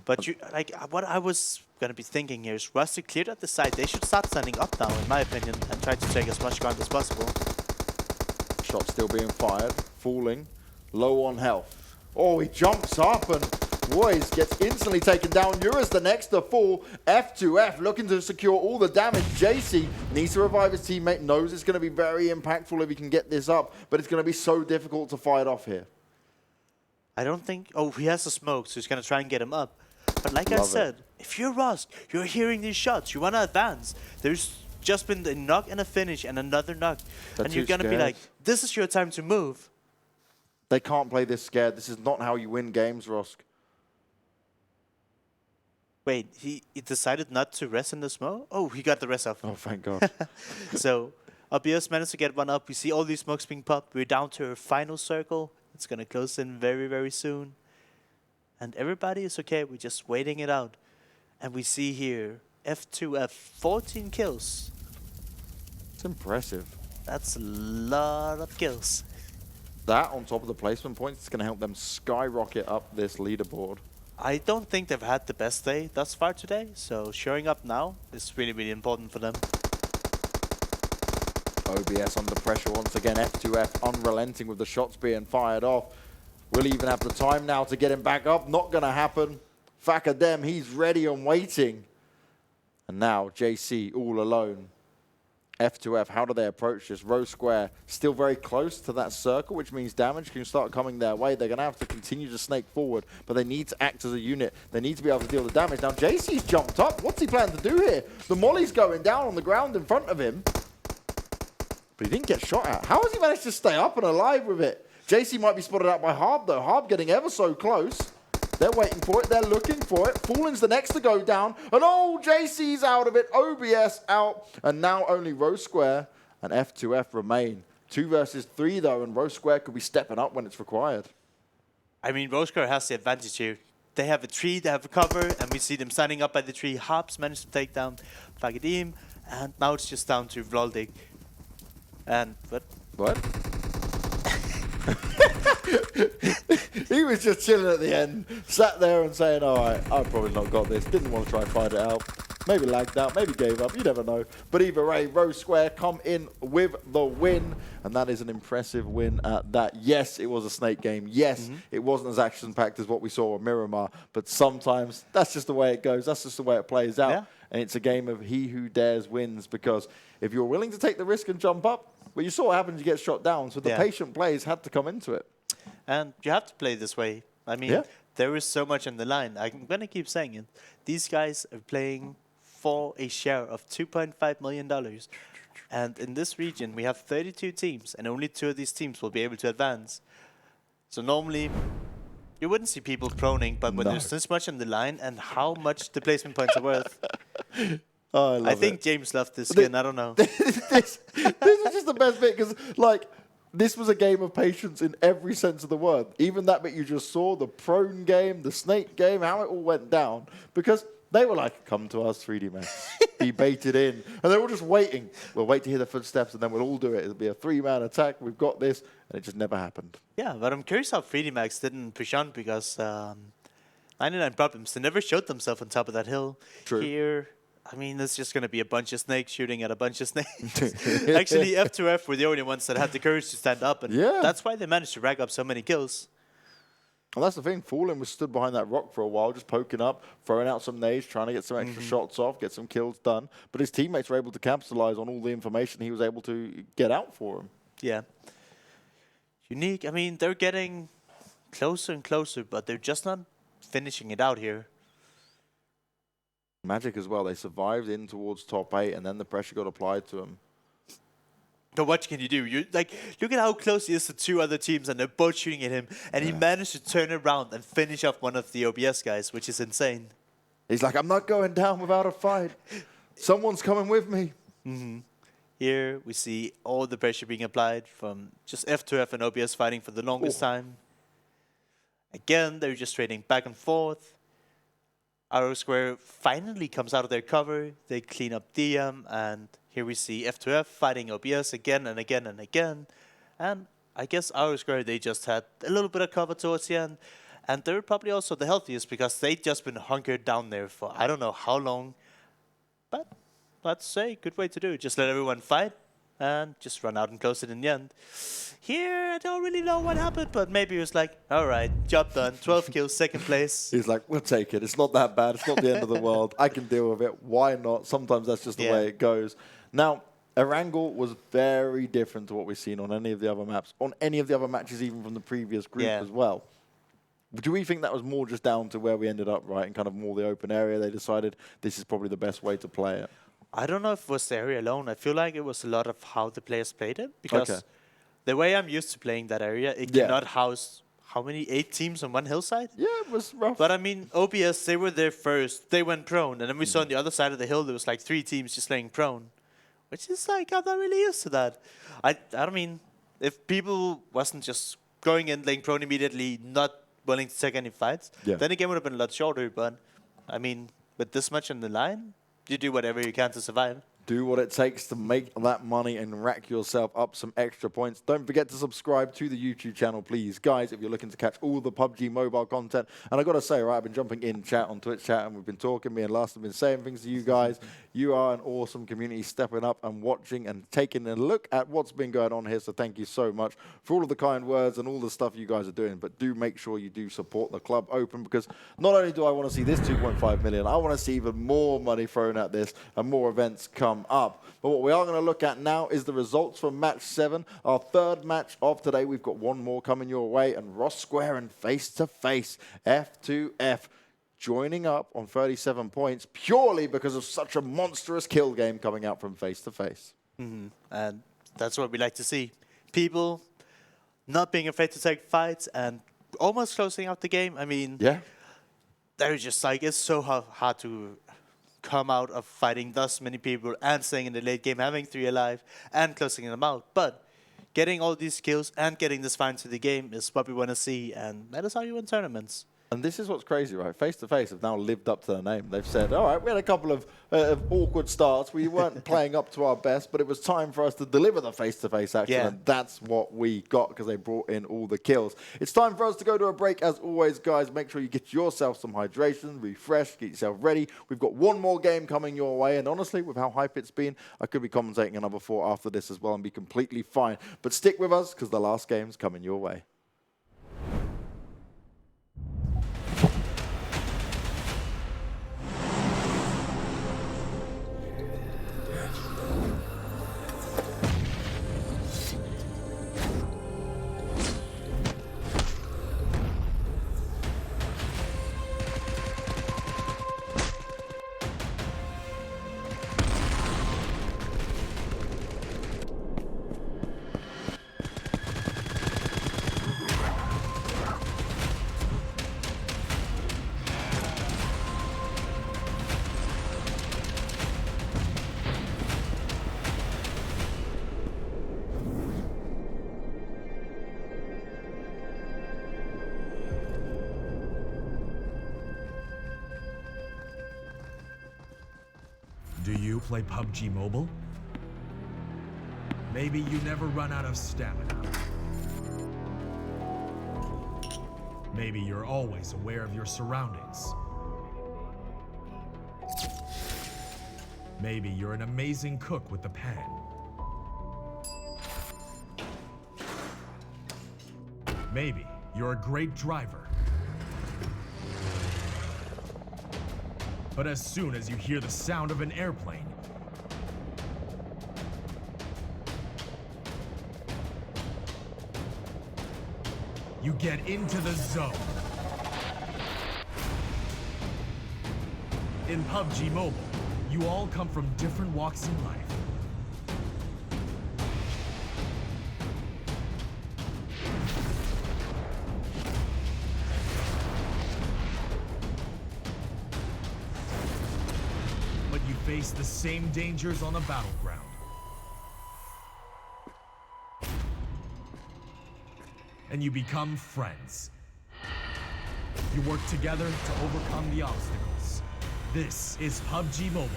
But you, like, what I was going to be thinking here is Rusty cleared at the side. They should start standing up now, in my opinion, and try to take as much ground as possible. Shot still being fired. Falling. Low on health. Oh, he jumps up and Royce gets instantly taken down. Ura's the next to fall. F2F looking to secure all the damage. JC needs to revive his teammate. Knows it's going to be very impactful if he can get this up. But it's going to be so difficult to fight off here. I don't think... Oh, he has a smoke, so he's going to try and get him up. But like I said, if you're Rust, you're hearing these shots. You want to advance. There's just been a knock and a finish and another knock. And you're going to be like, this is your time to move. They can't play this scared. This is not how you win games, Rosk. Wait, he decided not to rest in the smoke? Oh, he got the rest off. Oh, thank God. So, OBS managed to get one up. We see all these smokes being popped. We're down to our final circle. It's going to close in very, very soon. And everybody is okay. We're just waiting it out. And we see here, F2F, 14 kills. It's impressive. That's a lot of kills. That on top of the placement points is going to help them skyrocket up this leaderboard. I don't think they've had the best day thus far today, so showing up now is really, really important for them. OBS under pressure once again. F2F unrelenting with the shots being fired off. We'll even have the time now to get him back up. Not going to happen. Fakadem, he's ready and waiting. And now JC all alone. F2F, how do they approach this? Rose Square still very close to that circle, which means damage can start coming their way. They're going to have to continue to snake forward, but they need to act as a unit. They need to be able to deal the damage. Now, JC's jumped up. What's he planning to do here? The molly's going down on the ground in front of him, but he didn't get shot at. How has he managed to stay up and alive with it? JC might be spotted out by Harb, though. Harb getting ever so close. They're waiting for it. They're looking for it. Fallen's the next to go down. And oh, JC's out of it. OBS out. And now only Rose Square and F2F remain. 2 versus 3, though, and Rose Square could be stepping up when it's required. I mean, Rose Square has the advantage here. They have a tree, they have a cover, and we see them standing up by the tree. Harps managed to take down Vikendi, and now it's just down to Vloldig. And What? He was just chilling at the end, sat there and saying, all right, I've probably not got this. Didn't want to try and fight it out. Maybe lagged out, maybe gave up, you never know. But either way, Rose Square come in with the win, and that is an impressive win at that. Yes, it was a snake game. Yes, it wasn't as action-packed as what we saw at Miramar, but sometimes that's just the way it goes. That's just the way it plays out. Yeah. And it's a game of he who dares wins, because if you're willing to take the risk and jump up, well, you saw what happens, you get shot down. So the patient players had to come into it. And you have to play this way. I mean, there is so much on the line. I'm going to keep saying it. These guys are playing for a share of $2.5 million. And in this region, we have 32 teams, and only 2 of these teams will be able to advance. So normally, you wouldn't see people proning, but when there's this much on the line and how much the placement points are worth, I think James loved this skin. I don't know. this is just the best bit, because, like, this was a game of patience in every sense of the word. Even that bit you just saw, the prone game, the snake game, how it all went down. Because they were like, come to us, 3D Max. Be baited in. And they were just waiting. We'll wait to hear the footsteps, and then we'll all do it. It'll be a 3-man attack. We've got this. And it just never happened. Yeah, but I'm curious how 3D Max didn't push on, because 99 Problems, they never showed themselves on top of that hill. True. Here, I mean, it's just going to be a bunch of snakes shooting at a bunch of snakes. Actually, F2F were the only ones that had the courage to stand up, and that's why they managed to rack up so many kills. Well, that's the thing. Fallen was stood behind that rock for a while, just poking up, throwing out some nades, trying to get some extra shots off, get some kills done. But his teammates were able to capitalize on all the information he was able to get out for him. Yeah. Unique, I mean, they're getting closer and closer, but they're just not finishing it out here. Magic as well. They survived in towards top 8, and then the pressure got applied to them. But what can you do? You like, look at how close he is to 2 other teams, and they're both shooting at him, and he managed to turn around and finish off one of the OBS guys, which is insane. He's like, I'm not going down without a fight. Someone's coming with me. Here we see all the pressure being applied from just F2F and OBS fighting for the longest time. Again, they're just trading back and forth. Arrow Square finally comes out of their cover. They clean up DM, and here we see F2F fighting OBS again and again and again. And I guess Arrow Square, they just had a little bit of cover towards the end. And they're probably also the healthiest, because they've just been hunkered down there for I don't know how long. But let's say, good way to do it. Just let everyone fight and just run out and close it in the end. Here, I don't really know what happened, but maybe it was like, all right, job done. 12 kills, 2nd place. He's like, we'll take it. It's not that bad. It's not the end of the world. I can deal with it. Why not? Sometimes that's just the way it goes. Now, Erangel was very different to what we've seen on any of the other maps, on any of the other matches, even from the previous group as well. Do we think that was more just down to where we ended up, right, and kind of more the open area? They decided this is probably the best way to play it. I don't know if it was the area alone. I feel like it was a lot of how the players played it, because the way I'm used to playing that area, it cannot house, how many, 8 teams on one hillside? Yeah, it was rough. But I mean, OBS, they were there first. They went prone. And then we saw on the other side of the hill, there was like 3 teams just laying prone. Which is like, I'm not really used to that. I mean, if people wasn't just going in, laying prone immediately, not willing to take any fights, then the game would have been a lot shorter. But, I mean, with this much on the line, you do whatever you can to survive. Do what it takes to make that money and rack yourself up some extra points. Don't forget to subscribe to the YouTube channel, please. Guys, if you're looking to catch all the PUBG mobile content. And I've got to say, right, I've been jumping in chat on Twitch chat, and we've been talking. Me and Lars have been saying things to you guys. You are an awesome community, stepping up and watching and taking a look at what's been going on here. So thank you so much for all of the kind words and all the stuff you guys are doing. But do make sure you do support the club open, because not only do I want to see this 2.5 million, I want to see even more money thrown at this and more events come come up. But what we are going to look at now is the results from match 7, our third match of today. We've got one more coming your way, and Ross Square and face-to-face, F2F, joining up on 37 points purely because of such a monstrous kill game coming out from face-to-face. And that's what we like to see. People not being afraid to take fights and almost closing out the game. I mean, they're just like, it's so hard to come out of fighting thus many people and staying in the late game, having 3 alive and closing them out. But getting all these kills and getting this far into the game is what we want to see, and that is how you win tournaments. And this is what's crazy, right? Face-to-face have now lived up to their name. They've said, all right, we had a couple of awkward starts. We weren't playing up to our best, but it was time for us to deliver the face-to-face action, and that's what we got because they brought in all the kills. It's time for us to go to a break. As always, guys, make sure you get yourself some hydration, refresh, get yourself ready. We've got one more game coming your way, and honestly, with how hype it's been, I could be commentating another 4 after this as well and be completely fine. But stick with us because the last game's coming your way. Do you play PUBG Mobile? Maybe you never run out of stamina. Maybe you're always aware of your surroundings. Maybe you're an amazing cook with the pan. Maybe you're a great driver. But as soon as you hear the sound of an airplane, you get into the zone. In PUBG Mobile, you all come from different walks in life. But you face the same dangers on the battleground. And you become friends. You work together to overcome the obstacles. This is PUBG Mobile.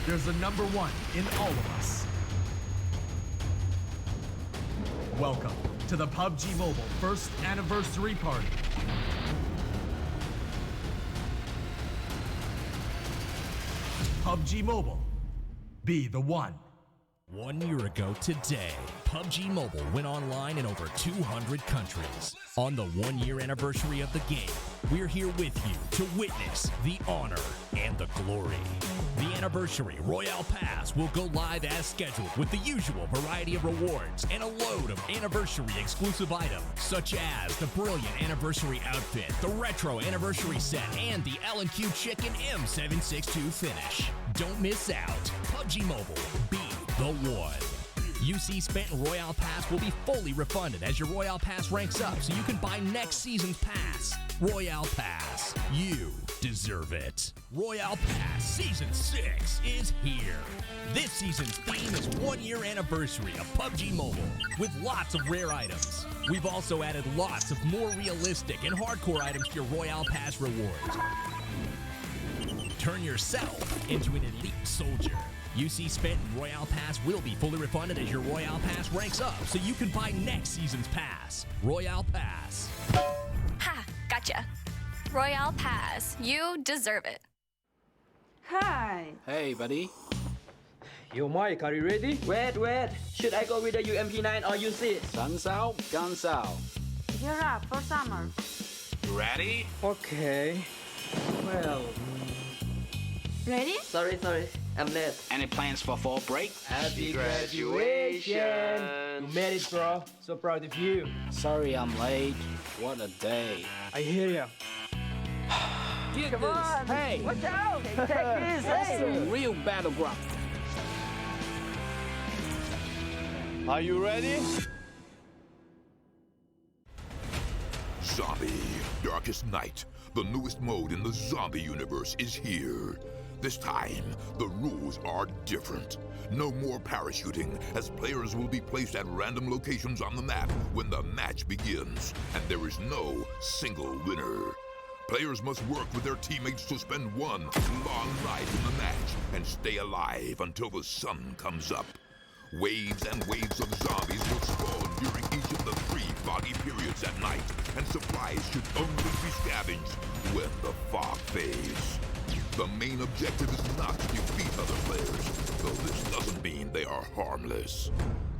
There's a number one in all of us. Welcome to the PUBG Mobile first anniversary party. PUBG Mobile, be the one. 1 year ago today, PUBG Mobile went online in over 200 countries. On the 1 year anniversary of the game, we're here with you to witness the honor and the glory. The anniversary Royale Pass will go live as scheduled with the usual variety of rewards and a load of anniversary exclusive items, such as the brilliant anniversary outfit, the retro anniversary set, and the L&Q Chicken M762 finish. Don't miss out. PUBG Mobile, be the one. UC spent in Royale Pass will be fully refunded as your Royale Pass ranks up, so you can buy next season's pass. Royale Pass, you deserve it. Royale Pass Season 6 is here. This season's theme is 1 year anniversary of PUBG Mobile, with lots of rare items. We've also added lots of more realistic and hardcore items to your Royale Pass rewards. Turn yourself into an elite soldier. UC spent in Royale Pass will be fully refunded as your Royale Pass ranks up, so you can buy next season's pass. Royale Pass. Ha! Gotcha. Royale Pass. You deserve it. Hi. Hey, buddy. Yo, Mike, are you ready? Wait. Should I go with the UMP9 or use it? Sun's out, guns out. Gear up for summer. Ready? Okay. Well, Ready? sorry. I'm Ned. Any plans for fall break? Happy graduation! You made it, bro. So proud of you. Sorry I'm late. What a day. I hear ya. Get Come this. on! Hey! Watch out! Take this! That's Hey! a real battleground. Are you ready? Zombie, Darkest Night, the newest mode in the zombie universe, is here. This time, the rules are different. No more parachuting, as players will be placed at random locations on the map when the match begins, and there is no single winner. Players must work with their teammates to spend one long night in the match and stay alive until the sun comes up. Waves and waves of zombies will spawn during each of the 3 foggy periods at night, and supplies should only be scavenged when the fog fades. The main objective is not to defeat other players, though this doesn't mean they are harmless.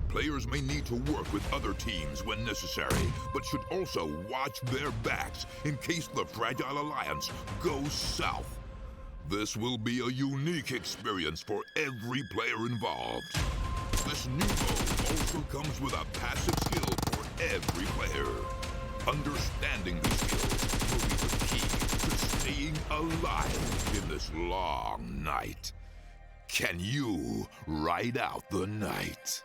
Players may need to work with other teams when necessary, but should also watch their backs in case the Fragile Alliance goes south. This will be a unique experience for every player involved. This new mode also comes with a passive skill for every player. Understanding these skills will be the key to staying alive in this long night. Can you ride out the night?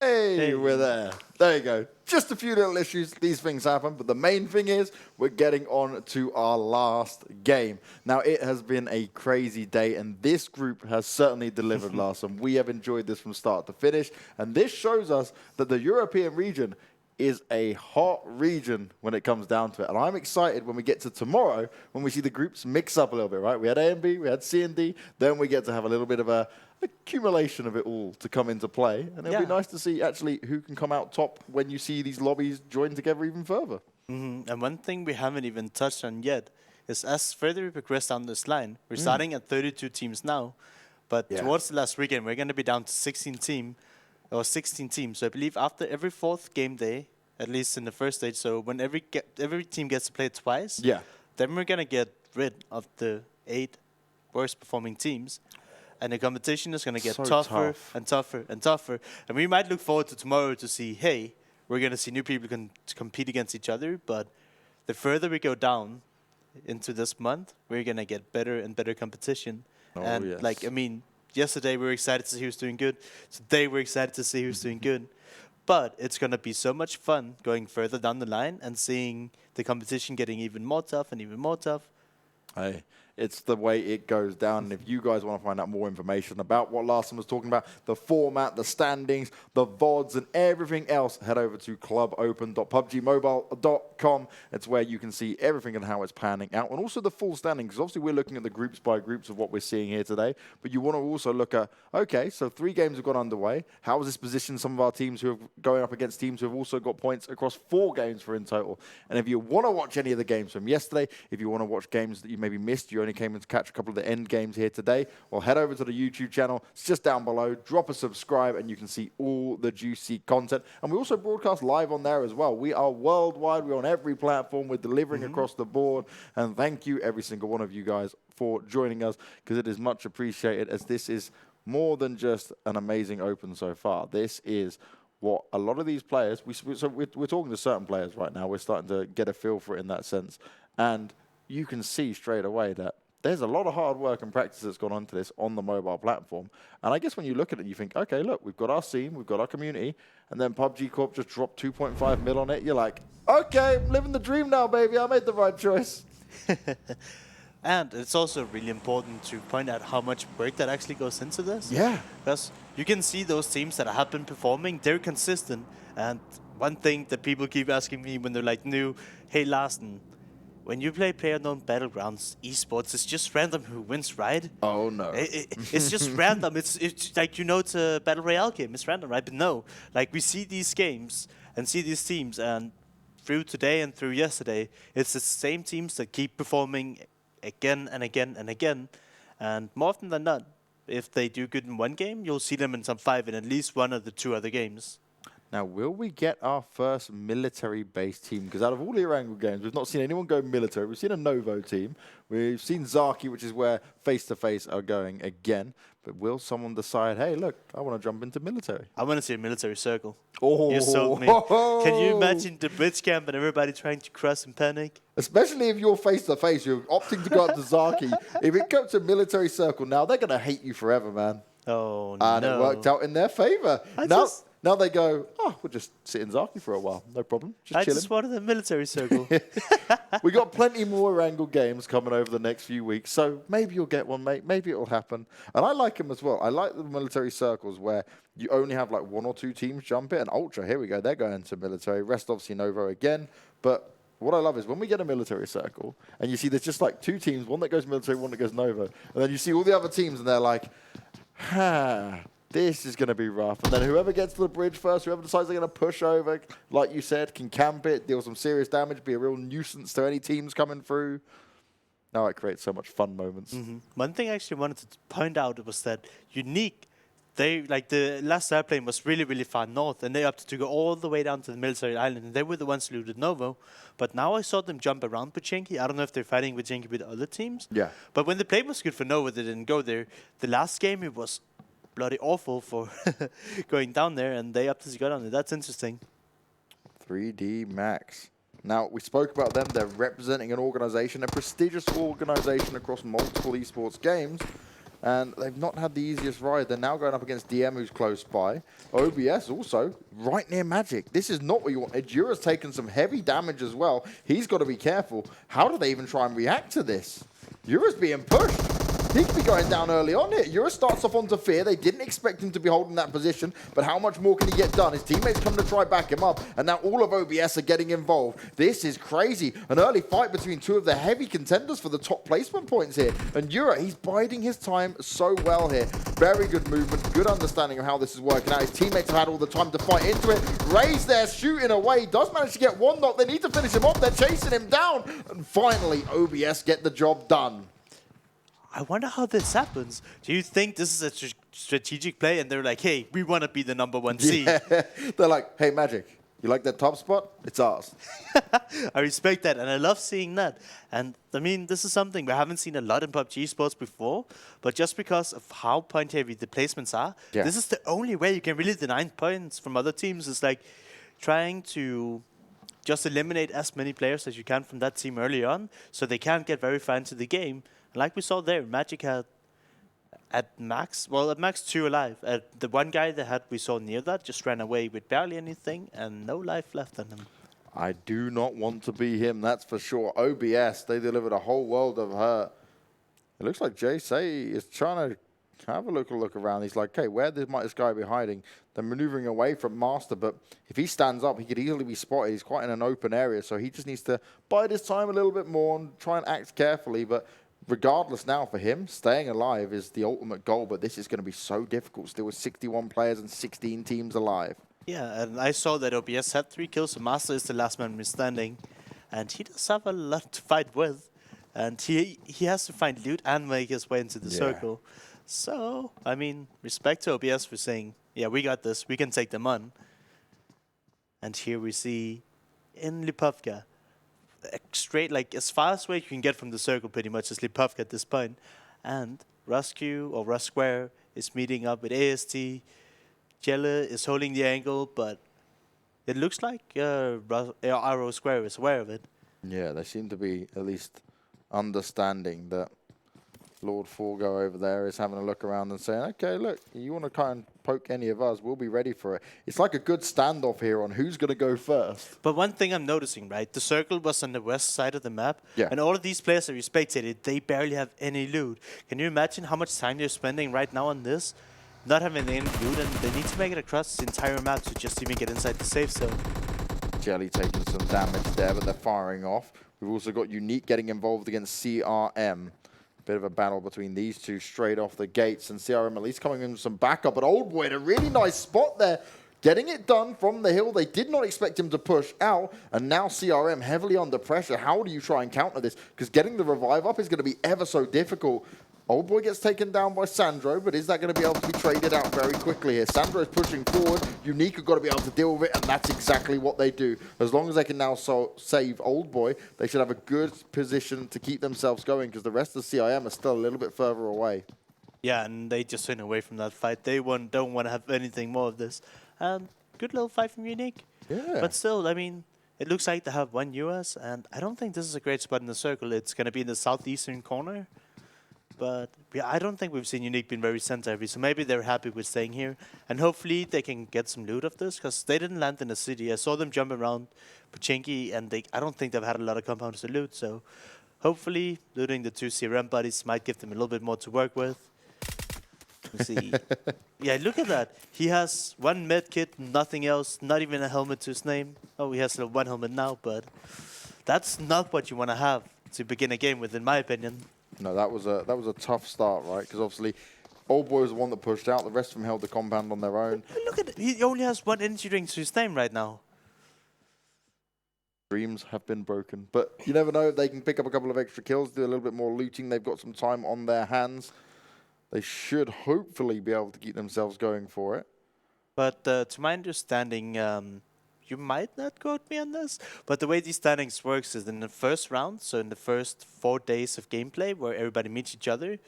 Hey, we're there. There you go. Just a few little issues. These things happen. But the main thing is we're getting on to our last game. Now, it has been a crazy day, and this group has certainly delivered, Larson. We have enjoyed this from start to finish. And this shows us that the European region is a hot region when it comes down to it. And I'm excited when we get to tomorrow, when we see the groups mix up a little bit, right? We had A and B, we had C and D. Then we get to have a little bit of a accumulation of it all to come into play. And it'll be nice to see actually who can come out top when you see these lobbies join together even further. And one thing we haven't even touched on yet is as further we progress down this line, we're starting at 32 teams now, but towards the last weekend, we're going to be down to 16 teams. So I believe after every 4th game day, at least in the first stage, so when every team gets to play twice, then we're going to get rid of the 8 worst performing teams. And the competition is going to get tougher and tougher and tougher. And we might look forward to tomorrow to see, hey, we're going to see new people compete against each other. But the further we go down into this month, we're going to get better and better competition. Like, I mean, yesterday we were excited to see who's doing good. Today we're excited to see who's doing good. But it's going to be so much fun going further down the line and seeing the competition getting even more tough and even more tough. Hey, it's the way it goes down. And if you guys want to find out more information about what Larson was talking about, the format, the standings, the VODs, and everything else, head over to clubopen.pubgmobile.com. It's where you can see everything and how it's panning out. And also the full standings, because obviously we're looking at the groups by groups of what we're seeing here today. But you want to also look at, okay, so 3 games have gone underway. How has this positioned some of our teams who are going up against teams who have also got points across 4 games for in total? And if you want to watch any of the games from yesterday, if you want to watch games that you maybe missed, you only came in to catch a couple of the end games here today, well, head over to the YouTube channel. It's just down below. Drop a subscribe, and you can see all the juicy content. And we also broadcast live on there as well. We are worldwide. We're on every platform. We're delivering across the board. And thank you, every single one of you guys, for joining us, because it is much appreciated, as this is more than just an amazing open so far. This is what a lot of these players, we're talking to certain players right now. We're starting to get a feel for it in that sense. And you can see straight away that there's a lot of hard work and practice that's gone on to this on the mobile platform. And I guess when you look at it, you think, okay, look, we've got our scene, we've got our community, and then PUBG Corp just dropped 2.5 mil on it. You're like, okay, I'm living the dream now, baby. I made the right choice. And it's also really important to point out how much work that actually goes into this. Yeah. Because you can see those teams that have been performing, they're consistent. And one thing that people keep asking me when they're like new, hey, Larson, when you play PlayerUnknown Battlegrounds esports, it's just random who wins, right? Oh, no. It's just random. It's like, you know, it's a Battle Royale game. It's random, right? But no. Like, we see these games and see these teams, and through today and through yesterday, it's the same teams that keep performing again and again and again. And more often than not, if they do good in one game, you'll see them in some 5 in at least 1 of the 2 other games. Now, will we get our first military-based team? Because out of all the Erangel games, we've not seen anyone go military. We've seen a Novo team. We've seen Zaki, which is where face-to-face are going again. But will someone decide, hey, look, I want to jump into military? I want to see a military circle. Oh, you sold me. Can you imagine the Blitz camp and everybody trying to cross in panic? Especially if you're face-to-face, you're opting to go up to Zaki. If it comes to military circle now, they're going to hate you forever, man. Oh, no. And it worked out in their favor. Now they go, oh, we'll just sit in Zaki for a while. No problem. Just chilling. I just wanted a military circle. We got plenty more Erangel games coming over the next few weeks, so maybe you'll get one, mate. Maybe it'll happen. And I like them as well. I like the military circles where you only have like 1 or 2 teams jump it. And Ultra, here we go. They're going to military. Rest obviously Novo again. But what I love is when we get a military circle and you see there's just like 2 teams, one that goes military, one that goes Novo. And then you see all the other teams and they're like, this is going to be rough. And then whoever gets to the bridge first, whoever decides they're going to push over, like you said, can camp it, deal some serious damage, be a real nuisance to any teams coming through. Now it creates so much fun moments. One thing I actually wanted to point out was that Unique, they, like the last airplane was really, really far north, and they opted to go all the way down to the military island, and they were the ones who looted Novo. But now I saw them jump around Vikendi. I don't know if they're fighting Vikendi with other teams. Yeah. But when the play was good for Novo, they didn't go there. The last game, it was bloody awful for going down there, and they opted to go down there. That's interesting. 3D Max. Now, we spoke about them. They're representing an organization, a prestigious organization across multiple esports games. and they've not had the easiest ride. They're now going up against DM, who's close by. OBS also right near Magic. This is not what you want. Edura's taken some heavy damage as well. He's got to be careful. How do they even try and react to this? Yura's being pushed. He could be going down early on here. Yura starts off onto Fear. They didn't expect him to be holding that position, but how much more can he get done? His teammates come to try back him up, and now all of OBS are getting involved. This is crazy. An early fight between two of the heavy contenders for the top placement points here. And Yura, he's biding his time so well here. Very good movement, good understanding of how this is working out. His teammates have had all the time to fight into it. Ray's there shooting away. Does manage to get one knock. They need to finish him off. They're chasing him down. And finally, OBS get the job done. I wonder how this happens. Do you think this is a strategic play and they're like, hey, we want to be the #1 seed? Yeah. They're like, hey, Magic, you like that top spot? It's ours. I respect that, and I love seeing that. And, I mean, this is something we haven't seen a lot in PUBG Esports before, but just because of how point-heavy the placements are, this is the only way you can really deny points from other teams. Is like trying to just eliminate as many players as you can from that team early on so they can't get very far into the game. Like we saw there, Magic had at max 2 alive. The one guy we saw near that just ran away with barely anything and no life left on him. I do not want to be him, that's for sure. OBS, they delivered a whole world of hurt. It looks like Jay Say is trying to have a look around. He's like, okay, where might this guy be hiding? They're maneuvering away from Master, but if he stands up, he could easily be spotted. He's quite in an open area, so he just needs to bide his time a little bit more and try and act carefully. But regardless now for him, staying alive is the ultimate goal, but this is going to be so difficult still with 61 players and 16 teams alive. Yeah, and I saw that OBS had 3 kills, so Master is the last man standing, and he does have a lot to fight with, and he has to find loot and make his way into the circle. So, I mean, respect to OBS for saying, yeah, we got this, we can take them on. And here we see in Lipovka, straight, like, as far away you can get from the circle pretty much as Lipovka at this point. And Russ Square is meeting up with AST. Jelle is holding the angle, but it looks like Arrow Square is aware of it. Yeah, they seem to be at least understanding that Lord Forgo over there is having a look around and saying, okay, look, you want to kind of poke any of us, we'll be ready for it. It's like a good standoff here on who's going to go first. But one thing I'm noticing, right, the circle was on the west side of the map, and all of these players that we spectated, they barely have any loot. Can you imagine how much time they're spending right now on this? Not having any loot, and they need to make it across the entire map to just even get inside the safe zone. Jelly taking some damage there, but they're firing off. We've also got Unique getting involved against CRM. Bit of a battle between these two straight off the gates, and CRM at least coming in with some backup. But Old Boy in a really nice spot there, getting it done from the hill. They did not expect him to push out, and now CRM heavily under pressure. How do you try and counter this? Because getting the revive up is going to be ever so difficult. Old Boy gets taken down by Sandro, but is that going to be able to be traded out very quickly here? Sandro is pushing forward. Unique have got to be able to deal with it, and that's exactly what they do. As long as they can now save Old Boy, they should have a good position to keep themselves going, because the rest of the CIM are still a little bit further away. Yeah, and they just went away from that fight. They don't want to have anything more of this. And good little fight from Unique. Yeah. But still, I mean, it looks like they have one US, and I don't think this is a great spot in the circle. It's going to be in the southeastern corner. But yeah, I don't think we've seen Unique being very center-heavy, so maybe they're happy with staying here. And hopefully they can get some loot of this, because they didn't land in the city. I saw them jump around Pachinki, and I don't think they've had a lot of compounds to loot. So hopefully looting the 2 CRM buddies might give them a little bit more to work with. Let's see. Yeah, look at that. He has 1 med kit, nothing else, not even a helmet to his name. Oh, he has 1 helmet now, but that's not what you want to have to begin a game with, in my opinion. No, that was a tough start, right? Because obviously, Old Boy was the one that pushed out. The rest of them held the compound on their own. Look at it. He only has 1 energy drink to his name right now. Dreams have been broken. But you never know if they can pick up a couple of extra kills, do a little bit more looting. They've got some time on their hands. They should hopefully be able to keep themselves going for it. But to my understanding, you might not quote me on this, but the way these standings works is in the first round, so in the first 4 days of gameplay where everybody meets each other,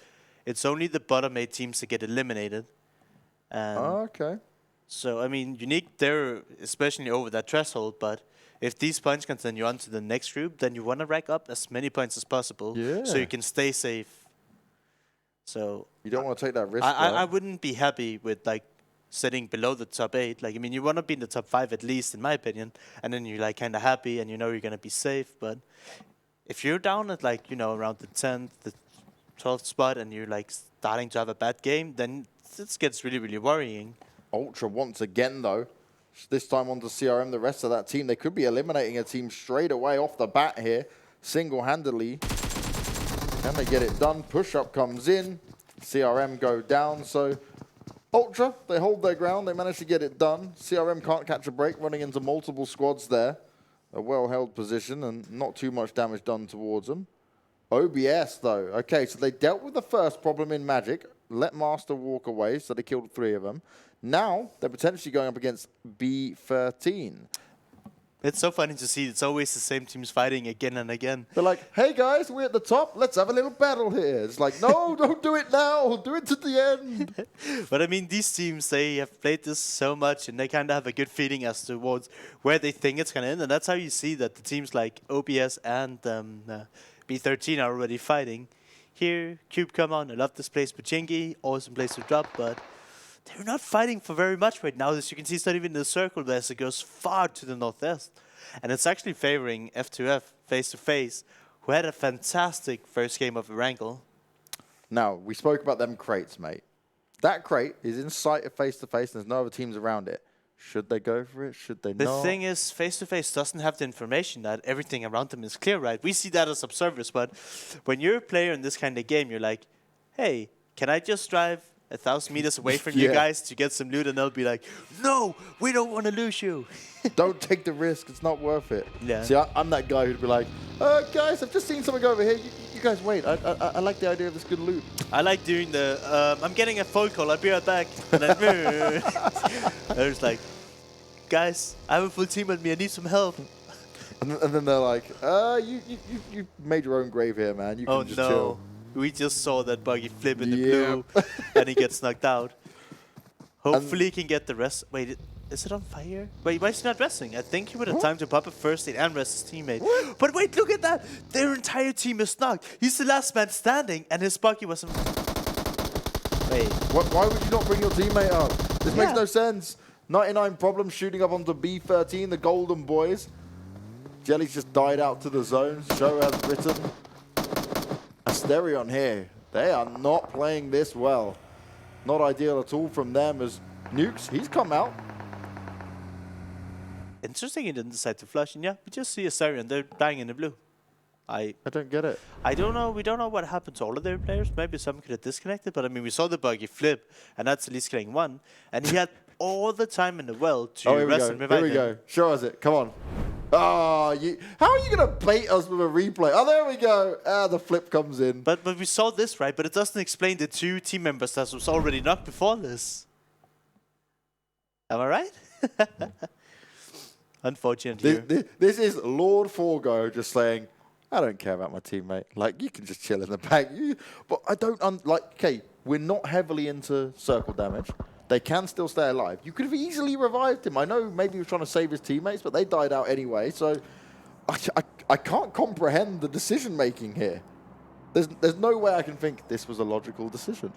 it's only the bottom 8 teams that get eliminated. Okay. So, I mean, Unique, they're especially over that threshold, but if these points continue on to the next group, then you want to rack up as many points as possible so you can stay safe. So You don't want to take that risk. I wouldn't be happy with like sitting below the top 8. Like, I mean, you want to be in the top 5 at least, in my opinion. And then you're like kind of happy and you know you're going to be safe. But if you're down at like, you know, around the 10th, the 12th spot and you're like starting to have a bad game, then this gets really, really worrying. Ultra once again, though. This time on to CRM, the rest of that team. They could be eliminating a team straight away off the bat here, single-handedly. Can they get it done? Push-up comes in. CRM go down. So Ultra, they hold their ground. They manage to get it done. CRM can't catch a break, running into multiple squads there. A well-held position and not too much damage done towards them. OBS, though. Okay, so they dealt with the first problem in Magic. Let Master walk away, so they killed 3 of them. Now, they're potentially going up against B13. It's so funny to see. It's always the same teams fighting again and again. They're like, hey guys, we're at the top. Let's have a little battle here. It's like, no, don't do it now. Do it to the end. But I mean, these teams, they have played this so much and they kind of have a good feeling as towards where they think it's going to end. And that's how you see that the teams like OBS and B13 are already fighting. Here, Cube come on. I love this place. Pachinki, awesome place to drop, but they're not fighting for very much right now. As you can see, it's not even in the circle there, so it goes far to the northwest. And it's actually favoring F2F face-to-face, who had a fantastic first game of Erangel. Now, we spoke about them crates, mate. That crate is in sight of face-to-face, and there's no other teams around it. Should they go for it? Should they not? The thing is, face-to-face doesn't have the information that everything around them is clear, right? We see that as observers, but when you're a player in this kind of game, you're like, hey, can I just drive 1,000 meters away from you guys to get some loot? And they'll be like, no, we don't want to lose you. Don't take the risk. It's not worth it. Yeah. See, I'm that guy who'd be like, guys, I've just seen something over here. You guys wait. I like the idea of this good loot. I like doing the, I'm getting a phone call. I'll be right back. And then, there's like, guys, I have a full team with me. I need some help. And then they're like, you made your own grave here, man. You can just chill. We just saw that buggy flip in the blue, and he gets knocked out. Hopefully he can get the rest. Wait, is it on fire? Wait, why is he not resting? I think he would have time to pop a first aid and rest his teammate. What? But wait, look at that! Their entire team is knocked. He's the last man standing, and his buggy was... Wait. Why would you not bring your teammate up? This makes no sense. 99 Problems shooting up onto B13, the Golden Boys. Jelly's just died out to the zone. Show has written. Asterion here. They are not playing this well. Not ideal at all from them as Nukes, he's come out. Interesting he didn't decide to flush. And yeah, we just see Asterion. They're dying in the blue. I don't get it. I don't know. We don't know what happened to all of their players. Maybe some could have disconnected. But I mean, we saw the buggy flip. And that's at least killing one. And he had all the time in the world to rest and revive him. Here we go. Show us it. Come on. Oh, how are you going to bait us with a replay? Oh, there we go. The flip comes in. But we saw this, right? But it doesn't explain the 2 team members that was already knocked before this. Am I right? Unfortunately. This is Lord Forgo just saying, I don't care about my teammate. Like, you can just chill in the back. But I don't, okay, we're not heavily into circle damage. They can still stay alive. You could have easily revived him. I know maybe he was trying to save his teammates, but they died out anyway. So I can't comprehend the decision-making here. There's no way I can think this was a logical decision.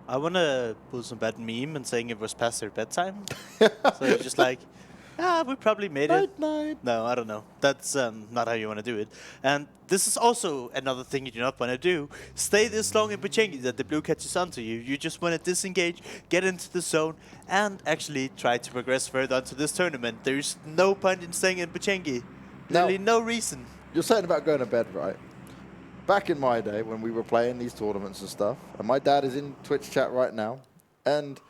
I want to pull some bad meme and saying it was past their bedtime. So it's just like, we probably made it. Night. No, I don't know. That's not how you want to do it. And this is also another thing you do not want to do. Stay this long in Pachinki that the blue catches onto you. You just want to disengage, get into the zone, and actually try to progress further onto this tournament. There's no point in staying in Pachinki. Literally no reason. You're saying about going to bed, right? Back in my day when we were playing these tournaments and stuff, and my dad is in Twitch chat right now, and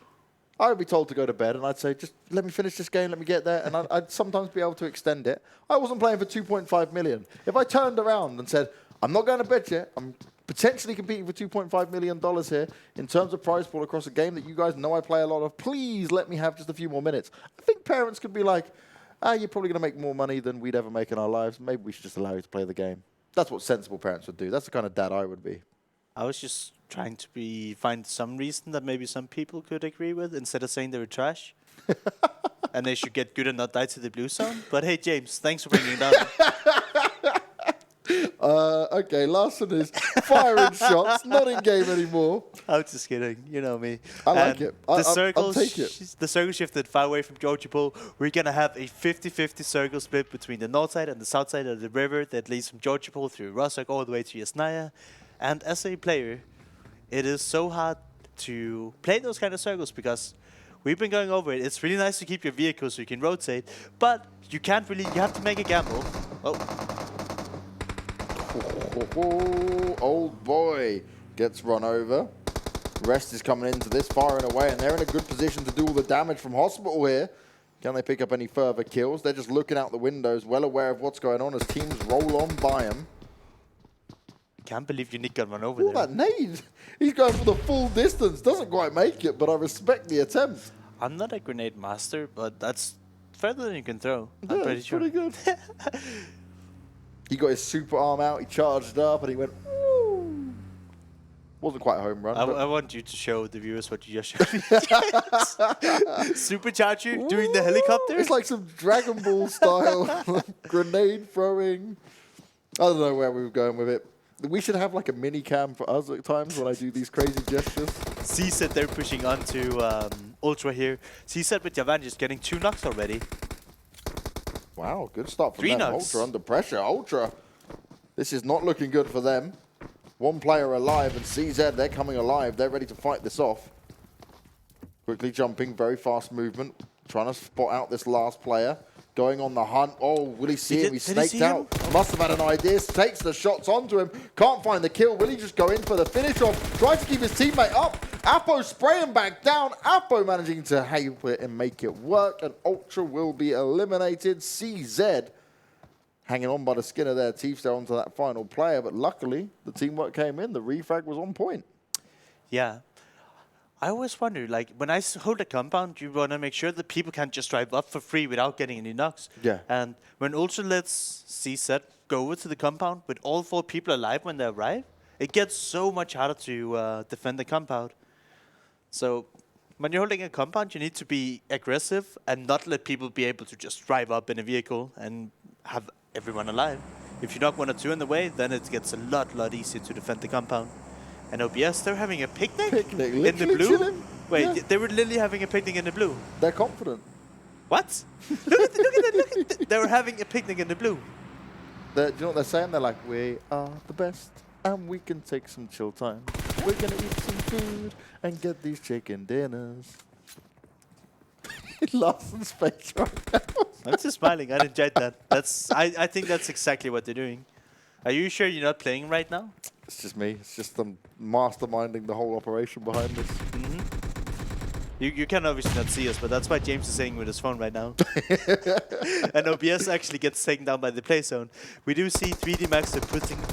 I would be told to go to bed, and I'd say, just let me finish this game, let me get there, and I'd sometimes be able to extend it. I wasn't playing for 2.5 million. If I turned around and said, I'm not going to bed yet, I'm potentially competing for $2.5 million here in terms of prize pool across a game that you guys know I play a lot of, please let me have just a few more minutes. I think parents could be like, you're probably going to make more money than we'd ever make in our lives. Maybe we should just allow you to play the game. That's what sensible parents would do. That's the kind of dad I would be. I was just trying to find some reason that maybe some people could agree with instead of saying they were trash. And they should get good and not die to the blue zone. But hey, James, thanks for bringing it down. Okay, Larson is firing shots, not in game anymore. I'm just kidding. You know me. I like it. The circle, I'll take it. The circle shifted far away from Georgia Pool. We're going to have a 50-50 circle split between the north side and the south side of the river that leads from Georgia Pool through Rostock all the way to Yasnaya. And as a player, it is so hard to play those kind of circles because we've been going over it. It's really nice to keep your vehicle so you can rotate, but you can't really, you have to make a gamble. Old boy gets run over. Rest is coming into this, firing away, and they're in a good position to do all the damage from Hospital here. Can they pick up any further kills? They're just looking out the windows, well aware of what's going on as teams roll on by them. Can't believe Unique got run over there. That nade! He's going for the full distance. Doesn't quite make it, but I respect the attempt. I'm not a grenade master, but that's further than you can throw. I'm Yeah, pretty it's sure. pretty good. He got his super arm out, he charged up, and he went, ooh. Wasn't quite a home run. I want you to show the viewers what you just showed me. Supercharger doing the helicopter? It's like some Dragon Ball style grenade throwing. I don't know where we were going with it. We should have like a mini cam for us at times when I do these crazy gestures. C-Set, they're pushing onto Ultra here. C-Set with Javan just getting 2 knocks already. Wow, good start from 3 them. knocks. Ultra under pressure. Ultra, this is not looking good for them. One player alive, and CZ, they're coming alive. They're ready to fight this off. Quickly jumping, very fast movement. Trying to spot out this last player. Going on the hunt. Oh, will he see him? He snaked out. Must have had an idea. Takes the shots onto him. Can't find the kill. Will he just go in for the finish off? Tries to keep his teammate up. Apo spraying back down. Apo managing to help it and make it work. And Ultra will be eliminated. CZ hanging on by the skin of their teeth there onto that final player. But luckily, the teamwork came in. The refrag was on point. Yeah. I always wonder, like, when I hold a compound, you want to make sure that people can't just drive up for free without getting any knocks. Yeah. And when Ultra lets C-Set go over to the compound with all 4 people alive when they arrive, it gets so much harder to defend the compound. So when you're holding a compound, you need to be aggressive and not let people be able to just drive up in a vehicle and have everyone alive. If you knock 1 or 2 in the way, then it gets a lot easier to defend the compound. And OBS, they're having a picnic in the blue? Chilling. Wait, Yeah. they were literally having a picnic in the blue. They're confident. What? look at that. They were having a picnic in the blue. Do you know what they're saying? They're like, we are the best, and we can take some chill time. We're going to eat some food and get these chicken dinners. Larson's face right now. I'm just smiling. I enjoyed that. I think that's exactly what they're doing. Are you sure you're not playing right now? It's just me. It's just them masterminding the whole operation behind this. Mm-hmm. You can obviously not see us, but that's why James is saying with his phone right now. And OBS actually gets taken down by the play zone. We do see 3D Max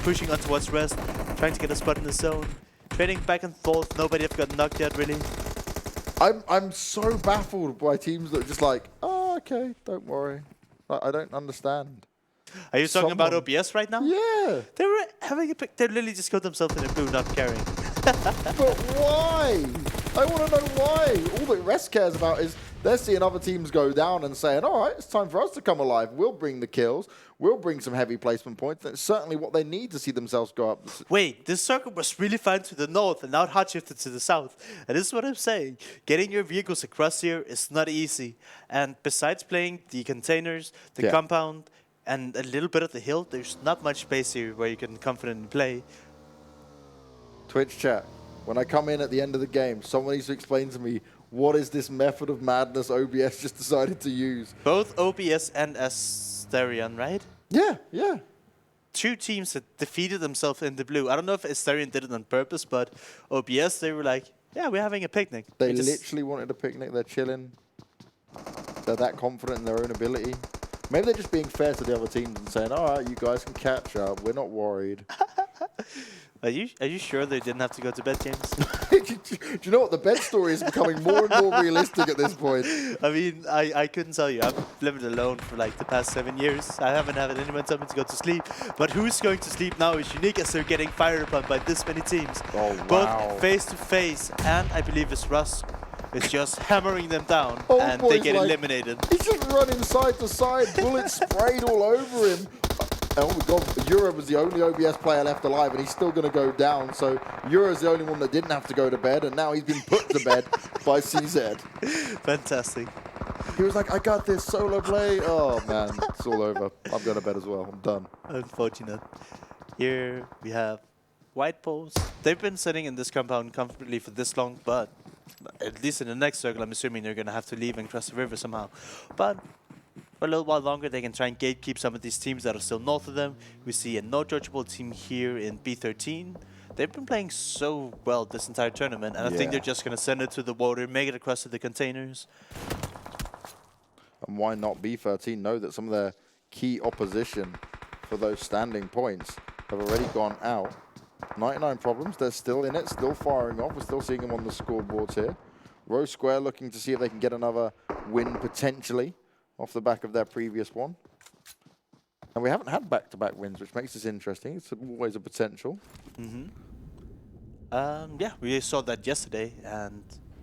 pushing on towards Rest, trying to get a spot in the zone, trading back and forth. Nobody have got knocked yet, really. I'm so baffled by teams that are just like, oh, okay, don't worry. I don't understand. Are you talking about OBS right now? Yeah. They were having a pick. They literally just got themselves in a blue, not caring. But why? I want to know why. All that Rest cares about is they're seeing other teams go down and saying, all right, it's time for us to come alive. We'll bring the kills. We'll bring some heavy placement points. That's certainly what they need to see themselves go up. Wait, this circle was really fine to the north and now it hard shifted to the south. And this is what I'm saying. Getting your vehicles across here is not easy. And besides playing the containers, the compound, and a little bit of the hill, there's not much space here where you can confidently play. Twitch chat, when I come in at the end of the game, someone needs to explain to me what is this method of madness OBS just decided to use. Both OBS and Asterion, right? Yeah, yeah. 2 teams that defeated themselves in the blue. I don't know if Asterion did it on purpose, but OBS, they were like, yeah, we're having a picnic. They literally wanted a picnic. They're chilling. They're that confident in their own ability. Maybe they're just being fair to the other teams and saying, all right, you guys can catch up. We're not worried. Are you sure they didn't have to go to bed, James? Do you know what? The bed story is becoming more and more realistic at this point. I mean, I couldn't tell you. I've lived alone for like the past 7 years. I haven't had anyone tell me to go to sleep. But who's going to sleep now is Unique as they're getting fired upon by this many teams. Oh, wow. Both face to face, and I believe it's Russ is just hammering them down, Oh, and they get eliminated. He's just running side to side, bullets sprayed all over him. Oh my god, Euro was the only OBS player left alive, and he's still going to go down. So Euro's the only one that didn't have to go to bed, and now he's been put to bed by CZ. Fantastic. He was like, I got this solo play. Oh man, it's all over. I'm going to bed as well. I'm done. Unfortunate. Here we have White Poles. They've been sitting in this compound comfortably for this long, but at least in the next circle, I'm assuming they're going to have to leave and cross the river somehow. But for a little while longer, they can try and gatekeep some of these teams that are still north of them. We see a no-judgeable team here in B13. They've been playing so well this entire tournament, and I think they're just going to send it to the water, make it across to the containers. And why not B13 know that some of their key opposition for those standing points have already gone out. 99 problems, they're still in it, still firing off. We're still seeing them on the scoreboards here. Rose Square looking to see if they can get another win potentially off the back of their previous one. And we haven't had back-to-back wins, which makes this interesting. It's always a potential. Yeah, we saw that yesterday,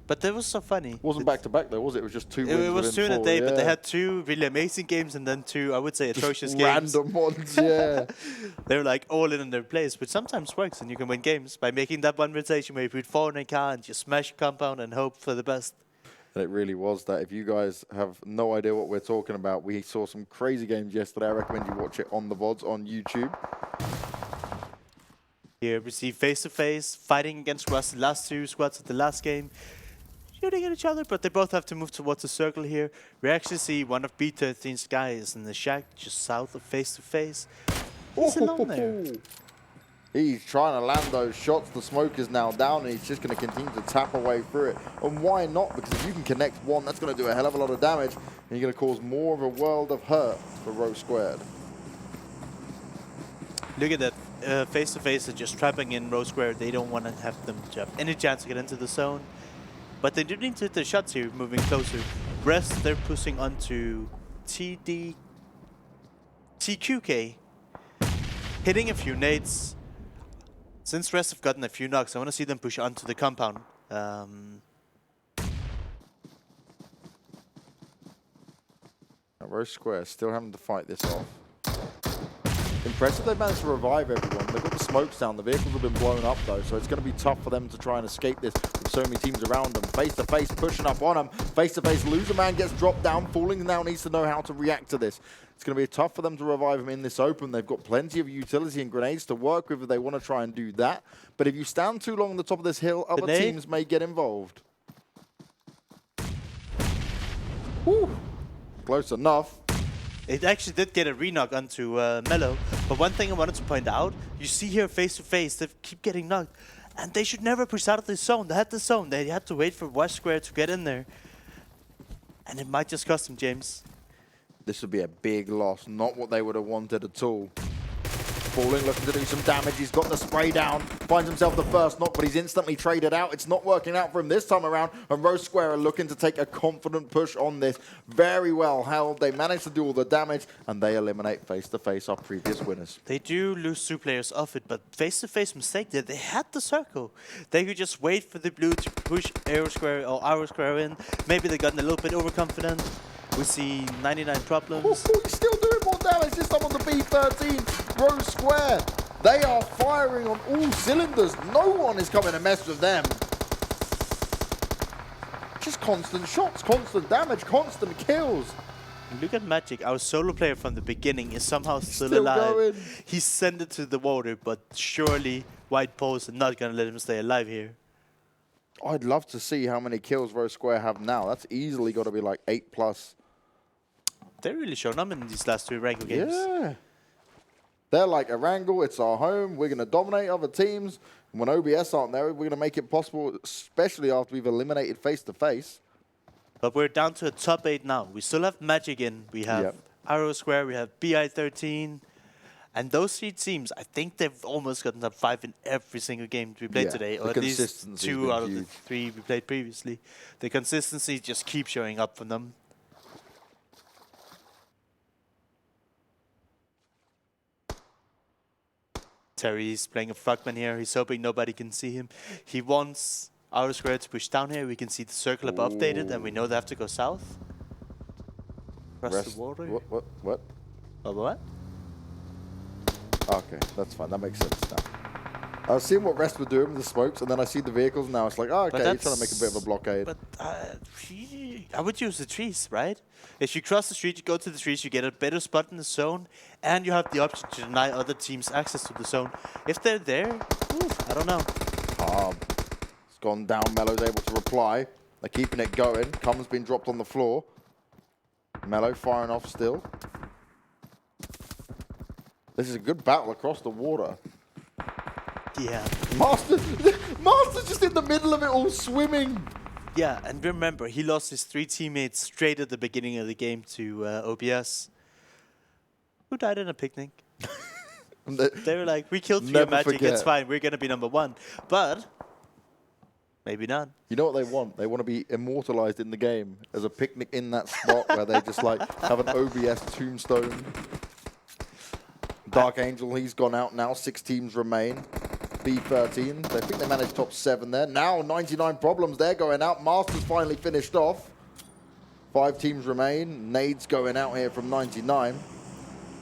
but it was so funny. It wasn't back-to-back though, was it? It was just 2 wins. It was 2 in a day, but they yeah. had 2 really amazing games and then 2, I would say, atrocious Just games. random ones, yeah. They were like all in their place, which sometimes works, and you can win games by making that one rotation where you put 4 in a car and just smash a compound and hope for the best. And it really was that. If you guys have no idea what we're talking about, we saw some crazy games yesterday. I recommend you watch it on the VODs on YouTube. Here we see face-to-face, fighting against Rust, the last 2 squads of the last game. Shooting at each other, but they both have to move towards the circle here. We actually see one of B13's guys in the shack just south of face-to-face. He's alone there. He's trying to land those shots. The smoke is now down, and he's just going to continue to tap away through it. And why not? Because if you can connect one, that's going to do a hell of a lot of damage, and you're going to cause more of a world of hurt for Row Squared. Look at that. Face-to-face are just trapping in Row Square. They don't want to have them to have any chance to get into the zone. But they do need to hit the shots here, moving closer. Rest, they're pushing onto TQK. Hitting a few nades. Since Rest have gotten a few knocks, I want to see them push onto the compound. Row Square still having to fight this off. Impressive they've managed to revive everyone. They've got the smokes down. The vehicles have been blown up though, so it's going to be tough for them to try and escape this with so many teams around them. Face to face, pushing up on them. Face to face, Loser Man gets dropped down. Falling now needs to know how to react to this. It's going to be tough for them to revive him in this open. They've got plenty of utility and grenades to work with if they want to try and do that. But if you stand too long on the top of this hill, other teams may get involved. Whew. Close enough. It actually did get a re-knock onto Mello. But one thing I wanted to point out, you see here face-to-face, they keep getting knocked. And they should never push out of the zone. They had the zone. They had to wait for West Square to get in there. And it might just cost them, James. This would be a big loss. Not what they would have wanted at all. Falling, looking to do some damage. He's got the spray down. Finds himself the first knock, but he's instantly traded out. It's not working out for him this time around. And Rose Square are looking to take a confident push on this. Very well held. They managed to do all the damage, and they eliminate face-to-face our previous winners. They do lose 2 players off it, but face-to-face mistake there. They had the circle. They could just wait for the blue to push Aero Square or Arrow Square in. Maybe they gotten a little bit overconfident. We see 99 problems. He's still doing more damage, this time on the B13. Rose Square, they are firing on all cylinders. No one is coming to mess with them. Just constant shots, constant damage, constant kills. Look at Magic, our solo player from the beginning is somehow still alive. Going. He sent it to the water, but surely White Poles are not going to let him stay alive here. I'd love to see how many kills Rose Square have now. That's easily got to be like 8+. They're really showing up in these last 2 Erangel games. Yeah. They're like, Erangel, it's our home. We're going to dominate other teams. And when OBS aren't there, we're going to make it possible, especially after we've eliminated face-to-face. But we're down to a top 8 now. We still have Magic in. We have Arrow Square. We have BI13. And those 3 teams, I think they've almost gotten top 5 in every single game we played today. Or at least 2 out of the 3 we played previously. The consistency just keeps showing up for them. Terry's playing a frogman here. He's hoping nobody can see him. He wants Outer Square to push down here. We can see the circle up updated, and we know they have to go south. Across the water. What? What? Okay, that's fine. That makes sense now. I was seeing what Rest were doing with the smokes, and then I see the vehicles, and now it's like, oh, okay, you're trying to make a bit of a blockade. But I would use the trees, right? If you cross the street, you go to the trees, you get a better spot in the zone, and you have the option to deny other teams access to the zone. If they're there, I don't know. It's gone down. Mello's able to reply. They're keeping it going. Cum's been dropped on the floor. Mello firing off still. This is a good battle across the water. Yeah. Master's just in the middle of it all swimming. Yeah, and remember, he lost his 3 teammates straight at the beginning of the game to OBS, who died in a picnic. They were like, we killed 3 Magic, forget. it's fine, we're going to be #1. But maybe not. You know what they want? They want to be immortalized in the game as a picnic in that spot where they just like have an OBS tombstone. Dark Angel, he's gone out now. 6 teams remain. B13, I think they managed top 7 there. Now 99 problems, they're going out. Masters finally finished off. 5 teams remain. Nades going out here from 99.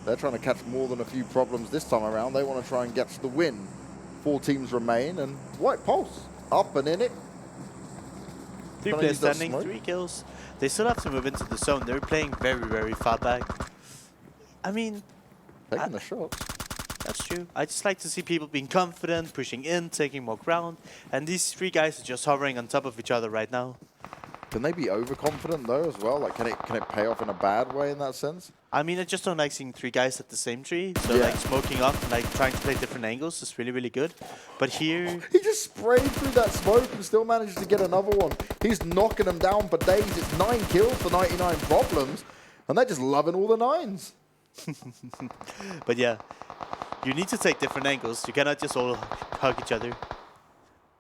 They're trying to catch more than a few problems this time around. They want to try and get the win. 4 teams remain, and White Pulse up and in it. 3 players standing, 3 kills. They still have to move into the zone. They're playing very, very far back. I mean, taking the shots. That's true. I just like to see people being confident, pushing in, taking more ground. And these 3 guys are just hovering on top of each other right now. Can they be overconfident though as well? Like, can it pay off in a bad way in that sense? I mean, I just don't like seeing 3 guys at the same tree. So like smoking up and like trying to play different angles is really, really good. But here... He just sprayed through that smoke and still managed to get another one. He's knocking them down for days. It's 9 kills for 99 problems. And they're just loving all the 9s. But yeah, you need to take different angles. You cannot just all hug each other.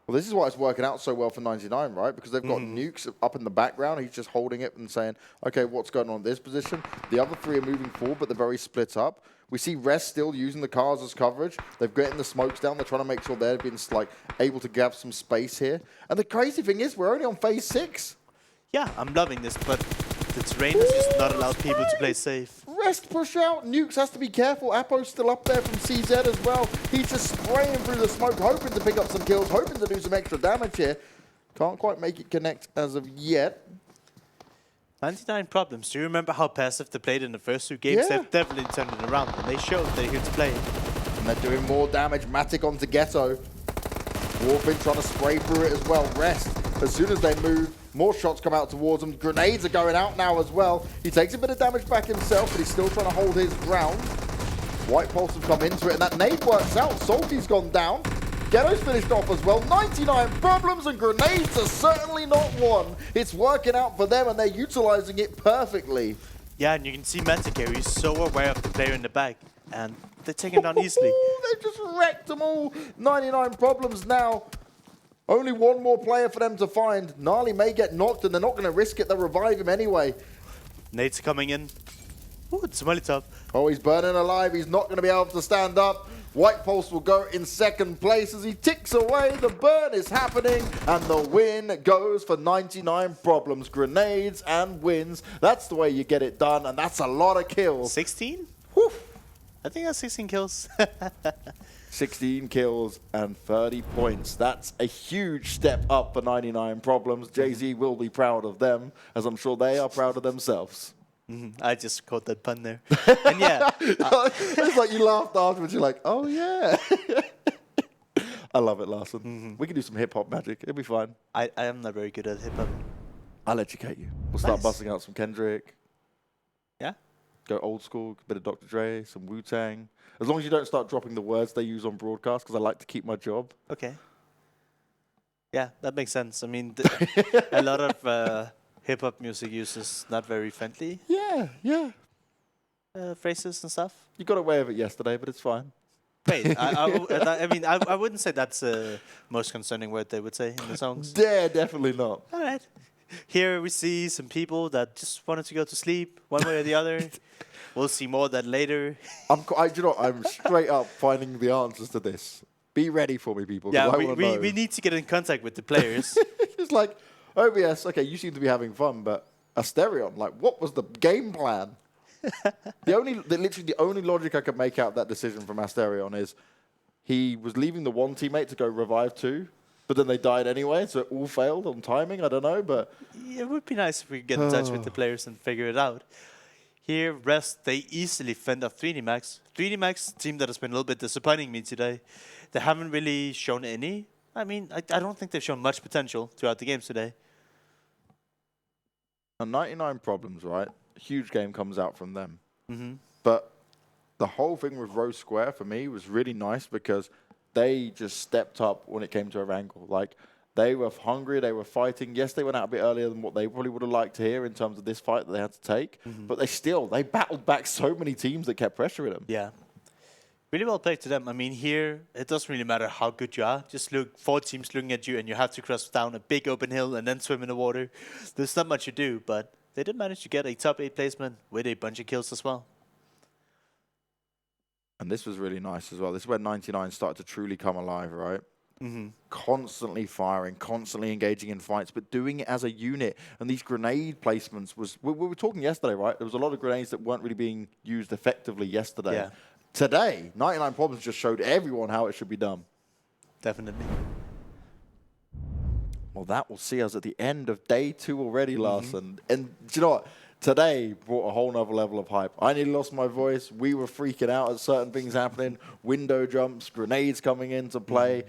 Well, this is why it's working out so well for 99, right? Because they've got nukes up in the background. He's just holding it and saying, okay, what's going on in this position? The other 3 are moving forward, but they're very split up. We see Rest still using the cars as coverage. They've gotten the smokes down. They're trying to make sure they've been like able to grab some space here. And the crazy thing is, we're only on phase 6. Yeah, I'm loving this, but the terrain has just not allowed people to play safe. Rest push out. Nukes has to be careful. Apo's still up there from CZ as well. He's just spraying through the smoke, hoping to pick up some kills, hoping to do some extra damage here. Can't quite make it connect as of yet. 99 problems. Do you remember how passive they played in the first 2 games? Yeah. They've definitely turned it around, and they showed they're here to play. And they're doing more damage. Matic onto Ghetto. Warfin trying to spray through it as well. Rest. As soon as they move, more shots come out towards him. Grenades are going out now as well. He takes a bit of damage back himself, but he's still trying to hold his ground. White Pulse have come into it, and that nade works out. Salty's gone down. Ghetto's finished off as well. 99 problems, and grenades are certainly not one. It's working out for them, and they're utilizing it perfectly. Yeah, and you can see Matic here. He's so aware of the player in the back, and they take him down easily. They've just wrecked them all. 99 problems now. Only 1 more player for them to find. Gnarly may get knocked, and they're not going to risk it. They'll revive him anyway. Nate's coming in. Ooh, it's Molotov. Oh, he's burning alive. He's not going to be able to stand up. White Pulse will go in 2nd place as he ticks away. The burn is happening, and the win goes for 99 problems. Grenades and wins. That's the way you get it done, and that's a lot of kills. 16? Whew. I think that's 16 kills. 16 kills and 30 points. That's a huge step up for 99 problems. Jay-Z will be proud of them, as I'm sure they are proud of themselves. I just caught that pun there. And yeah. It's like you laughed afterwards. You're like, oh, yeah. I love it, Larson. We can do some hip-hop magic. It'll be fine. I am not very good at hip-hop. I'll educate you. We'll start busting out some Kendrick. Yeah? Go old school, a bit of Dr. Dre, some Wu-Tang. As long as you don't start dropping the words they use on broadcast, because I like to keep my job. Okay. Yeah, that makes sense. I mean, a lot of hip-hop music uses not very friendly phrases and stuff. You got away with it yesterday, but it's fine. Wait, I wouldn't say that's the most concerning word they would say in the songs. Yeah, definitely not. All right. Here we see some people that just wanted to go to sleep, one way or the other. We'll see more of that later. I'm straight up finding the answers to this. Be ready for me, people. Yeah, we need to get in contact with the players. It's like, OBS, okay, you seem to be having fun, but Asterion, like, what was the game plan? Literally the only logic I could make out of that decision from Asterion is he was leaving the one teammate to go revive 2, but then they died anyway, so it all failed on timing. I don't know, but It would be nice if we could get in touch with the players and figure it out. Here, Rest, they easily fend off 3D Max. 3D Max, team that has been a little bit disappointing me today. They haven't really shown any. I mean, I don't think they've shown much potential throughout the games today. 99 Problems, right? Huge game comes out from them. Mm-hmm. But the whole thing with Rose Square, for me, was really nice because they just stepped up when it came to Erangel. Like, they were hungry, they were fighting. Yes, they went out a bit earlier than what they probably would have liked to hear in terms of this fight that they had to take. Mm-hmm. But they battled back so many teams that kept pressuring them. Yeah. Really well played to them. I mean, here, it doesn't really matter how good you are. Just look, 4 teams looking at you, and you have to cross down a big open hill and then swim in the water. There's not much you do, but they did manage to get a top 8 placement with a bunch of kills as well. And this was really nice as well. This is where 99 started to truly come alive, right? Mm-hmm. Constantly firing, constantly engaging in fights, but doing it as a unit. And these grenade placements was... We were talking yesterday, right? There was a lot of grenades that weren't really being used effectively yesterday. Yeah. Today, 99 Problems just showed everyone how it should be done. Definitely. Well, that will see us at the end of day 2 already, Larson. And do you know what? Today brought a whole nother level of hype. I nearly lost my voice. We were freaking out at certain things happening. Window jumps, grenades coming into play.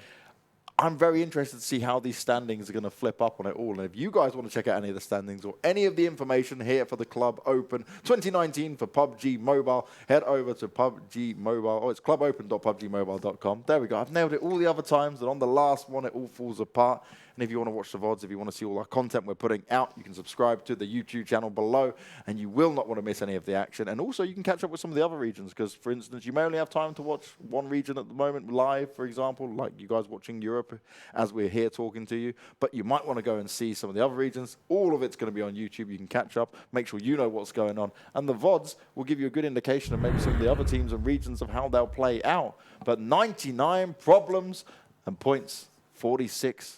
I'm very interested to see how these standings are going to flip up on it all. And if you guys want to check out any of the standings or any of the information here for the Club Open 2019 for PUBG Mobile, head over to PUBG Mobile. Oh, it's clubopen.pubgmobile.com. There we go. I've nailed it all the other times, and on the last one, it all falls apart. And if you want to watch the VODs, if you want to see all our content we're putting out, you can subscribe to the YouTube channel below, and you will not want to miss any of the action. And also, you can catch up with some of the other regions, because, for instance, you may only have time to watch one region at the moment live, for example, like you guys watching Europe as we're here talking to you. But you might want to go and see some of the other regions. All of it's going to be on YouTube. You can catch up, make sure you know what's going on. And the VODs will give you a good indication of maybe some of the other teams and regions of how they'll play out. But 99 Problems and points, 46.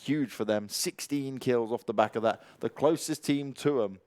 Huge for them. 16 kills off the back of that. The closest team to them,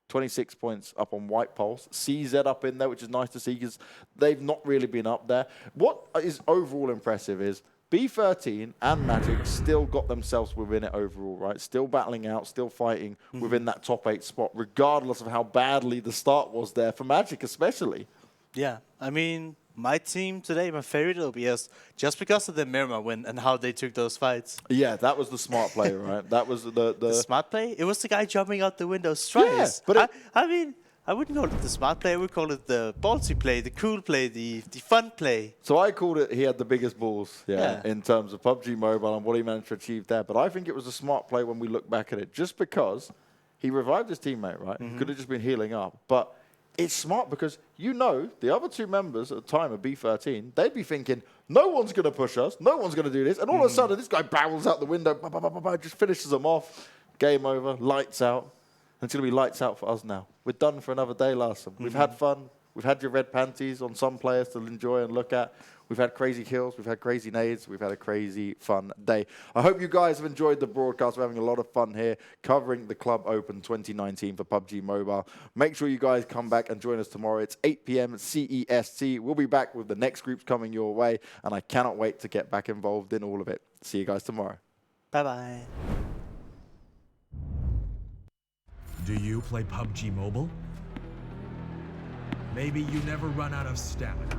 26 points up on White Pulse. CZ up in there, which is nice to see because they've not really been up there. What is overall impressive is B13 and Magic still got themselves within it overall, right? Still battling out, still fighting within that top 8 spot, regardless of how badly the start was there for Magic especially. Yeah, I mean, my team today, my favorite will be just because of the Miramar win and how they took those fights. Yeah, that was the smart play, right? That was the smart play? It was the guy jumping out the window twice. Yeah, but I mean, I wouldn't call it the smart play. I would call it the ballsy play, the cool play, the fun play. So I called it he had the biggest balls, in terms of PUBG Mobile and what he managed to achieve there. But I think it was a smart play when we look back at it, just because he revived his teammate, right? He could have just been healing up. But it's smart because you know the other 2 members at the time of B13, they'd be thinking, no one's going to push us, no one's going to do this. And all of a sudden, this guy barrels out the window, just finishes them off. Game over, lights out. And it's going to be lights out for us now. We're done for another day, Larson. We've had fun. We've had your red panties on some players to enjoy and look at. We've had crazy kills. We've had crazy nades. We've had a crazy fun day. I hope you guys have enjoyed the broadcast. We're having a lot of fun here covering the Club Open 2019 for PUBG Mobile. Make sure you guys come back and join us tomorrow. It's 8 p.m. CEST. We'll be back with the next groups coming your way, and I cannot wait to get back involved in all of it. See you guys tomorrow. Bye-bye. Do you play PUBG Mobile? Maybe you never run out of stamina.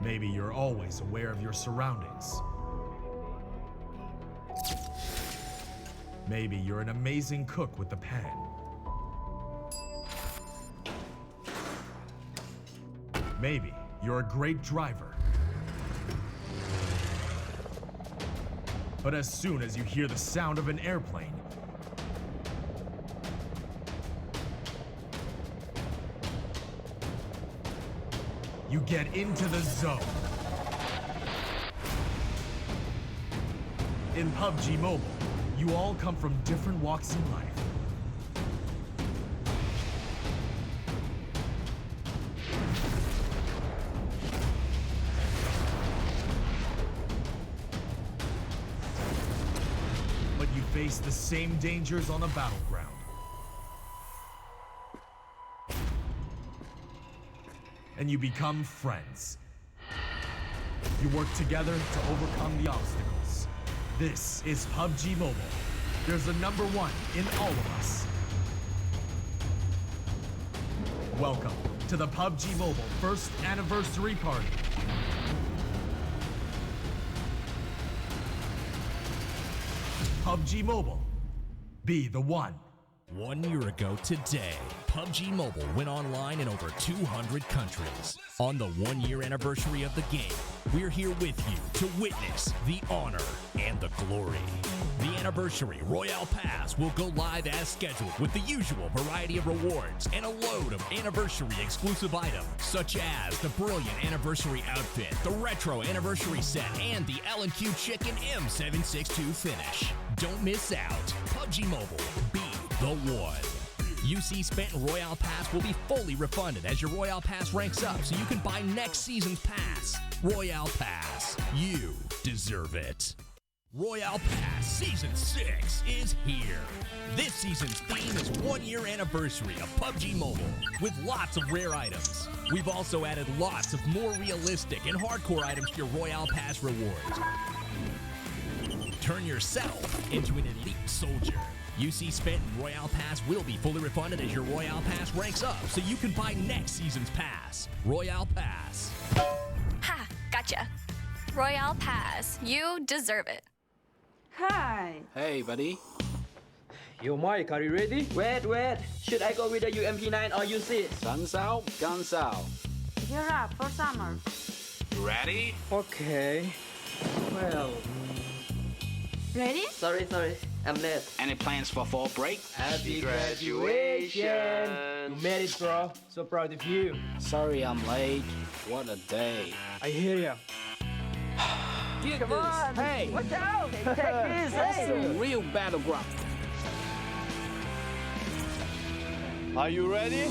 Maybe you're always aware of your surroundings. Maybe you're an amazing cook with the pan. Maybe you're a great driver. But as soon as you hear the sound of an airplane, you get into the zone. In PUBG Mobile, you all come from different walks in life. But you face the same dangers on the battleground. and you become friends. You work together to overcome the obstacles. This is PUBG Mobile. There's a number one in all of us. Welcome to the PUBG Mobile first anniversary party. PUBG Mobile. Be the one. 1 year ago today, PUBG Mobile went online in over 200 countries. On the 1 year anniversary of the game, we're here with you to witness the honor and the glory. The anniversary Royale Pass will go live as scheduled with the usual variety of rewards and a load of anniversary exclusive items, such as the brilliant anniversary outfit, the retro anniversary set, and the L&Q Chicken M762 finish. Don't miss out. PUBG Mobile, be the one. UC spent in Royale Pass will be fully refunded as your Royale Pass ranks up so you can buy next season's pass. Royale Pass, you deserve it. Royale Pass Season 6 is here. This season's theme is 1 year anniversary of PUBG Mobile with lots of rare items. We've also added lots of more realistic and hardcore items to your Royale Pass rewards. Turn yourself into an elite soldier. UC spent in Royale Pass will be fully refunded as your Royale Pass ranks up so you can buy next season's pass. Royale Pass. Ha! Gotcha. Royale Pass. You deserve it. Hi. Hey, buddy. Yo, Mike, are you ready? Wait. Should I go with the UMP9 or use it? Sun's out, guns out. Gear up for summer. Ready? Okay. Well, Ready? sorry. I'm late. Any plans for fall break? Happy graduation! You made it, bro. So proud of you. Sorry I'm late. What a day. I hear ya. Get Come this. on! Hey! Watch out! Take this! That's Hey! a real battleground. Are you ready?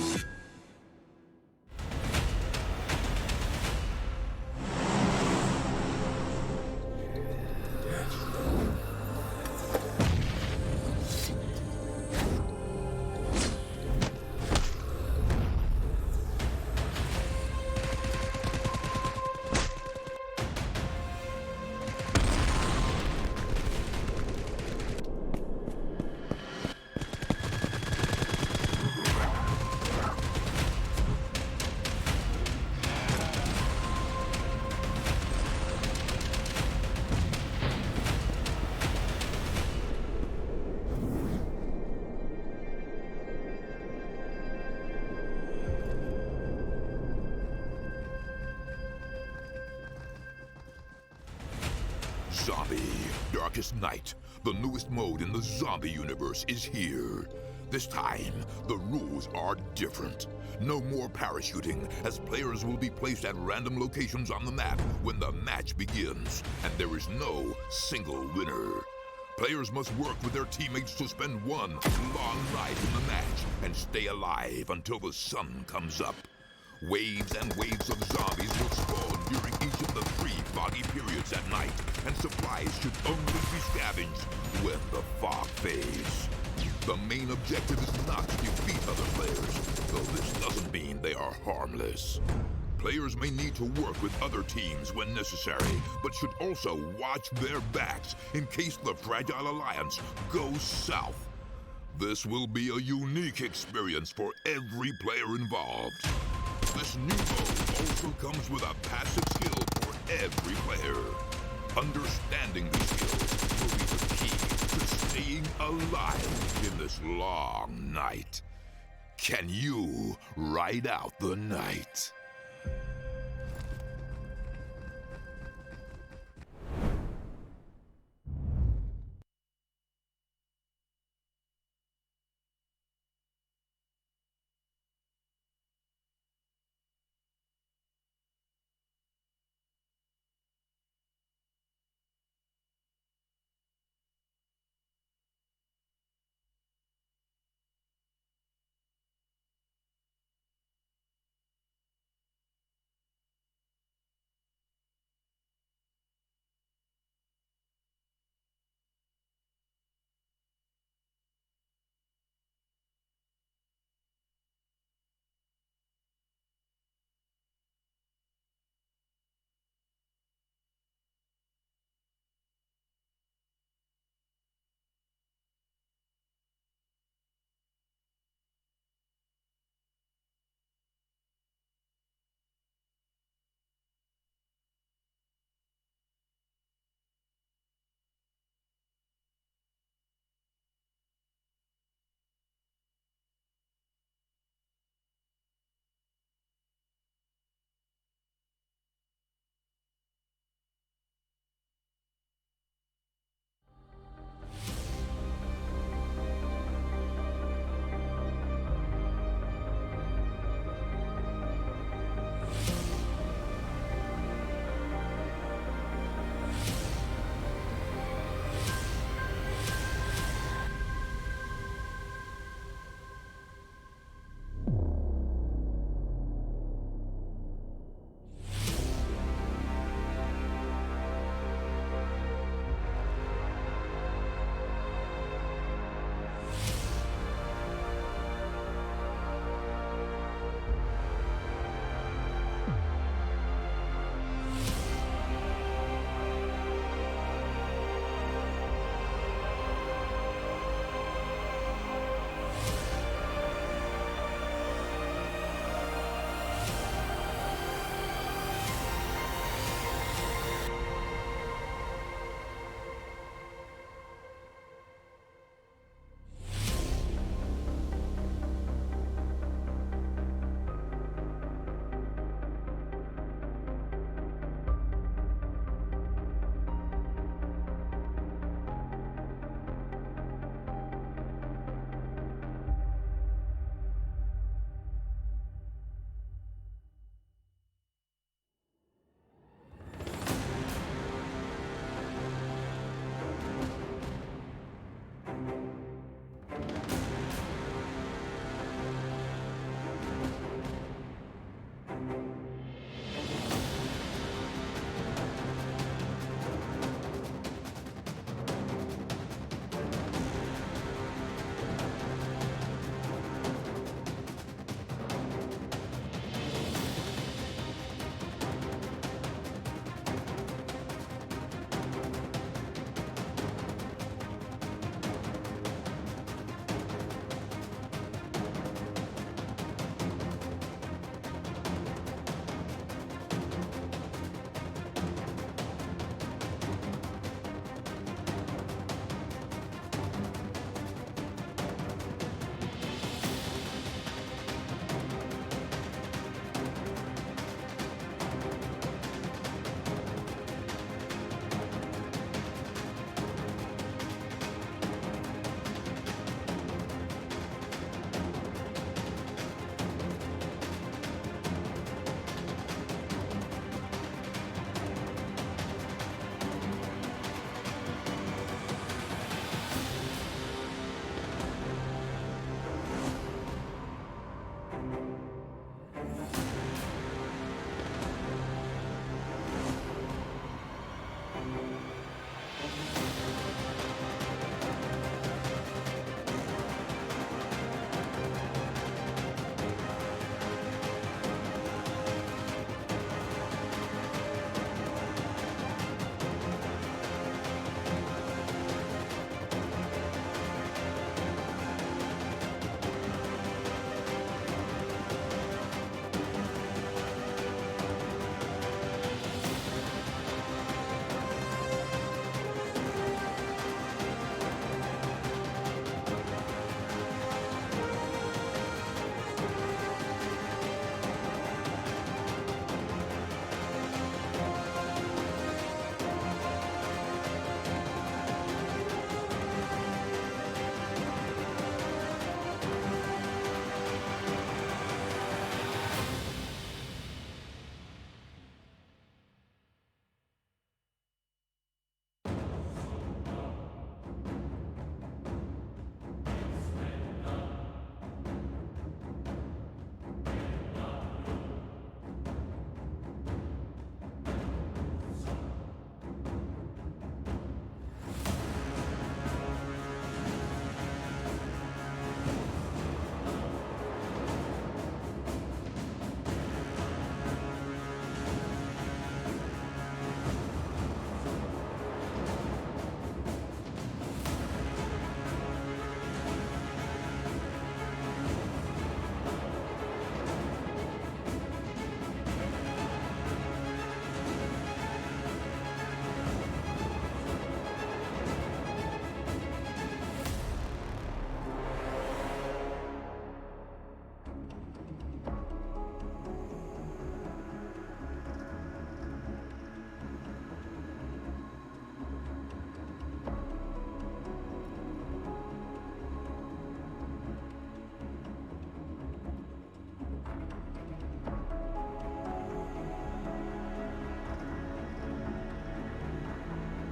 Zombie, Darkest Night, the newest mode in the zombie universe, is here. This time, the rules are different. No more parachuting, as players will be placed at random locations on the map when the match begins, and there is no single winner. Players must work with their teammates to spend one long night in the match and stay alive until the sun comes up. Waves and waves of zombies will spawn during each of the 3 foggy periods at night, and supplies should only be scavenged when the fog fades. The main objective is not to defeat other players, though this doesn't mean they are harmless. Players may need to work with other teams when necessary, but should also watch their backs in case the Fragile Alliance goes south. This will be a unique experience for every player involved. This new mode also comes with a passive skill for every player. Understanding these skills will be the key to staying alive in this long night. Can you ride out the night?